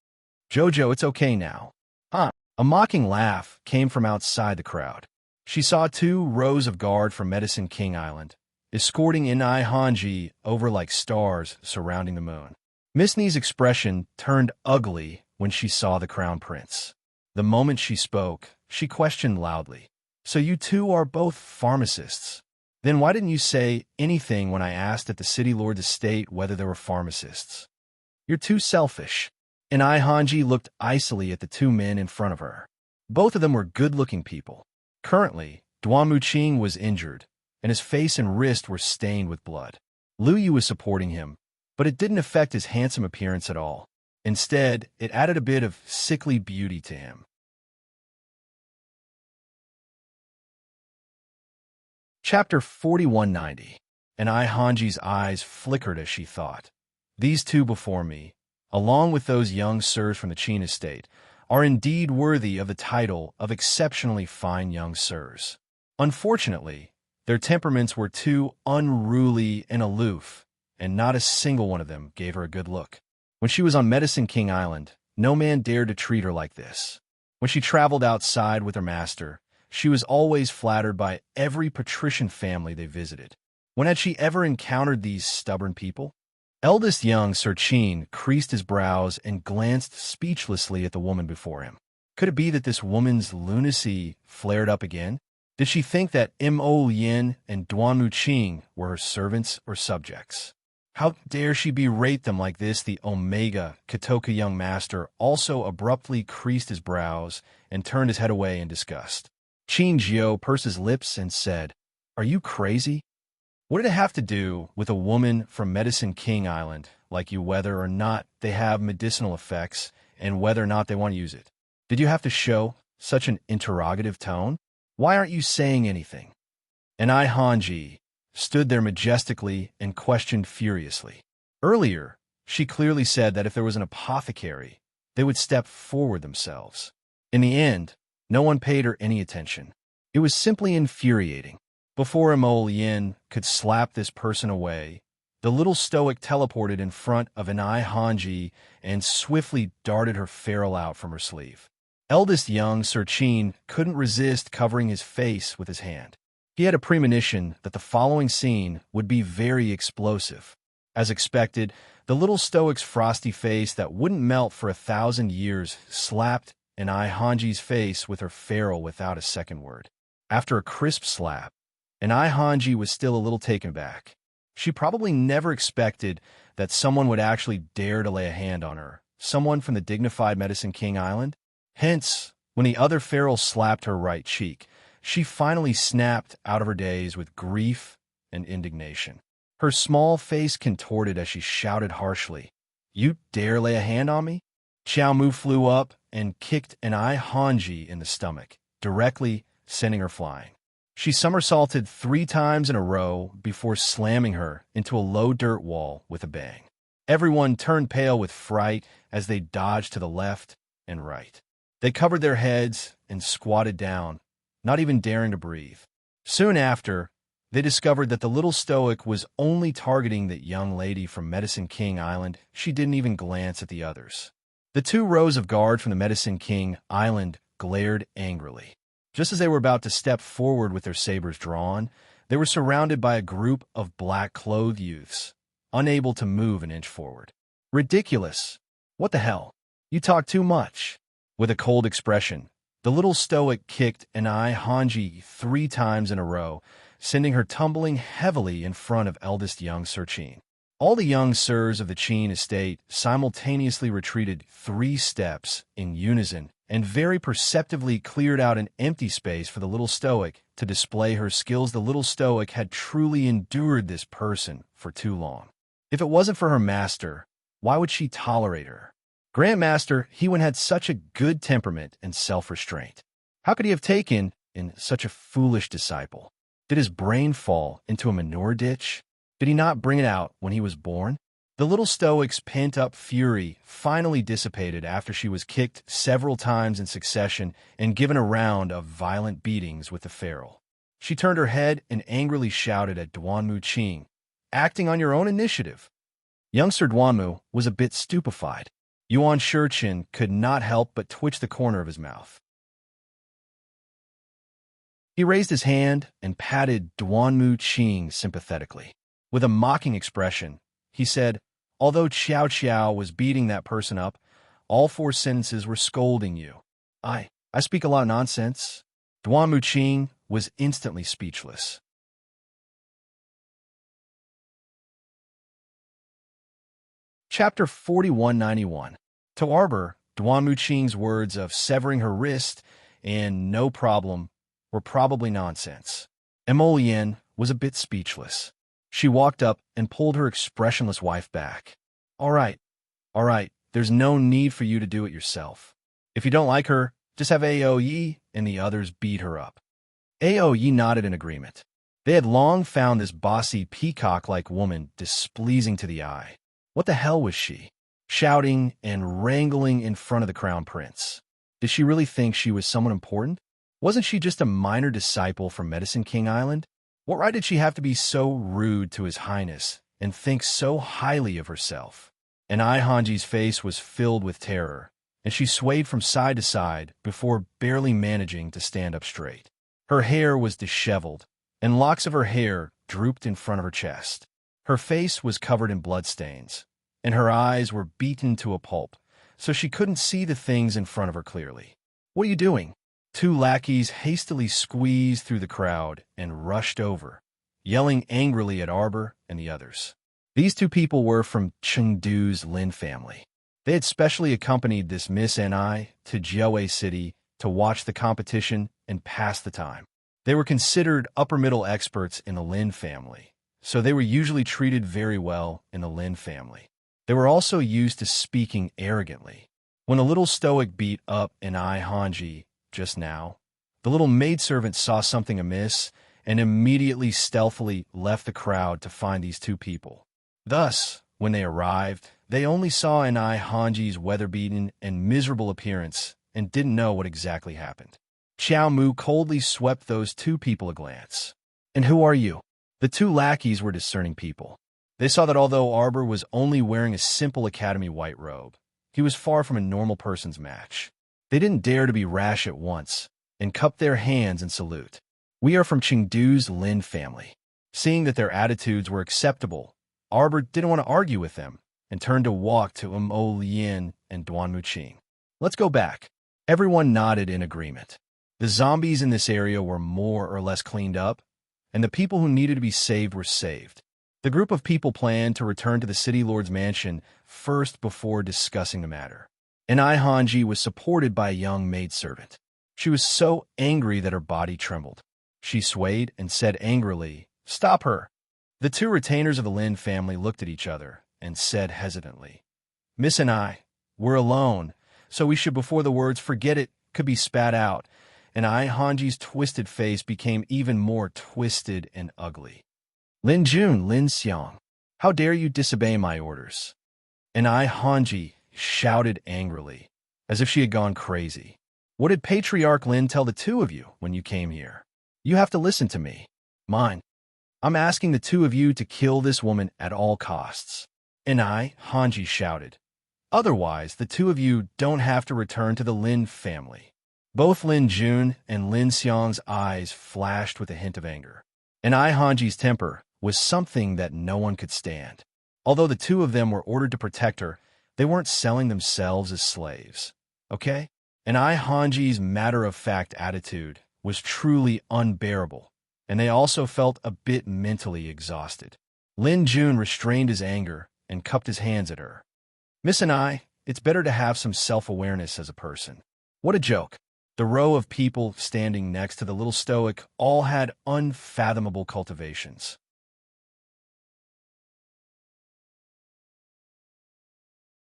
"Jojo, it's okay now." "Huh?" A mocking laugh came from outside the crowd. She saw 2 rows of guard from Medicine King Island, escorting Inai Hanji over like stars surrounding the moon. Miss Ni's expression turned ugly when she saw the crown prince. The moment she spoke, she questioned loudly, "So you two are both pharmacists? Then why didn't you say anything when I asked at the city lord's estate whether there were pharmacists? You're too selfish." Inai Hanji looked icily at the 2 men in front of her. Both of them were good-looking people. Currently, Duanmu Qing was injured, and his face and wrist were stained with blood. Lu Yu was supporting him, but it didn't affect his handsome appearance at all. Instead, it added a bit of sickly beauty to him. Chapter 4190. Inai Hanji's eyes flickered as she thought. These 2 before me, along with those young sirs from the Qin estate, are indeed worthy of the title of exceptionally fine young sirs. Unfortunately, their temperaments were too unruly and aloof, and not a single one of them gave her a good look. When she was on Medicine King Island, no man dared to treat her like this. When she traveled outside with her master, she was always flattered by every patrician family they visited. When had she ever encountered these stubborn people? Eldest young Sir Qin creased his brows and glanced speechlessly at the woman before him. Could it be that this woman's lunacy flared up again? Did she think that Mo Yin and Duanmu Qing were her servants or subjects? How dare she berate them like this? The Omega Katoka young master also abruptly creased his brows and turned his head away in disgust. Qin Jiao pursed his lips and said, "Are you crazy?" What did it have to do with a woman from Medicine King Island like you, whether or not they have medicinal effects and whether or not they want to use it? Did you have to show such an interrogative tone? Why aren't you saying anything? And Hanji stood there majestically and questioned furiously. Earlier, she clearly said that if there was an apothecary, they would step forward themselves. In the end, no one paid her any attention. It was simply infuriating. Before Imogen could slap this person away, the little stoic teleported in front of Hanji and swiftly darted her ferrule out from her sleeve. Eldest young Sir Chin couldn't resist covering his face with his hand. He had a premonition that the following scene would be very explosive. As expected, the little stoic's frosty face that wouldn't melt for 1,000 years slapped Hanji's face with her ferrule without a second word. After a crisp slap, Hanji was still a little taken aback. She probably never expected that someone would actually dare to lay a hand on her, someone from the dignified Medicine King Island. Hence, when the other ferrule slapped her right cheek, she finally snapped out of her daze with grief and indignation. Her small face contorted as she shouted harshly, "You dare lay a hand on me?" Xiao Mu flew up and kicked Hanji in the stomach, directly sending her flying. She somersaulted 3 times in a row before slamming her into a low dirt wall with a bang. Everyone turned pale with fright as they dodged to the left and right. They covered their heads and squatted down, not even daring to breathe. Soon after, they discovered that the little stoic was only targeting that young lady from Medicine King Island. She didn't even glance at the others. The 2 rows of guards from the Medicine King Island glared angrily. Just as they were about to step forward with their sabers drawn, they were surrounded by a group of black-clothed youths, unable to move an inch forward. "Ridiculous! What the hell? You talk too much." With a cold expression, the little stoic kicked Hanji 3 times in a row, sending her tumbling heavily in front of eldest young Sir Chin. All the young sirs of the Chin estate simultaneously retreated 3 steps in unison and very perceptibly cleared out an empty space for the little stoic to display her skills. The little stoic had truly endured this person for too long. If it wasn't for her master, why would she tolerate her? Grandmaster Hewen had such a good temperament and self-restraint. How could he have taken in such a foolish disciple? Did his brain fall into a manure ditch? Did he not bring it out when he was born? The little stoic's pent-up fury finally dissipated after she was kicked several times in succession and given a round of violent beatings with the ferrule. She turned her head and angrily shouted at Duanmu Qing, "Acting on your own initiative." Young Sir Duanmu was a bit stupefied. Yuan Shurchin could not help but twitch the corner of his mouth. He raised his hand and patted Duanmu Qing sympathetically. With a mocking expression, he said, "Although Qiao Qiao was beating that person up, all 4 sentences were scolding you. I speak a lot of nonsense." Duanmu Qing was instantly speechless. Chapter 4191. To Arbor, Duanmu Qing's words of severing her wrist and "no problem" were probably nonsense. Emolien was a bit speechless. She walked up and pulled her expressionless wife back. All right, there's no need for you to do it yourself. If you don't like her, just have Aoyi and the others beat her up." Aoyi nodded in agreement. They had long found this bossy, peacock-like woman displeasing to the eye. What the hell was she? Shouting and wrangling in front of the crown prince. Did she really think she was someone important? Wasn't she just a minor disciple from Medicine King Island? What right did she have to be so rude to His Highness and think so highly of herself? And Hanji's face was filled with terror, and she swayed from side to side before barely managing to stand up straight. Her hair was disheveled, and locks of her hair drooped in front of her chest. Her face was covered in bloodstains, and her eyes were beaten to a pulp, so she couldn't see the things in front of her clearly. "What are you doing?" 2 lackeys hastily squeezed through the crowd and rushed over, yelling angrily at Arbor and the others. These 2 people were from Chengdu's Lin family. They had specially accompanied this Miss Ni to Jiaowei City to watch the competition and pass the time. They were considered upper-middle experts in the Lin family, so they were usually treated very well in the Lin family. They were also used to speaking arrogantly. When the little stoic beat up Enai Hanji just now, the little maidservant saw something amiss and immediately stealthily left the crowd to find these two people. Thus, when they arrived, they only saw Enai Hanji's weather-beaten and miserable appearance and didn't know what exactly happened. Xiao Mu coldly swept those two people a glance. "And who are you?" The two lackeys were discerning people. They saw that although Arbor was only wearing a simple academy white robe, he was far from a normal person's match. They didn't dare to be rash at once and cupped their hands in salute. "We are from Chengdu's Lin family." Seeing that their attitudes were acceptable, Arbor didn't want to argue with them and turned to walk to O Lien and Duan Muqing. "Let's go back." Everyone nodded in agreement. The zombies in this area were more or less cleaned up, and the people who needed to be saved were saved. The group of people planned to return to the city lord's mansion first before discussing the matter. Enai Hanji was supported by a young maidservant. She was so angry that her body trembled. She swayed and said angrily, "Stop her." The two retainers of the Lin family looked at each other and said hesitantly, "Miss and I, we're alone, so we should, before the words 'forget it' could be spat out," and Hanji's twisted face became even more twisted and ugly. "Lin Jun, Lin Xiang, how dare you disobey my orders?" And Hanji shouted angrily, as if she had gone crazy. "What did Patriarch Lin tell the two of you when you came here? You have to listen to me. Mine. I'm asking the two of you to kill this woman at all costs." And Hanji shouted, "Otherwise, the two of you don't have to return to the Lin family." Both Lin Jun and Lin Xiang's eyes flashed with a hint of anger. And Hanji's temper was something that no one could stand. Although the two of them were ordered to protect her, they weren't selling themselves as slaves. Okay? And Hanji's matter-of-fact attitude was truly unbearable, and they also felt a bit mentally exhausted. Lin Jun restrained his anger and cupped his hands at her. "Miss and it's better to have some self-awareness as a person." What a joke. The row of people standing next to the little stoic all had unfathomable cultivations.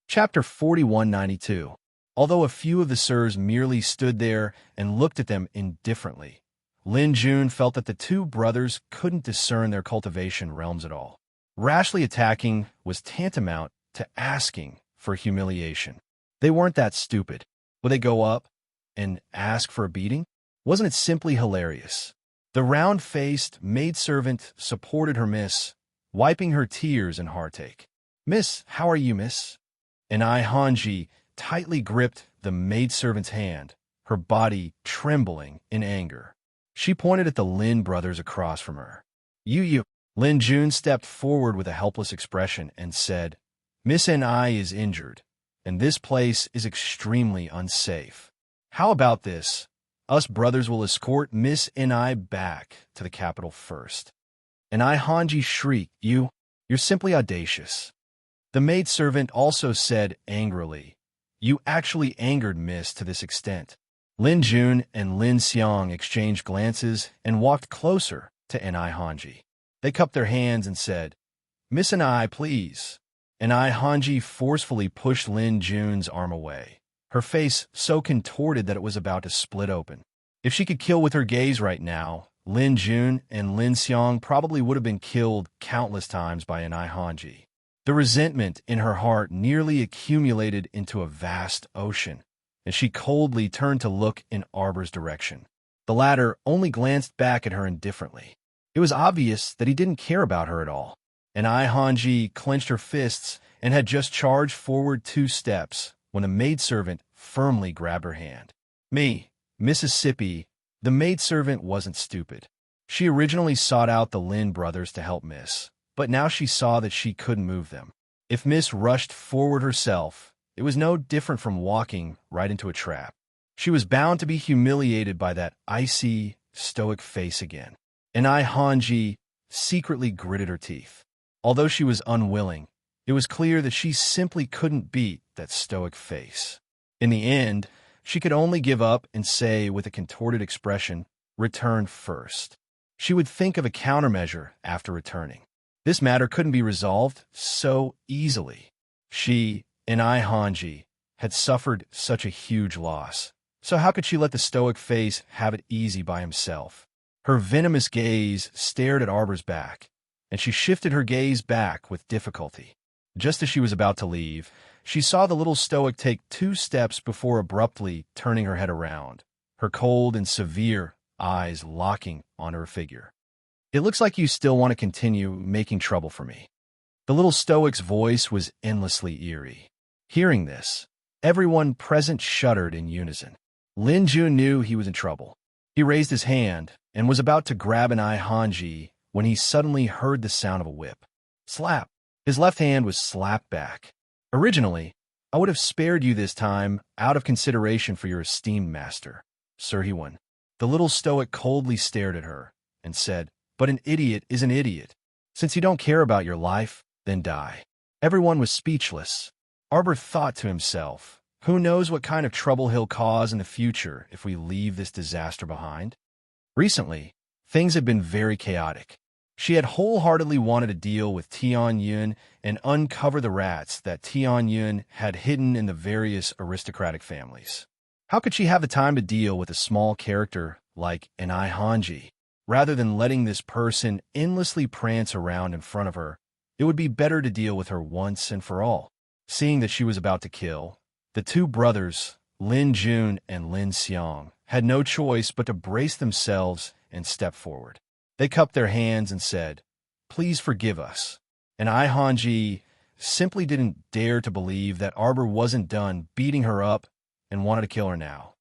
Chapter 4192. Although a few of the sirs merely stood there and looked at them indifferently, Lin Jun felt that the two brothers couldn't discern their cultivation realms at all. Rashly attacking was tantamount to asking for humiliation. They weren't that stupid. Would they go up and ask for a beating? Wasn't it simply hilarious? The round-faced maidservant supported her miss, wiping her tears in heartache. "Miss, how are you, miss?" And Hanji tightly gripped the maidservant's hand, her body trembling in anger. She pointed at the Lin brothers across from her. You. Lin Jun stepped forward with a helpless expression and said, "Miss N.I. is injured, and this place is extremely unsafe. How about this? Us brothers will escort Miss N.I. back to the capital first." And Hanji shrieked, You're simply audacious." The maidservant also said angrily, "You actually angered Miss to this extent." Lin Jun and Lin Xiang exchanged glances and walked closer to Enai Hanji. They cupped their hands and said, "Miss Enai, please." Enai Hanji forcefully pushed Lin Jun's arm away, her face so contorted that it was about to split open. If she could kill with her gaze right now, Lin Jun and Lin Xiang probably would have been killed countless times by Enai Hanji. The resentment in her heart nearly accumulated into a vast ocean, and she coldly turned to look in Arbor's direction. The latter only glanced back at her indifferently. It was obvious that he didn't care about her at all. And Hanji clenched her fists and had just forward 2 steps when a maidservant firmly grabbed her hand. Mississippi, the maidservant wasn't stupid. She originally sought out the Lin brothers to help Miss, but now she saw that she couldn't move them. If Miss rushed forward herself, it was no different from walking right into a trap. She was bound to be humiliated by that icy, stoic face again. And Hanji secretly gritted her teeth. Although she was unwilling, it was clear that she simply couldn't beat that stoic face. In the end, she could only give up and say with a contorted expression, "Return first." She would think of a countermeasure after returning. This matter couldn't be resolved so easily. She, and I, Hanji, had suffered such a huge loss. So how could she let the stoic face have it easy by himself? Her venomous gaze stared at Arbor's back, and she shifted her gaze back with difficulty. Just as she was about to leave, she saw the little stoic take 2 steps before abruptly turning her head around, her cold and severe eyes locking on her figure. "It looks like you still want to continue making trouble for me." The little stoic's voice was endlessly eerie. Hearing this, everyone present shuddered in unison. Lin Jun knew he was in trouble. He raised his hand and was about to grab an eye Hanji when he suddenly heard the sound of a whip. Slap! His left hand was slapped back. "Originally, I would have spared you this time out of consideration for your esteemed master, Sir Hewan." The little stoic coldly stared at her and said, "But an idiot is an idiot. Since you don't care about your life, then die." Everyone was speechless. Arbor thought to himself, who knows what kind of trouble he'll cause in the future if we leave this disaster behind? Recently, things had been very chaotic. She had wholeheartedly wanted to deal with Tian Yun and uncover the rats that Tian Yun had hidden in the various aristocratic families. How could she have the time to deal with a small character like an Ai Hanji? Rather than letting this person endlessly prance around in front of her, it would be better to deal with her once and for all. Seeing that she was about to kill, the 2 brothers, Lin Jun and Lin Xiang, had no choice but to brace themselves and step forward. They cupped their hands and said, "Please forgive us." And Ai Hanji simply didn't dare to believe that Arbor wasn't done beating her up and wanted to kill her now.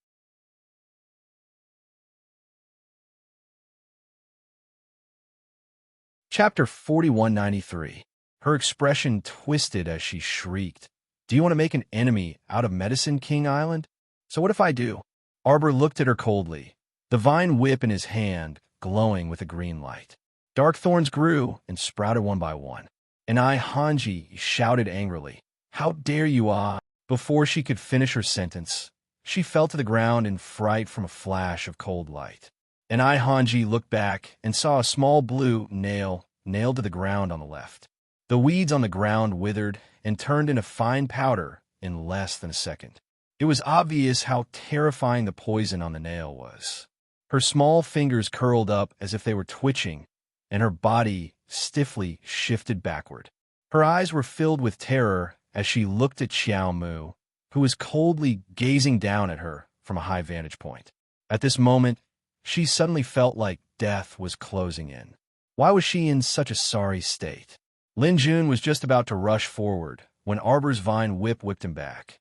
Chapter 4193. Her expression twisted as she shrieked, "Do you want to make an enemy out of Medicine King Island? So what if I do?" Arbor looked at her coldly, the vine whip in his hand glowing with a green light. Dark thorns grew and sprouted one by one. And Ai Hanji shouted angrily, "How dare you, ah!" Before she could finish her sentence, she fell to the ground in fright from a flash of cold light. And Ai Hanji looked back and saw a small blue nail nailed to the ground on the left. The weeds on the ground withered and turned into fine powder in less than a second. It was obvious how terrifying the poison on the nail was. Her small fingers curled up as if they were twitching, and her body stiffly shifted backward. Her eyes were filled with terror as she looked at Xiao Mu, who was coldly gazing down at her from a high vantage point. At this moment, she suddenly felt like death was closing in. Why was she in such a sorry state? Lin Jun was just about to rush forward when Arbor's vine whipped him back.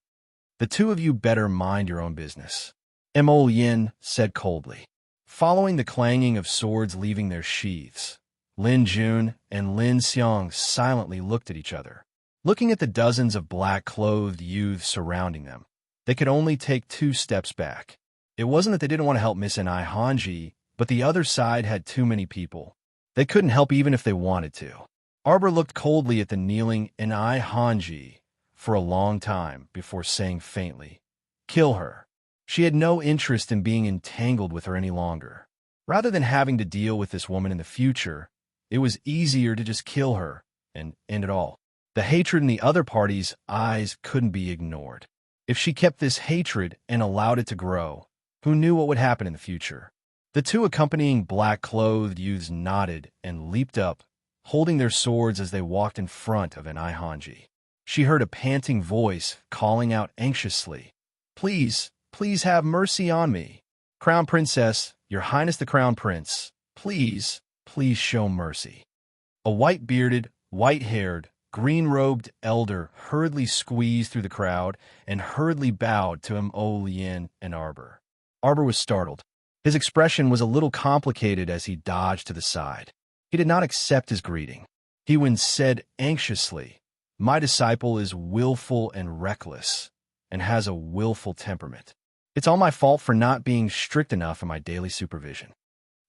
"The 2 of you better mind your own business," Mo Yin said coldly. Following the clanging of swords leaving their sheaths, Lin Jun and Lin Xiang silently looked at each other. Looking at the dozens of black-clothed youths surrounding them, they could only take 2 steps back. It wasn't that they didn't want to help Miss Ai Hanji, but the other side had too many people. They couldn't help even if they wanted to. Arbor looked coldly at the kneeling Ai Hanji for a long time before saying faintly, "Kill her." She had no interest in being entangled with her any longer. Rather than having to deal with this woman in the future, it was easier to just kill her and end it all. The hatred in the other party's eyes couldn't be ignored. If she kept this hatred and allowed it to grow, who knew what would happen in the future? The 2 accompanying black-clothed youths nodded and leaped up, holding their swords as they walked in front of an Ai Hanji. She heard a panting voice calling out anxiously, "Please, please have mercy on me. Crown Princess, Your Highness the Crown Prince, please, please show mercy." A white-bearded, white-haired, green-robed elder hurriedly squeezed through the crowd and hurriedly bowed to Mo Yin and Arbor. Arbor was startled. His expression was a little complicated as he dodged to the side. He did not accept his greeting. Hewen said anxiously, "My disciple is willful and reckless, and has a willful temperament. It's all my fault for not being strict enough in my daily supervision.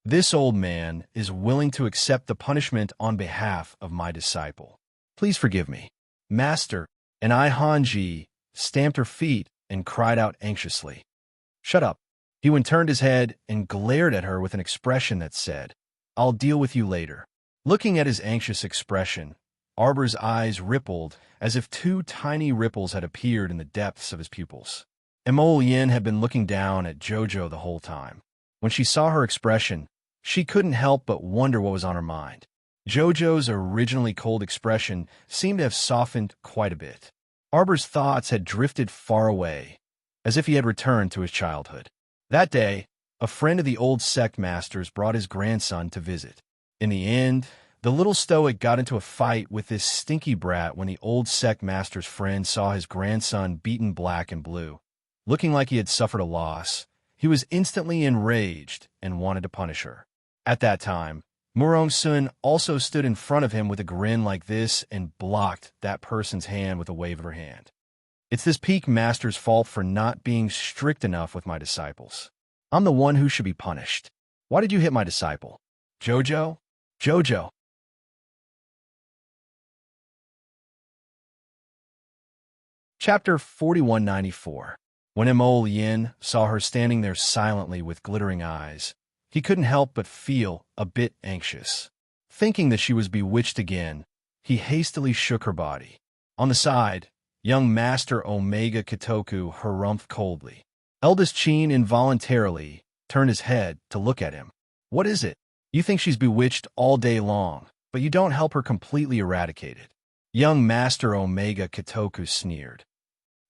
This old man is willing to accept the punishment on behalf of my disciple. Please forgive me." "Master," and Ai Hanji stamped her feet and cried out anxiously, "Shut up." Hewen turned his head and glared at her with an expression that said, "I'll deal with you later." Looking at his anxious expression, Arbor's eyes rippled as if two tiny ripples had appeared in the depths of his pupils. Yin had been looking down at Jojo the whole time. When she saw her expression, she couldn't help but wonder what was on her mind. Jojo's originally cold expression seemed to have softened quite a bit. Arbor's thoughts had drifted far away, as if he had returned to his childhood. That day, a friend of the old sect master's brought his grandson to visit. In the end, the little stoic got into a fight with this stinky brat when the old sect master's friend saw his grandson beaten black and blue. Looking like he had suffered a loss, he was instantly enraged and wanted to punish her. At that time, Murong-sun also stood in front of him with a grin like this and blocked that person's hand with a wave of her hand. It's this peak master's fault for not being strict enough with my disciples. I'm the one who should be punished. Why did you hit my disciple? Jojo? Jojo. Chapter 4194. When Yin saw her standing there silently with glittering eyes, he couldn't help but feel a bit anxious. Thinking that she was bewitched again, he hastily shook her body. On the side, young Master Omega Kitoku harumphed coldly. Eldest Chin involuntarily turned his head to look at him. What is it? You think she's bewitched all day long, but you don't help her completely eradicate it. Young Master Omega Kitoku sneered.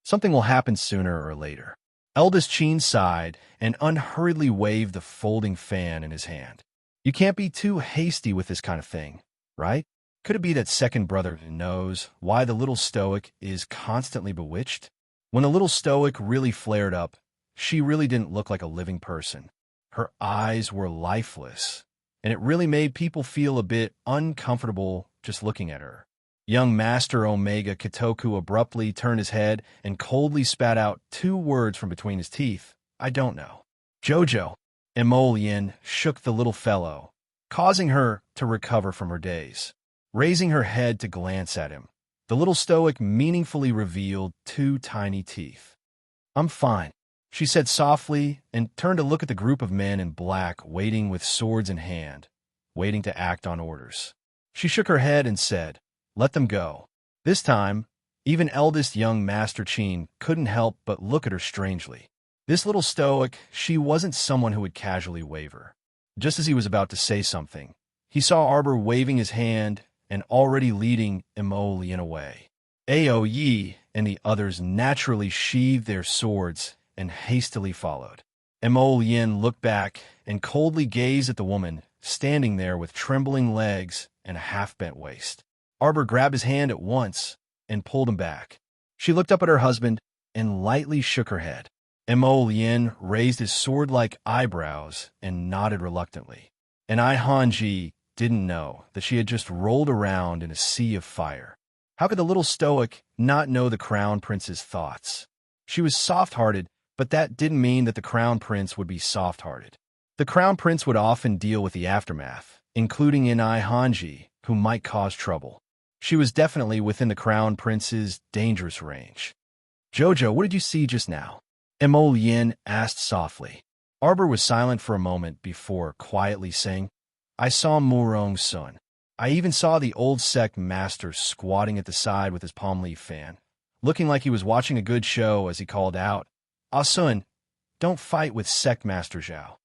Something will happen sooner or later. Eldest Chin sighed and unhurriedly waved the folding fan in his hand. You can't be too hasty with this kind of thing, right? Could it be that second brother knows why the little stoic is constantly bewitched? When the little stoic really flared up, she really didn't look like a living person. Her eyes were lifeless, and it really made people feel a bit uncomfortable just looking at her. Young Master Omega Kitoku abruptly turned his head and coldly spat out two words from between his teeth. I don't know. Jojo. Yin shook the little fellow, causing her to recover from her daze. Raising her head to glance at him, the little stoic meaningfully revealed two tiny teeth. I'm fine, she said softly and turned to look at the group of men in black waiting with swords in hand, waiting to act on orders. She shook her head and said, let them go. This time, even eldest young Master Chin couldn't help but look at her strangely. This little stoic, she wasn't someone who would casually waver. Just as he was about to say something, he saw Arbor waving his hand and already leading Yin away. Aoyi and the others naturally sheathed their swords and hastily followed. Yin looked back and coldly gazed at the woman standing there with trembling legs and a half-bent waist. Arbor grabbed his hand at once and pulled him back. She looked up at her husband and lightly shook her head. Yin raised his sword-like eyebrows and nodded reluctantly. And Hanji didn't know that she had just rolled around in a sea of fire. How could the little stoic not know the Crown Prince's thoughts? She was soft-hearted, but that didn't mean that the Crown Prince would be soft-hearted. The Crown Prince would often deal with the aftermath, including in Hanji, who might cause trouble. She was definitely within the Crown Prince's dangerous range. Jojo, what did you see just now? Yin asked softly. Arbor was silent for a moment before quietly saying, I saw Murong-sun. I even saw the old sect master squatting at the side with his palm leaf fan, looking like he was watching a good show as he called out, Ah-sun, don't fight with sect master Zhao.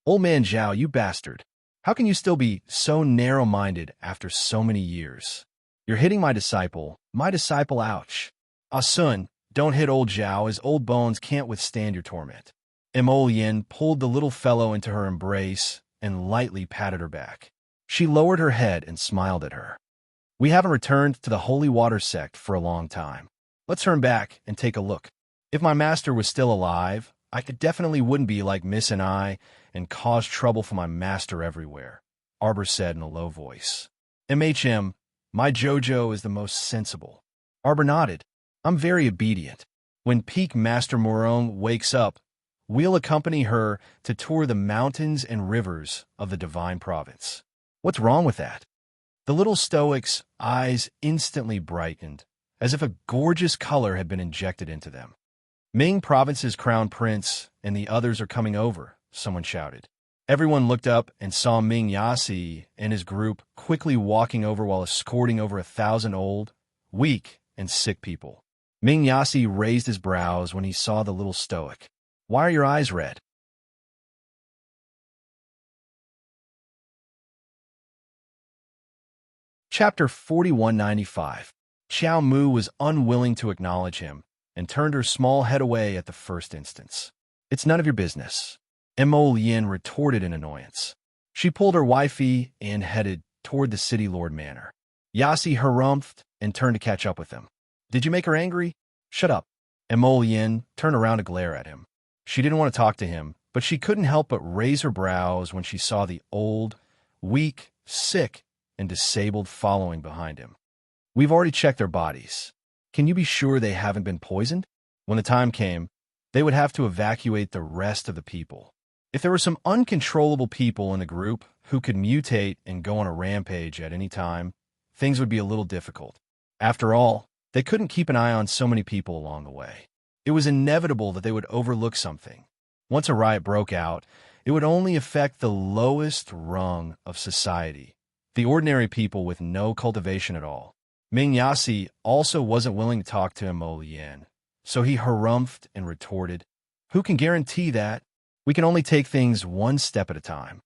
Old man Zhao, you bastard. How can you still be so narrow-minded after so many years? You're hitting my disciple, ouch. Ah-sun, don't hit old Zhao, his old bones can't withstand your torment. Yin pulled the little fellow into her embrace and lightly patted her back. She lowered her head and smiled at her. We haven't returned to the Holy Water Sect for a long time. Let's turn back and take a look. If my master was still alive, I definitely wouldn't be like Miss and I and cause trouble for my master everywhere, Arbor said in a low voice. My Jojo is the most sensible. Arbor nodded. I'm very obedient. When Peak Master Murong wakes up, we'll accompany her to tour the mountains and rivers of the Divine Province. What's wrong with that? The little stoic's eyes instantly brightened, as if a gorgeous color had been injected into them. Ming Province's Crown Prince and the others are coming over, someone shouted. Everyone looked up and saw Ming Yasi and his group quickly walking over while escorting over 1,000 old, weak, and sick people. Ming Yasi raised his brows when he saw the little stoic. "Why are your eyes red?" Chapter 4195. Xiao Mu was unwilling to acknowledge him and turned her small head away at the first instance. "It's none of your business," Mo Lien retorted in annoyance. She pulled her wifey and headed toward the city lord manor. Yasi harumphed and turned to catch up with him. "Did you make her angry?" "Shut up." Mo Lien turned around to glare at him. She didn't want to talk to him, but she couldn't help but raise her brows when she saw the old, weak, sick, and disabled following behind him. "We've already checked their bodies. Can you be sure they haven't been poisoned?" When the time came, they would have to evacuate the rest of the people. If there were some uncontrollable people in the group who could mutate and go on a rampage at any time, things would be a little difficult. After all, they couldn't keep an eye on so many people along the way. It was inevitable that they would overlook something. Once a riot broke out, it would only affect the lowest rung of society, the ordinary people with no cultivation at all. Ming Yasi also wasn't willing to talk to Mo Lien, so he harumphed and retorted, "Who can guarantee that? We can only take things one step at a time.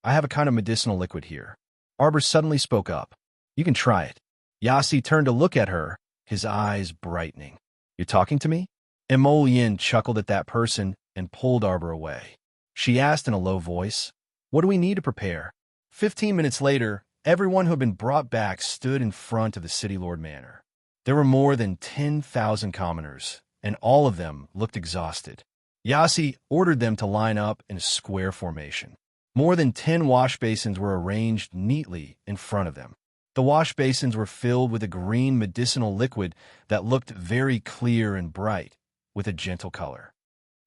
I have a kind of medicinal liquid here." Arbor suddenly spoke up. "You can try it." Yasi turned to look at her, his eyes brightening. "You're talking to me?" Mo Lien chuckled at that person and pulled Arbor away. She asked in a low voice, "What do we need to prepare?" 15 minutes later, everyone who had been brought back stood in front of the city lord manor. There were more than 10,000 commoners, and all of them looked exhausted. Yasi ordered them to line up in a square formation. More than 10 wash basins were arranged neatly in front of them. The wash basins were filled with a green medicinal liquid that looked very clear and bright, with a gentle color.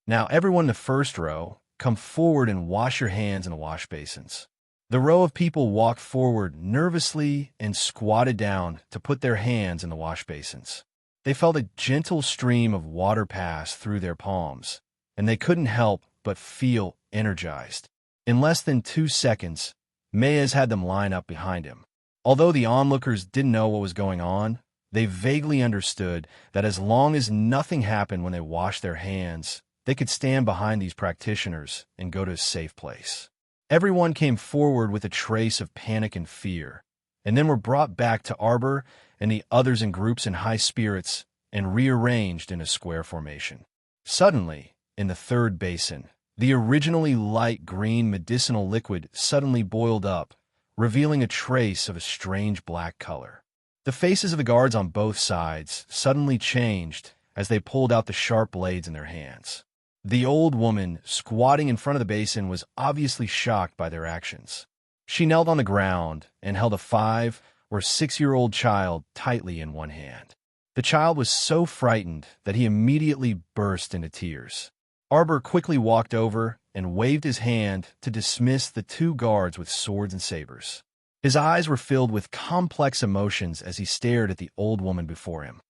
"Now everyone in the first row, come forward and wash your hands in the wash basins." The row of people walked forward nervously and squatted down to put their hands in the wash basins. They felt a gentle stream of water pass through their palms, and they couldn't help but feel energized. In less than 2 seconds, Mayes had them line up behind him. Although the onlookers didn't know what was going on, they vaguely understood that as long as nothing happened when they washed their hands, they could stand behind these practitioners and go to a safe place. Everyone came forward with a trace of panic and fear, and then were brought back to Arbor and the others in groups in high spirits and rearranged in a square formation. Suddenly, in the third basin, the originally light green medicinal liquid suddenly boiled up, revealing a trace of a strange black color. The faces of the guards on both sides suddenly changed as they pulled out the sharp blades in their hands. The old woman squatting in front of the basin was obviously shocked by their actions. She knelt on the ground and held a 5- or 6-year-old child tightly in one hand. The child was so frightened that he immediately burst into tears. Arbor quickly walked over and waved his hand to dismiss the 2 guards with swords and sabers. His eyes were filled with complex emotions as he stared at the old woman before him.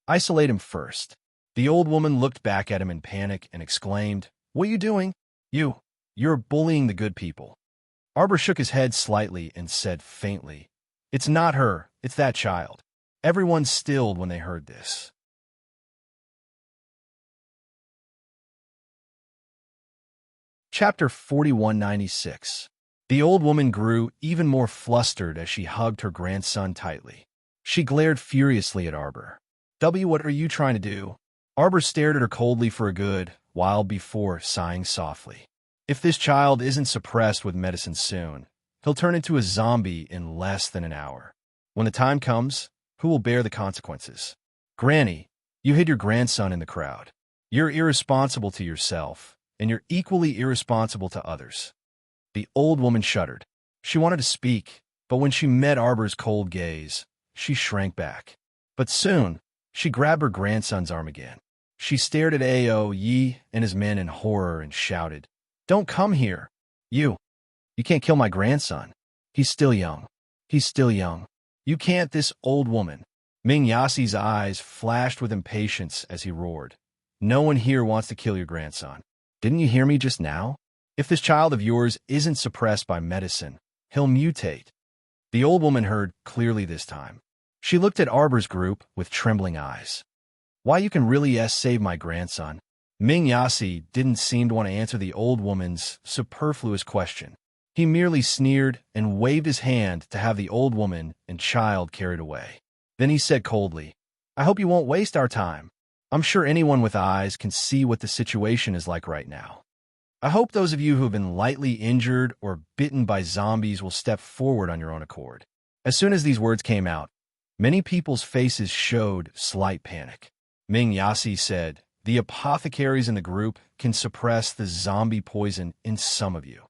"Isolate him first." The old woman looked back at him in panic and exclaimed, "What are you doing? You're bullying the good people." Arbor shook his head slightly and said faintly, "It's not her, it's that child." Everyone stilled when they heard this. Chapter 4196. The old woman grew even more flustered as she hugged her grandson tightly. She glared furiously at Arbor. What are you trying to do?" Arbor stared at her coldly for a good while before sighing softly. "If this child isn't suppressed with medicine soon, he'll turn into a zombie in less than an hour. When the time comes, who will bear the consequences? Granny, you hid your grandson in the crowd. You're irresponsible to yourself, and you're equally irresponsible to others." The old woman shuddered. She wanted to speak, but when she met Arbor's cold gaze, she shrank back. But soon, she grabbed her grandson's arm again. She stared at Ao Yi and his men in horror and shouted, "Don't come here! You can't kill my grandson. He's still young. He's still young. You can't." This old woman. Ming Yasi's eyes flashed with impatience as he roared, "No one here wants to kill your grandson. Didn't you hear me just now? If this child of yours isn't suppressed by medicine, he'll mutate. The old woman heard clearly this time. She looked at Arbor's group with trembling eyes. Why you can really save my grandson? Ming Yasi didn't seem to want to answer the old woman's superfluous question. He merely sneered and waved his hand to have the old woman and child carried away. Then he said coldly, I hope you won't waste our time. I'm sure anyone with eyes can see what the situation is like right now. I hope those of you who have been lightly injured or bitten by zombies will step forward on your own accord. As soon as these words came out, many people's faces showed slight panic. Ming Yasi said, the apothecaries in the group can suppress the zombie poison in some of you.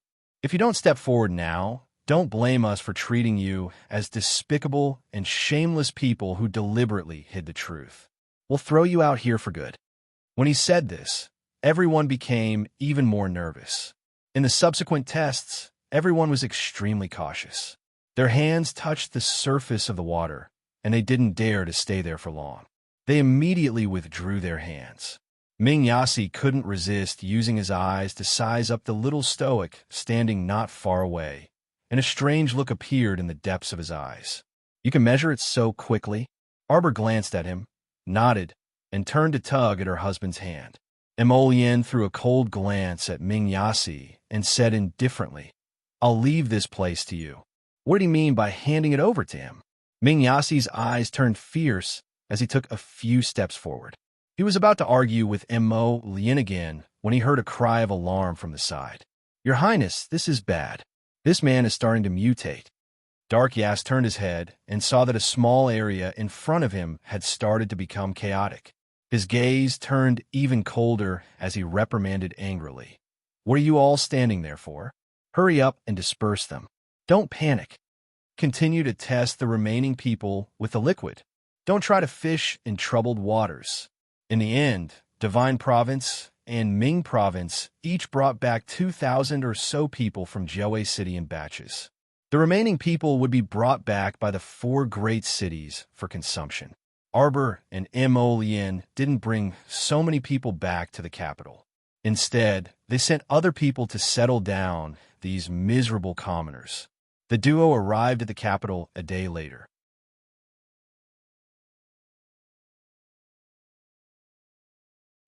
If you don't step forward now, don't blame us for treating you as despicable and shameless people who deliberately hid the truth. We'll throw you out here for good. When he said this, everyone became even more nervous. In the subsequent tests, everyone was extremely cautious. Their hands touched the surface of the water, and they didn't dare to stay there for long. They immediately withdrew their hands. Ming Yasi couldn't resist using his eyes to size up the little stoic standing not far away, and a strange look appeared in the depths of his eyes. You can measure it so quickly? Arbor glanced at him, nodded, and turned to tug at her husband's hand. Emolian threw a cold glance at Ming Yasi and said indifferently, I'll leave this place to you. What did he mean by handing it over to him? Ming Yasi's eyes turned fierce as he took a few steps forward. He was about to argue with Emolian again when he heard a cry of alarm from the side. Your Highness, this is bad. This man is starting to mutate. Dark Yas turned his head and saw that a small area in front of him had started to become chaotic. His gaze turned even colder as he reprimanded angrily. What are you all standing there for? Hurry up and disperse them. Don't panic. Continue to test the remaining people with the liquid. Don't try to fish in troubled waters. In the end, Divine Province and Ming Province each brought back 2,000 or so people from Jiawei City in batches. The remaining people would be brought back by the 4 great cities for consumption. Arbor and Emolian didn't bring so many people back to the capital. Instead, they sent other people to settle down these miserable commoners. The duo arrived at the capital a day later.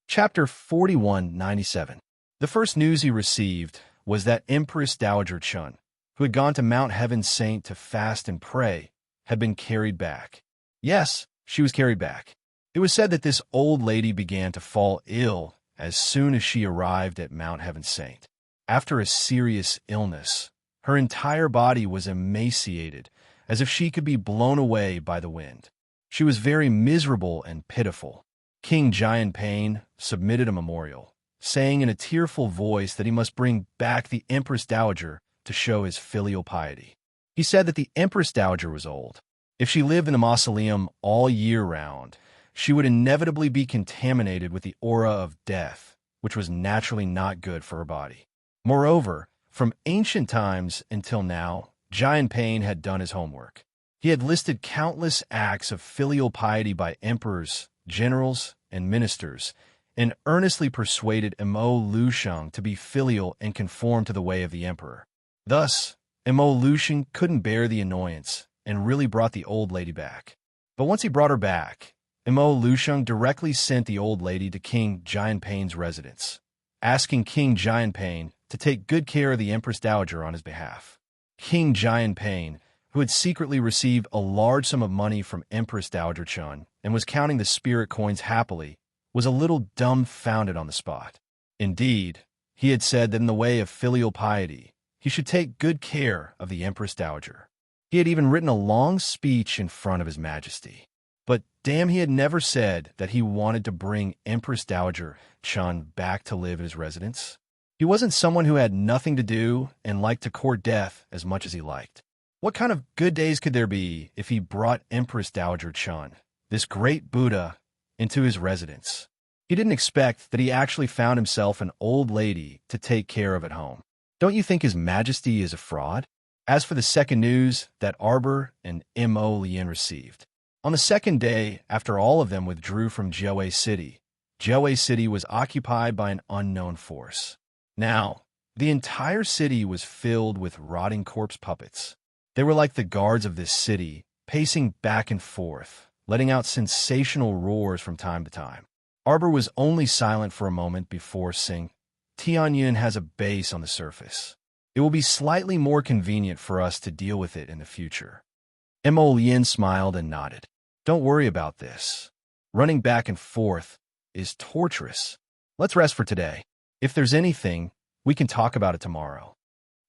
Chapter 4197. The first news he received was that Empress Dowager Chun, who had gone to Mount Heaven Saint to fast and pray, had been carried back. Yes, she was carried back. It was said that this old lady began to fall ill as soon as she arrived at Mount Heaven Saint. After a serious illness, her entire body was emaciated, as if she could be blown away by the wind. She was very miserable and pitiful. King Jian Pain submitted a memorial, saying in a tearful voice that he must bring back the Empress Dowager to show his filial piety. He said that the Empress Dowager was old. If she lived in the mausoleum all year round, she would inevitably be contaminated with the aura of death, which was naturally not good for her body. Moreover, from ancient times until now, Jian Pain had done his homework. He had listed countless acts of filial piety by emperors, generals, and ministers, and earnestly persuaded Emo Lusheng to be filial and conform to the way of the emperor. Thus, Emo Lusheng couldn't bear the annoyance and really brought the old lady back. But once he brought her back, Emo Lusheng directly sent the old lady to King Jian Pain's residence, asking King Jian Pain to take good care of the Empress Dowager on his behalf. King Jian Pain, who had secretly received a large sum of money from Empress Dowager Chun and was counting the spirit coins happily, was a little dumbfounded on the spot. Indeed, he had said that in the way of filial piety, he should take good care of the Empress Dowager. He had even written a long speech in front of His Majesty. But damn, he had never said that he wanted to bring Empress Dowager Chun back to live at his residence. He wasn't someone who had nothing to do and liked to court death as much as he liked. What kind of good days could there be if he brought Empress Dowager Chun, this great Buddha, into his residence? He didn't expect that he actually found himself an old lady to take care of at home. Don't you think His Majesty is a fraud? As for the second news that Arbor and Mo Lien received, on the second day after all of them withdrew from Jiawei City was occupied by an unknown force. Now, The entire city was filled with rotting corpse puppets. They were like the guards of this city, pacing back and forth, letting out sensational roars from time to time. Arbor was only silent for a moment before saying, Tianyun has a base on the surface. It will be slightly more convenient for us to deal with it in the future. Mo Lien smiled and nodded. Don't worry about this. Running back and forth is torturous. Let's rest for today. If there's anything, we can talk about it tomorrow.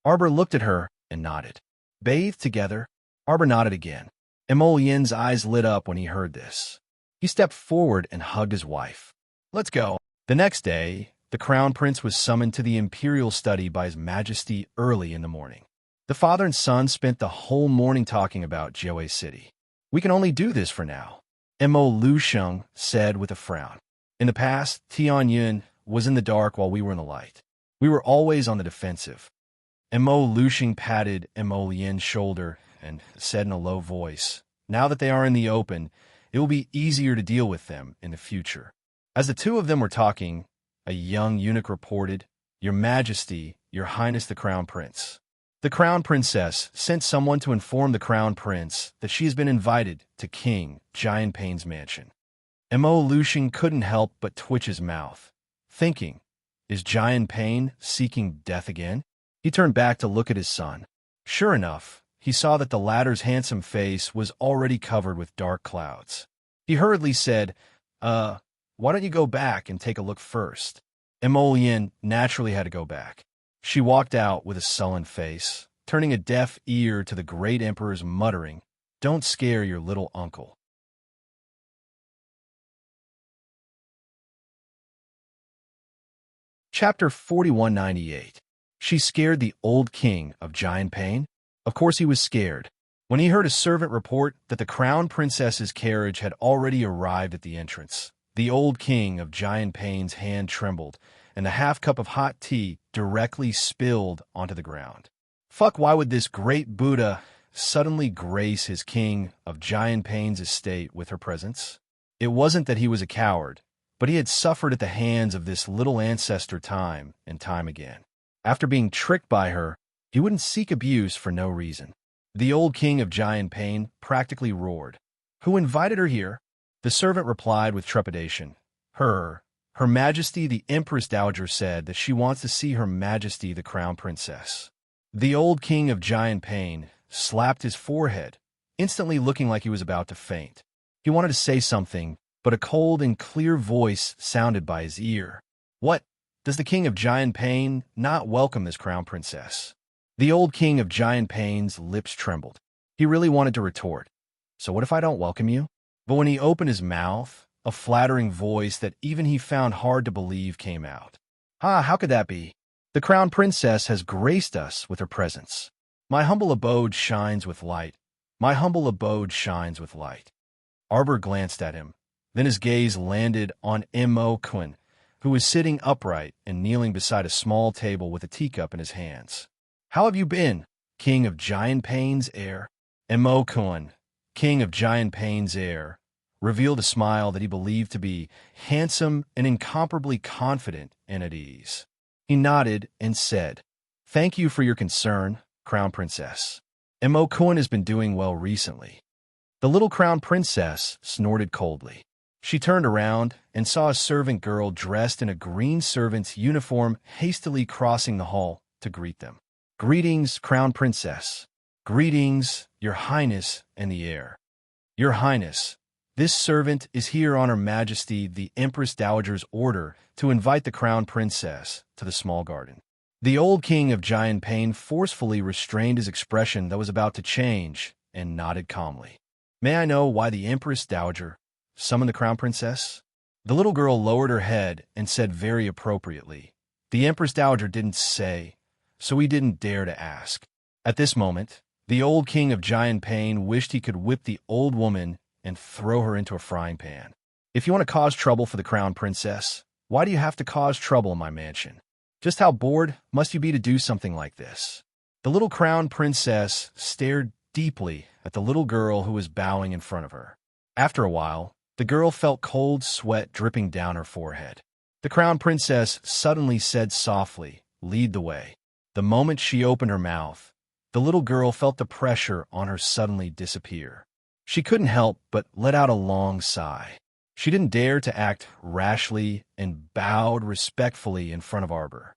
Arbor looked at her and nodded. Bathe together? Arbor nodded again. Mo Lien's eyes lit up when he heard this. He stepped forward and hugged his wife. Let's go. The next day, the crown prince was summoned to the imperial study by His Majesty early in the morning. The father and son spent the whole morning talking about Jiawei City. We can only do this for now, Mo Lusheng said with a frown. In the past, Tianyun was in the dark while we were in the light. We were always on the defensive. Mo Lusheng patted Mo Lien's shoulder and said in a low voice, now that they are in the open, it will be easier to deal with them in the future. As the two of them were talking, a young eunuch reported, Your Majesty, Your Highness the Crown Prince. The Crown Princess sent someone to inform the Crown Prince that she has been invited to King Giant Pain's mansion. Mo Lusheng couldn't help but twitch his mouth, thinking, is Giant Pain seeking death again? He turned back to look at his son. Sure enough, he saw that the latter's handsome face was already covered with dark clouds. He hurriedly said, why don't you go back and take a look first? Mo Lien naturally had to go back. She walked out with a sullen face, turning a deaf ear to the great emperor's muttering, Don't scare your little uncle. Chapter 4198. She scared the old king of Giant Pain? Of course he was scared. When he heard a servant report that the crown princess's carriage had already arrived at the entrance, the old king of Giant Pain's hand trembled, and the half-cup of hot tea directly spilled onto the ground. Fuck, why would this great Buddha suddenly grace his king of Giant Pain's estate with her presence? It wasn't that he was a coward, but he had suffered at the hands of this little ancestor time and time again. After being tricked by her, he wouldn't seek abuse for no reason. The old king of Giant Pain practically roared. Who invited her here? The servant replied with trepidation. Her Majesty the Empress Dowager said that she wants to see Her Majesty the Crown Princess. The old king of Giant Pain slapped his forehead, instantly looking like he was about to faint. He wanted to say something, but a cold and clear voice sounded by his ear. What? Does the king of Giant Pain not welcome this crown princess? The old king of Giant Pain's lips trembled. He really wanted to retort. So what if I don't welcome you? But when he opened his mouth, a flattering voice that even he found hard to believe came out. How could that be? The crown princess has graced us with her presence. My humble abode shines with light. My humble abode shines with light. Arbor glanced at him. Then his gaze landed on Mo Kun, who was sitting upright and kneeling beside a small table with a teacup in his hands. How have you been, king of Giant Pain's heir? Mo Kun, king of Giant Pain's heir, revealed a smile that he believed to be handsome and incomparably confident and at ease. He nodded and said, Thank you for your concern, Crown Princess. Mo Kun has been doing well recently. The little Crown Princess snorted coldly. She turned around and saw a servant girl dressed in a green servant's uniform hastily crossing the hall to greet them. Greetings, Crown Princess. Greetings, Your Highness and the heir. Your Highness, this servant is here on Her Majesty the Empress Dowager's order to invite the Crown Princess to the small garden. The old king of Giant Pain forcefully restrained his expression that was about to change and nodded calmly. May I know why the Empress Dowager summoned the Crown Princess? The little girl lowered her head and said very appropriately, The Empress Dowager didn't say, so he didn't dare to ask. At this moment, the old king of Giant Pain wished he could whip the old woman and throw her into a frying pan. If you want to cause trouble for the Crown Princess, why do you have to cause trouble in my mansion? Just how bored must you be to do something like this? The little Crown Princess stared deeply at the little girl who was bowing in front of her. After a while, the girl felt cold sweat dripping down her forehead. The Crown Princess suddenly said softly, lead the way. The moment she opened her mouth, the little girl felt the pressure on her suddenly disappear. She couldn't help but let out a long sigh. She didn't dare to act rashly and bowed respectfully in front of Arbor.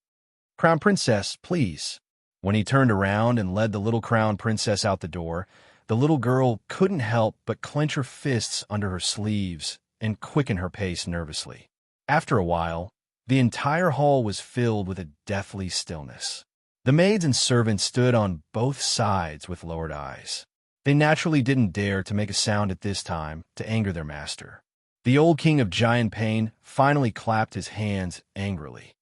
"Crown Princess, please." When he turned around and led the little Crown Princess out the door, the little girl couldn't help but clench her fists under her sleeves and quicken her pace nervously. After a while, the entire hall was filled with a deathly stillness. The maids and servants stood on both sides with lowered eyes. They naturally didn't dare to make a sound at this time to anger their master. The old king of Giant Pain finally clapped his hands angrily.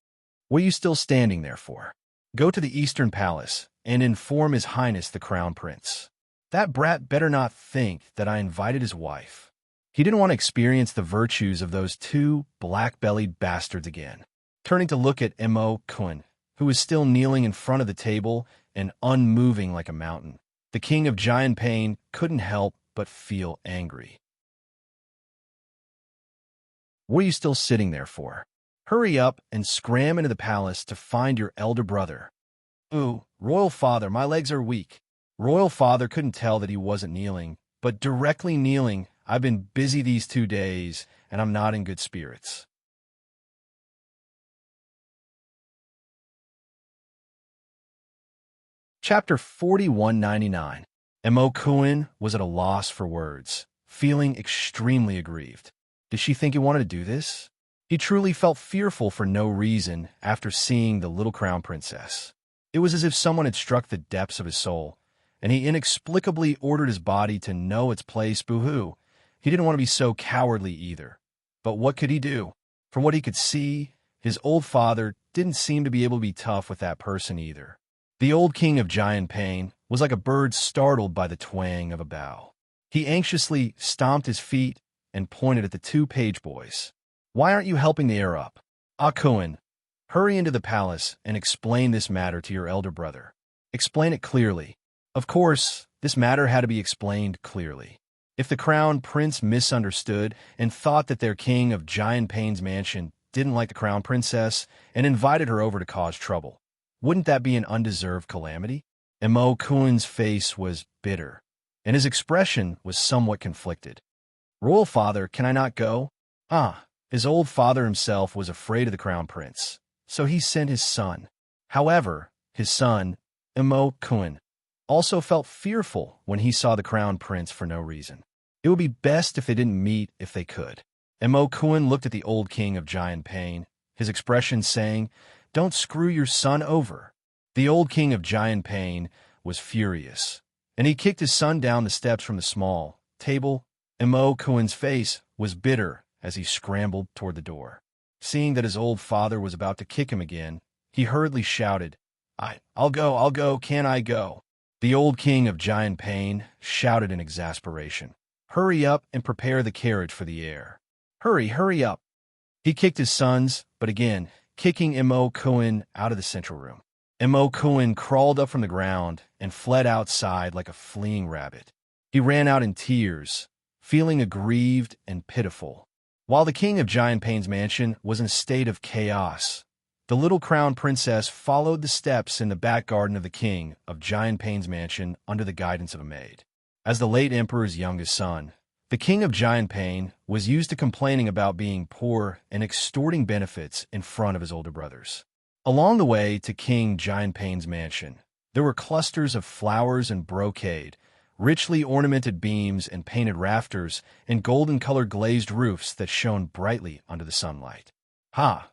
"What are you still standing there for? Go to the Eastern Palace and inform His Highness the Crown Prince. That brat better not think that I invited his wife." He didn't want to experience the virtues of those two black-bellied bastards again. Turning to look at Kun, who was still kneeling in front of the table and unmoving like a mountain, the king of Giant Pain couldn't help but feel angry. "What are you still sitting there for? Hurry up and scram into the palace to find your elder brother." "Ooh, Royal Father, my legs are weak." Royal Father couldn't tell that he wasn't kneeling, but directly kneeling, "I've been busy these 2 days, and I'm not in good spirits." Chapter 4199. Kun was at a loss for words, feeling extremely aggrieved. Did she think he wanted to do this? He truly felt fearful for no reason after seeing the little Crown Princess. It was as if someone had struck the depths of his soul, and he inexplicably ordered his body to know its place. Boo-hoo. He didn't want to be so cowardly either. But what could he do? From what he could see, his old father didn't seem to be able to be tough with that person either. The old king of Giant Pain was like a bird startled by the twang of a bow. He anxiously stomped his feet and pointed at the 2 page boys. "Why aren't you helping the heir up? Kun, hurry into the palace and explain this matter to your elder brother. Explain it clearly." Of course, this matter had to be explained clearly. If the crown prince misunderstood and thought that their king of Giant Pain's mansion didn't like the crown princess and invited her over to cause trouble, wouldn't that be an undeserved calamity? Kun's face was bitter, and his expression was somewhat conflicted. "Royal Father, can I not go?" His old father himself was afraid of the crown prince, so he sent his son. However, his son, Kun, also felt fearful when he saw the crown prince for no reason. It would be best if they didn't meet if they could. Kun looked at the old king of Giant Pain, his expression saying, "Don't screw your son over." The old king of Giant Pain was furious, and he kicked his son down the steps from the small table. Kun's face was bitter as he scrambled toward the door. Seeing that his old father was about to kick him again, he hurriedly shouted, I'll go, can I go?" The old king of Giant Pain shouted in exasperation, "Hurry up and prepare the carriage for the heir. Hurry up." He kicked his sons, but again, kicking Kun out of the central room. Kun crawled up from the ground and fled outside like a fleeing rabbit. He ran out in tears, feeling aggrieved and pitiful. While the king of Giant Pain's mansion was in a state of chaos, the little crown princess followed the steps in the back garden of the king of Giant Pain's mansion under the guidance of a maid. As the late emperor's youngest son, the king of Giant Pain was used to complaining about being poor and extorting benefits in front of his older brothers. Along the way to King Giant Pain's mansion, there were clusters of flowers and brocade, richly ornamented beams and painted rafters, and golden-colored glazed roofs that shone brightly under the sunlight. How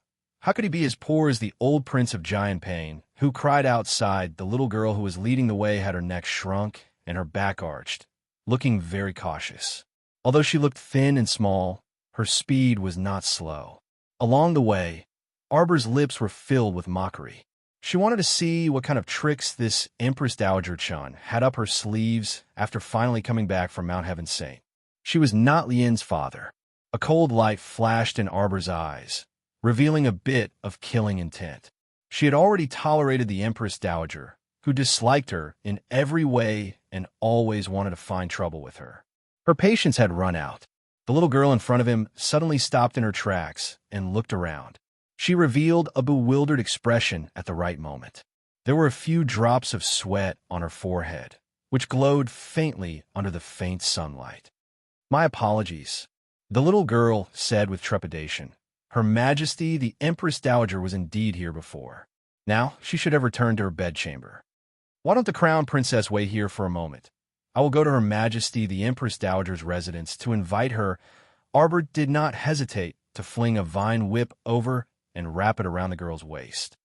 could he be as poor as the old prince of Giant Pain, who cried outside? The little girl who was leading the way had her neck shrunk and her back arched, looking very cautious. Although she looked thin and small, her speed was not slow. Along the way, Arbor's lips were filled with mockery. She wanted to see what kind of tricks this Empress Dowager Chun had up her sleeves after finally coming back from Mount Heaven Saint. She was not Lien's father. A cold light flashed in Arbor's eyes, revealing a bit of killing intent. She had already tolerated the Empress Dowager, who disliked her in every way and always wanted to find trouble with her. Her patience had run out. The little girl in front of him suddenly stopped in her tracks and looked around. She revealed a bewildered expression at the right moment. There were a few drops of sweat on her forehead, which glowed faintly under the faint sunlight. "My apologies," the little girl said with trepidation. Her Majesty the Empress Dowager was indeed here before. Now she should have returned to her bedchamber. "Why don't the Crown Princess wait here for a moment? I will go to Her Majesty the Empress Dowager's residence to invite her." Arbor did not hesitate to fling a vine whip over and wrap it around the girl's waist.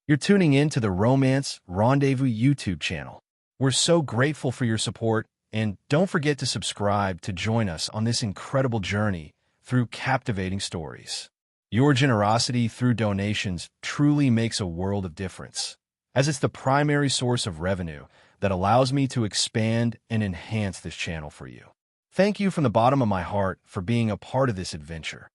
You're tuning in to the Romance Rendezvous YouTube channel. We're so grateful for your support, and don't forget to subscribe to join us on this incredible journey through captivating stories. Your generosity through donations truly makes a world of difference, as it's the primary source of revenue that allows me to expand and enhance this channel for you. Thank you from the bottom of my heart for being a part of this adventure.